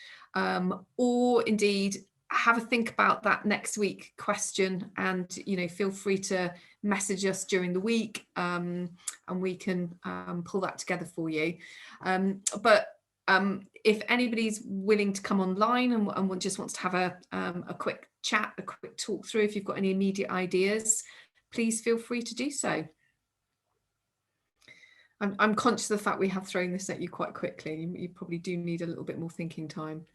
or indeed have a think about that next week question, and feel free to message us during the week, and we can pull that together for you. But if anybody's willing to come online and just wants to have a quick chat, a quick talk through, if you've got any immediate ideas, please feel free to do so. I'm conscious of the fact we have thrown this at you quite quickly. You probably do need a little bit more thinking time,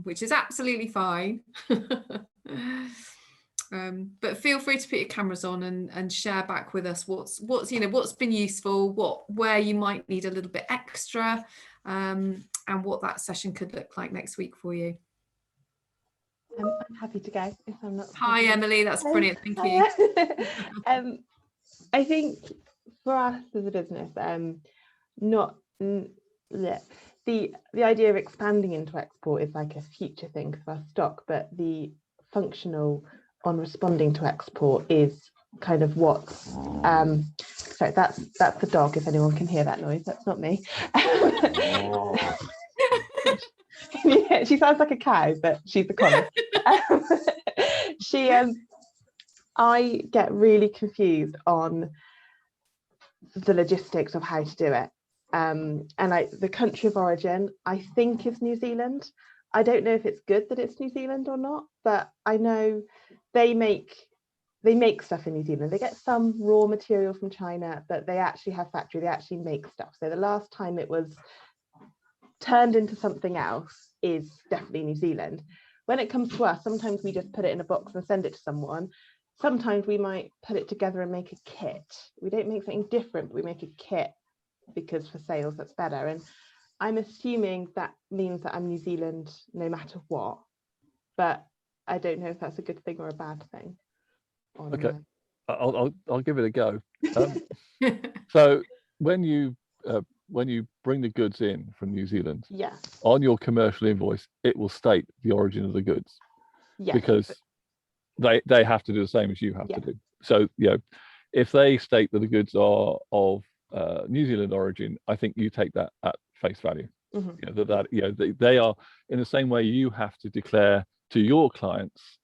which is absolutely fine. But feel free to put your cameras on and share back with us what's been useful, where you might need a little bit extra, and what that session could look like next week for you. I'm happy to go if I'm not. Hi Emily, that's brilliant, thank you. I think for us as a business, the idea of expanding into export is like a future thing for our stock, but the functional on responding to export is kind of what sorry, that's the dog, if anyone can hear that noise. That's not me. Yeah, she sounds like a cow, but she's the collie. I get really confused on the logistics of how to do it, and the country of origin I think is New Zealand. I don't know if it's good that it's New Zealand or not, but I know they make stuff in New Zealand. They get some raw material from China, but they actually have factory, they actually make stuff. So the last time it was turned into something else is definitely New Zealand. When it comes to us, sometimes we just put it in a box and send it to someone. Sometimes we might put it together and make a kit. We don't make something different, but we make a kit because for sales that's better. And I'm assuming that means that I'm New Zealand no matter what, but I don't know if that's a good thing or a bad thing. Okay, I'll give it a go. So when you bring the goods in from New Zealand, yeah, on your commercial invoice it will state the origin of the goods, yes, because they have to do the same as you have to do. So if they state that the goods are of New Zealand origin, I think you take that at face value. Mm-hmm. They are, in the same way you have to declare to your clients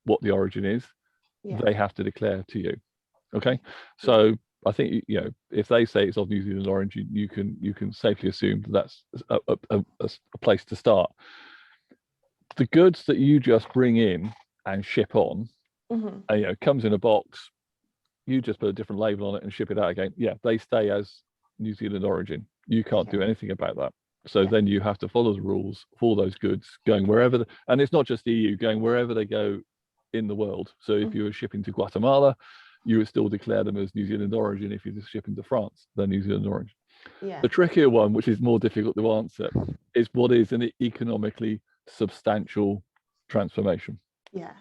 what the origin is, they have to declare to you. Okay, so I think if they say it's of New Zealand origin, you can safely assume that's a place to start. The goods that you just bring in and ship on, mm-hmm. Comes in a box, you just put a different label on it and ship it out again. Yeah, they stay as New Zealand origin. You can't do anything about that. So then you have to follow the rules for those goods going wherever, and it's not just the EU, going wherever they go in the world. So if you were shipping to Guatemala, you would still declare them as New Zealand origin. If you're just shipping to France, they're New Zealand origin. Yeah. The trickier one, which is more difficult to answer, is what is an economically substantial transformation. Yeah.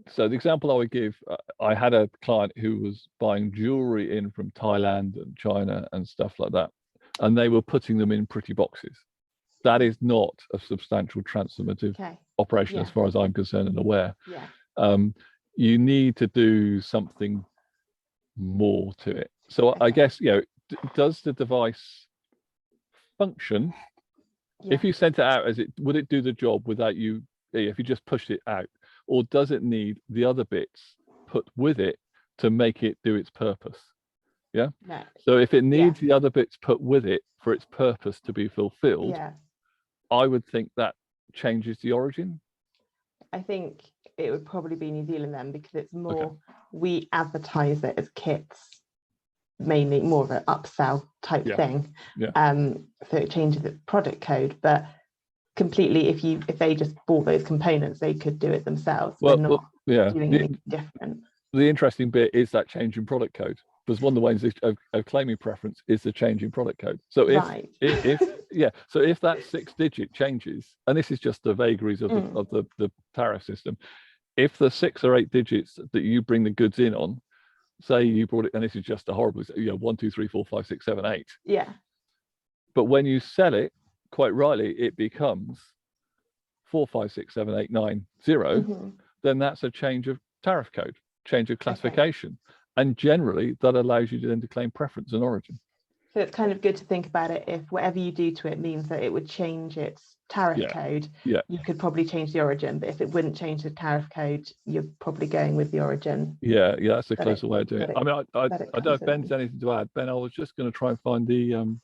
So the example I would give, I had a client who was buying jewelry in from Thailand and China and stuff like that, and they were putting them in pretty boxes. That is not a substantial transformative operation, as far as I'm concerned and aware. Yeah. You need to do something more to it. So I guess, does the device function? Yeah. If you sent it out would it do the job without you, if you just pushed it out? Or does it need the other bits put with it to make it do its purpose? Yeah. No. So if it needs the other bits put with it for its purpose to be fulfilled, I would think that changes the origin. I think it would probably be New Zealand then, because it's more, we advertise it as kits, mainly more of an upsell type thing. So it changes its product code, but completely, if they just bought those components, they could do it themselves. They're not doing anything different. The interesting bit is that change in product code, because one of the ways of claiming preference is the change in product code. So if that 6-digit changes, and this is just the vagaries of the tariff system, if the 6 or 8 digits that you bring the goods in on, say you brought it, and this is just a horrible, 1, 2, 3, 4, 5, 6, 7, 8. Yeah. But when you sell it, quite rightly, it becomes 4, 5, 6, 7, 8, 9, 0. Then that's a change of tariff code, change of classification. And generally that allows you to then claim preference and origin. So it's kind of good to think about it, if whatever you do to it means that it would change its tariff code, you could probably change the origin. But if it wouldn't change the tariff code, you're probably going with the origin. Yeah, that's a closer way of doing it. I mean, I don't know if Ben's anything to add. Ben, I was just going to try and find the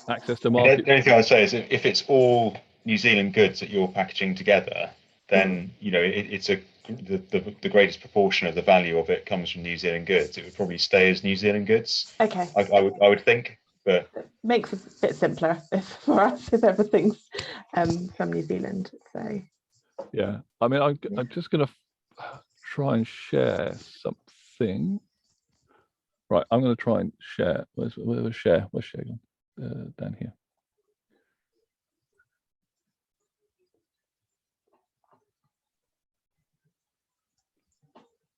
access to market. The only thing I would say is if it's all New Zealand goods that you're packaging together, then it's the greatest proportion of the value of it comes from New Zealand goods. It would probably stay as New Zealand goods. Okay. I would think, but it makes it a bit simpler for us if everything's from New Zealand. So yeah, I mean, I'm just going to try and share something. Right, I'm going to try and share. Where's share? Where's share gone? Down here.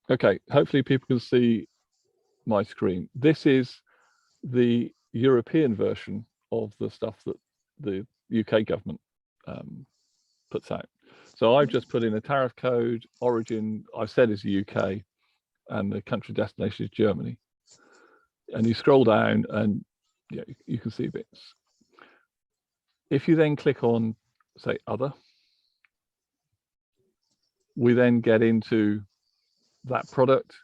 Okay, hopefully people can see my screen. This is the European version of the stuff that the UK government puts out. So I've just put in a tariff code, origin, I've said is the UK, and the country destination is Germany. And you scroll down and you can see bits. If you then click on, say, other, we then get into that product,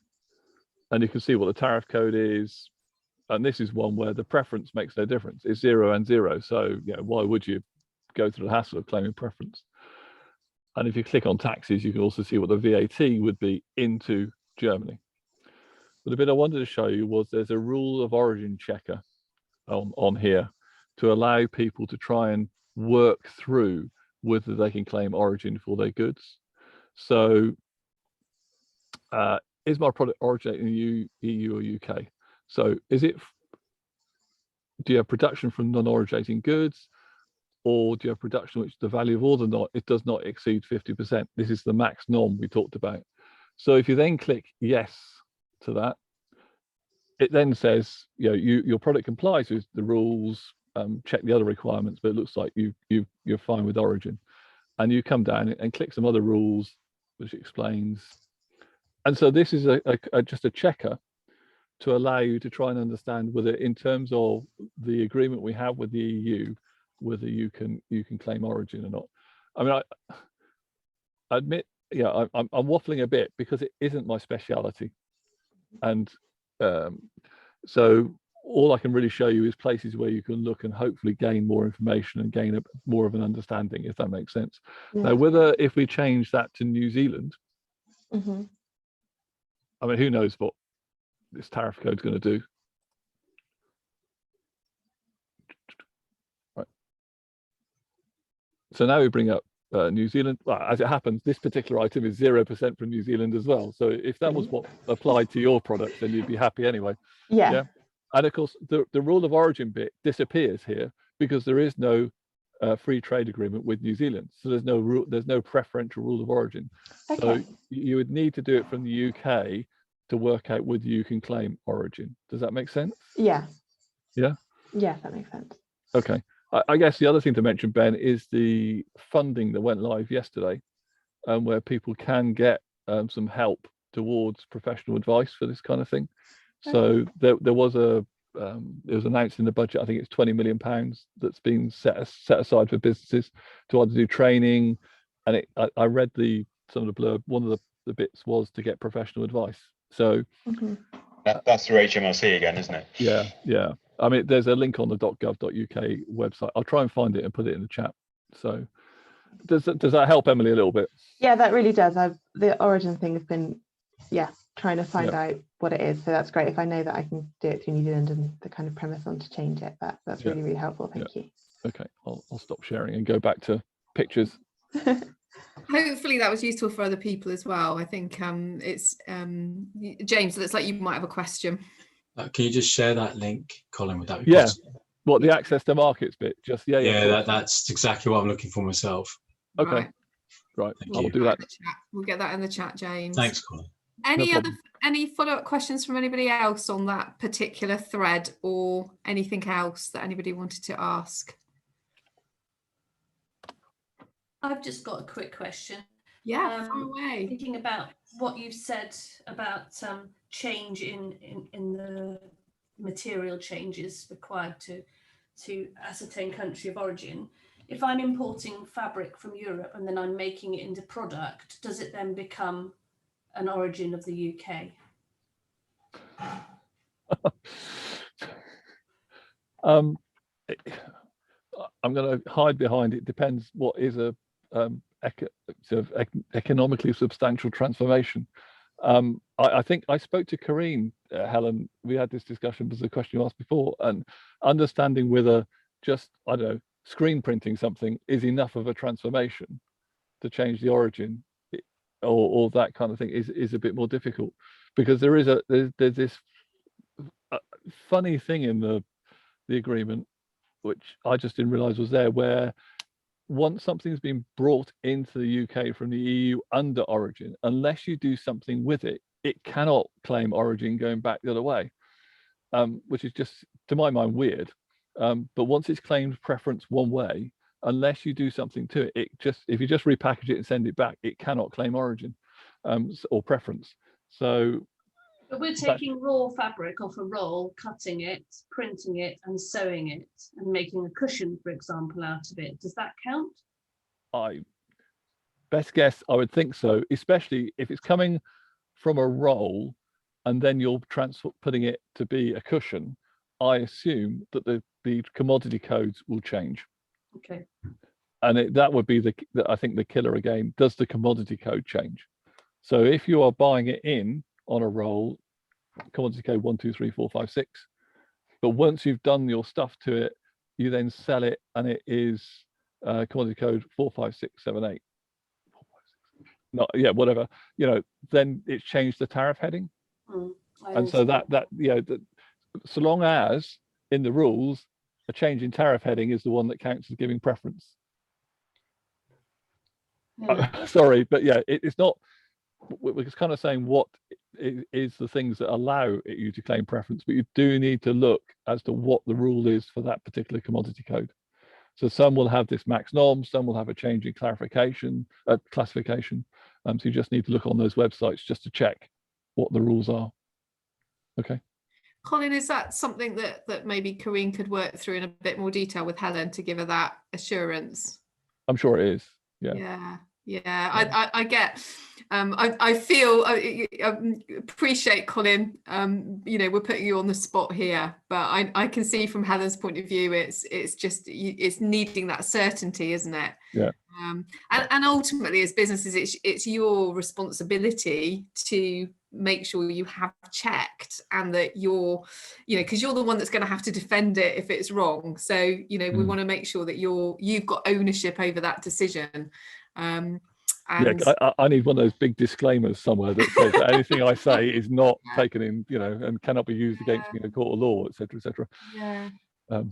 and you can see what the tariff code is. And this is one where the preference makes no difference. It's 0 and 0. So why would you go through the hassle of claiming preference? And if you click on taxes, you can also see what the VAT would be into Germany. But the bit I wanted to show you was there's a rule of origin checker on here to allow people to try and work through whether they can claim origin for their goods. So is my product originating in the EU or UK? So do you have production from non-originating goods, or do you have production which the value of all it does not exceed 50%? This is the max norm we talked about. So if you then click yes to that, it then says your product complies with the rules, check the other requirements, but it looks like you're fine with origin. And you come down and click some other rules which explains. And so this is just a checker to allow you to try and understand whether, in terms of the agreement we have with the EU, whether you can claim origin or not. I mean, I admit, I'm waffling a bit because it isn't my speciality, and so all I can really show you is places where you can look and hopefully gain more information and gain more of an understanding, if that makes sense. Now, whether if we change that to New Zealand, I mean, who knows what this tariff code is going to do. So now we bring up New Zealand. Well, as it happens, this particular item is 0% from New Zealand as well. So if that was what applied to your products, then you'd be happy anyway. Yeah. And of course, the rule of origin bit disappears here because there is no free trade agreement with New Zealand. So there's no preferential rule of origin. Okay. So you would need to do it from the UK to work out whether you can claim origin. Does that make sense? Yeah. Yeah. Yeah, that makes sense. Okay. I guess the other thing to mention, Ben, is the funding that went live yesterday, where people can get some help towards professional advice for this kind of thing. So there was it was announced in the budget, I think it's £20 million that's been set aside for businesses to either do training, and I read some of the blurb. One of the bits was to get professional advice. So that's through HMRC again, isn't it? Yeah. I mean, there's a link on the .gov.uk website. I'll try and find it and put it in the chat. So does that help, Emily, a little bit? Yeah, that really does. The origin thing has been, trying to find out what it is. So that's great. If I know that I can do it through New Zealand and the kind of premise on to change it, that's really, really helpful. Thank you. Okay, I'll stop sharing and go back to pictures. Hopefully that was useful for other people as well. I think it's James, it looks like you might have a question. Can you just share that link, Colin? Would that be possible? What, the access to markets bit? Just that's exactly what I'm looking for myself. Okay, right. I'll do that. We'll get that in the chat, James. Thanks, Colin. Any follow-up questions from anybody else on that particular thread, or anything else that anybody wanted to ask? I've just got a quick question. Yeah, far away. Thinking about what you've said about change in the material changes required to ascertain country of origin. If I'm importing fabric from Europe and then I'm making it into product, does it then become an origin of the UK? I'm going to hide behind it depends what is a sort of economically substantial transformation. I think I spoke to Corinne, Helen. We had this discussion, was the question you asked before, and understanding whether just, I don't know, screen printing something is enough of a transformation to change the origin, or that kind of thing is a bit more difficult, because there's this funny thing in the agreement, which I just didn't realize was there, where once something's been brought into the UK from the EU under origin, unless you do something with it, it cannot claim origin going back the other way, which is just, to my mind, weird. But once it's claimed preference one way, unless you do something to it, if you just repackage it and send it back, it cannot claim origin or preference. So but we're taking raw fabric off a roll, cutting it, printing it and sewing it and making a cushion, for example, out of it. Does that count? Best guess, I would think so, especially if it's coming from a roll and then you're putting it to be a cushion. I assume that the commodity codes will change. Okay. And that would be I think the killer again. Does the commodity code change? So if you are buying it in on a roll, commodity code 1, 2, 3, 4, 5, 6, but once you've done your stuff to it, you then sell it and it is commodity code 4, 5, 6, 7, 8. Whatever. Then it's changed the tariff heading. And so that so long as in the rules a change in tariff heading is the one that counts as giving preference. Sorry, but it's not. We're just kind of saying what is the things that allow you to claim preference, but you do need to look as to what the rule is for that particular commodity code. So some will have this max norm, some will have a change in classification. So you just need to look on those websites just to check what the rules are. Okay. Colin, is that something that maybe Corinne could work through in a bit more detail with Helen to give her that assurance? I'm sure it is. I get I feel I appreciate, Colin, we're putting you on the spot here, but I can see from Helen's point of view it's just it's needing that certainty, isn't it? And ultimately as businesses it's your responsibility to make sure you have checked, and that you're, because you're the one that's going to have to defend it if it's wrong. So, we want to make sure that you've got ownership over that decision. And I need one of those big disclaimers somewhere that says that anything I say is not taken in, and cannot be used against me in a court of law, etc., etc. Yeah. But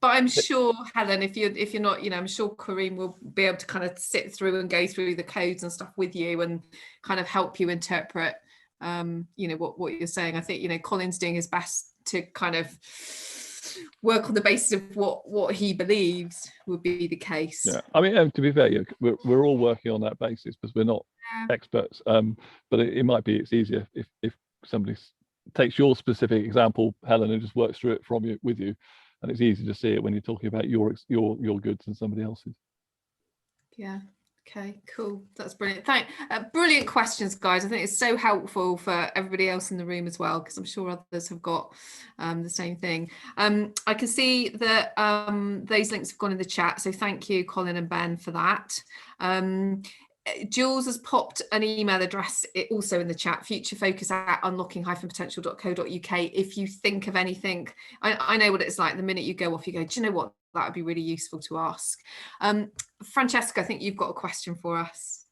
I'm sure, Helen, if you're not, I'm sure Corinne will be able to kind of sit through and go through the codes and stuff with you and kind of help you interpret, what you're saying. I think, Colin's doing his best to kind of work on the basis of what he believes would be the case. Yeah, I mean, to be fair, we're all working on that basis because we're not experts. But it might be it's easier if somebody takes your specific example, Helen, and just works through it with you, and it's easy to see it when you're talking about your goods and somebody else's. Yeah. Okay, cool. That's brilliant. Brilliant questions, guys. I think it's so helpful for everybody else in the room as well, because I'm sure others have got the same thing. I can see that those links have gone in the chat, so thank you, Colin and Ben, for that. Jules has popped an email address also in the chat, futurefocus@unlocking-potential.co.uk. If you think of anything, I know what it's like the minute you go off, you go, do you know what, that would be really useful to ask. Francesca, I think you've got a question for us.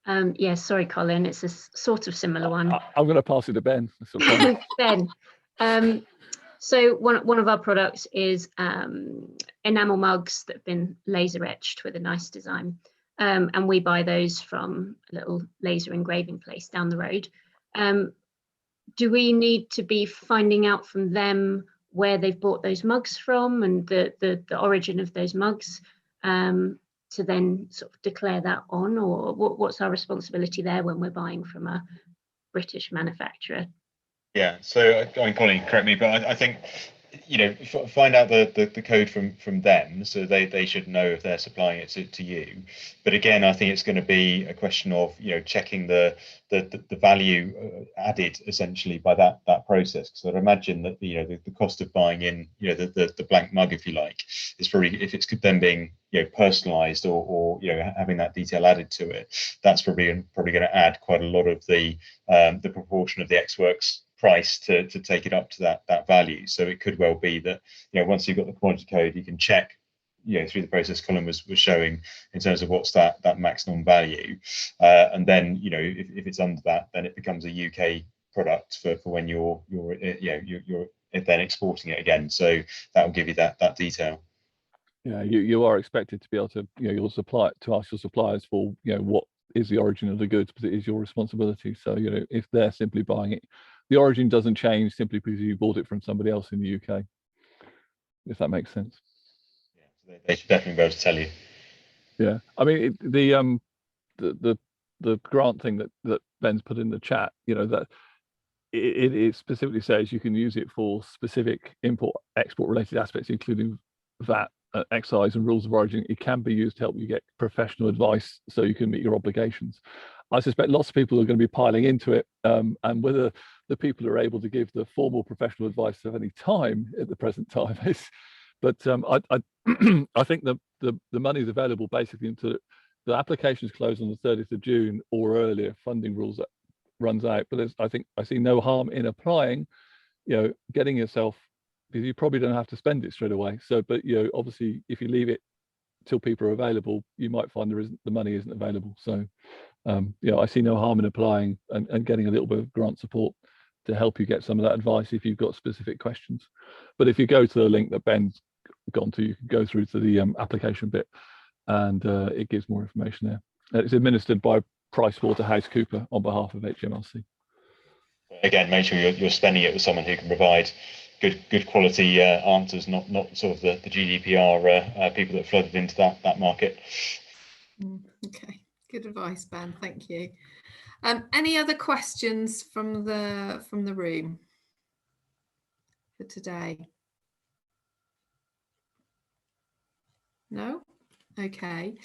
Yeah, sorry, Colin, it's a sort of similar one. I'm going to pass it to Ben. Ben, so one of our products is enamel mugs that have been laser etched with a nice design. And we buy those from a little laser engraving place down the road. Do we need to be finding out from them where they've bought those mugs from and the origin of those mugs to then sort of declare that on, or what's our responsibility there when we're buying from a British manufacturer? Yeah, so I mean, Colin, correct me, but I think, find out the code from them, so they should know if they're supplying it to you. But again, I think it's going to be a question of checking the value added essentially by that process. Because I'd imagine that the cost of buying in the blank mug, if you like, is probably, if it's then being personalized or having that detail added to it, that's probably going to add quite a lot of the proportion of the X Works price to take it up to that value. So it could well be that once you've got the quantity code, you can check through the process Colin was showing in terms of what's that maximum value, and then if it's under that, then it becomes a UK product for when you're then exporting it again. So that will give you that detail. Yeah, you are expected to be able to you'll supply to ask your suppliers for what is the origin of the goods, because it is your responsibility. So if they're simply buying it, the origin doesn't change simply because you bought it from somebody else in the UK, if that makes sense. Yeah, so they should definitely be able to tell you. Yeah, I mean the grant thing that Ben's put in the chat, that it specifically says you can use it for specific export related aspects, including VAT, excise and rules of origin. It can be used to help you get professional advice so you can meet your obligations. I suspect lots of people are going to be piling into it, and whether the people are able to give the formal professional advice of any time at the present time is, but I think the money is available basically until the applications close on the 30th of June or earlier. Funding rules that runs out, but I see no harm in applying, getting yourself, because you probably don't have to spend it straight away. So, but obviously, if you leave it till people are available, you might find the money isn't available. So, I see no harm in applying and getting a little bit of grant support to help you get some of that advice if you've got specific questions. But if you go to the link that Ben's gone to, you can go through to the application bit, and it gives more information there. It's administered by PricewaterhouseCoopers on behalf of HMRC. Again, make sure you're spending it with someone who can provide good quality answers, not sort of the GDPR people that flooded into that market. Okay, good advice, Ben. Thank you. Any other questions from the room for today? No? Okay.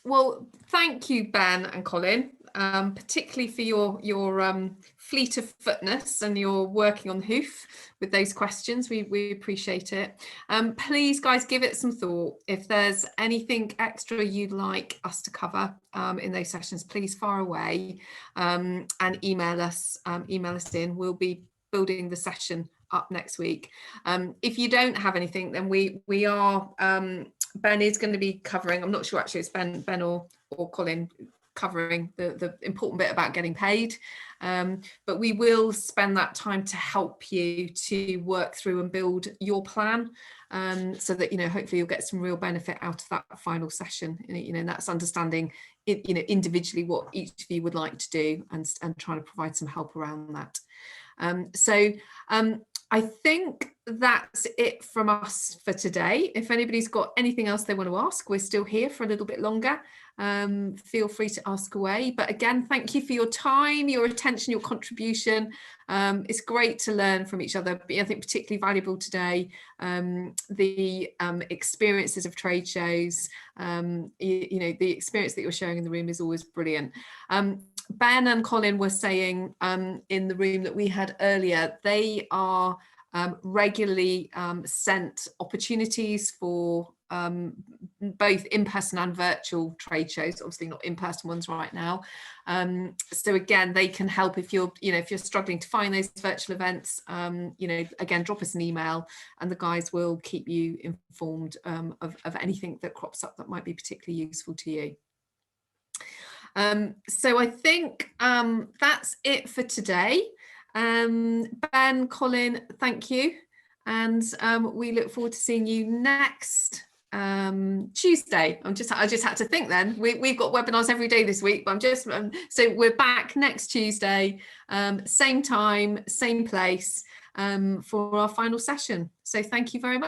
Well, thank you, Ben and Colin. particularly for your fleet of footness and your working on the hoof with those questions. We appreciate it. Please, guys, give it some thought. If there's anything extra you'd like us to cover in those sessions, please fire away and email us in. We'll be building the session up next week. If you don't have anything, then we are Ben is going to be covering, I'm not sure actually it's Ben or Colin covering the important bit about getting paid, but we will spend that time to help you to work through and build your plan, so that hopefully you'll get some real benefit out of that final session. And that's understanding individually what each of you would like to do and trying to provide some help around that. I think that's it from us for today. If anybody's got anything else they want to ask, we're still here for a little bit longer. Feel free to ask away. But again, thank you for your time, your attention, your contribution. It's great to learn from each other. I think particularly valuable today, the experiences of trade shows. The experience that you're sharing in the room is always brilliant. Ben and Colin were saying in the room that we had earlier, they are regularly sent opportunities for both in-person and virtual trade shows, obviously not in-person ones right now. So again, they can help if you're struggling to find those virtual events. Again, drop us an email and the guys will keep you informed of anything that crops up that might be particularly useful to you. So I think that's it for today. Ben, Colin, thank you. And we look forward to seeing you next Tuesday. I just had to think then. We've got webinars every day this week, but I'm just, so we're back next Tuesday, same time, same place, for our final session. So thank you very much.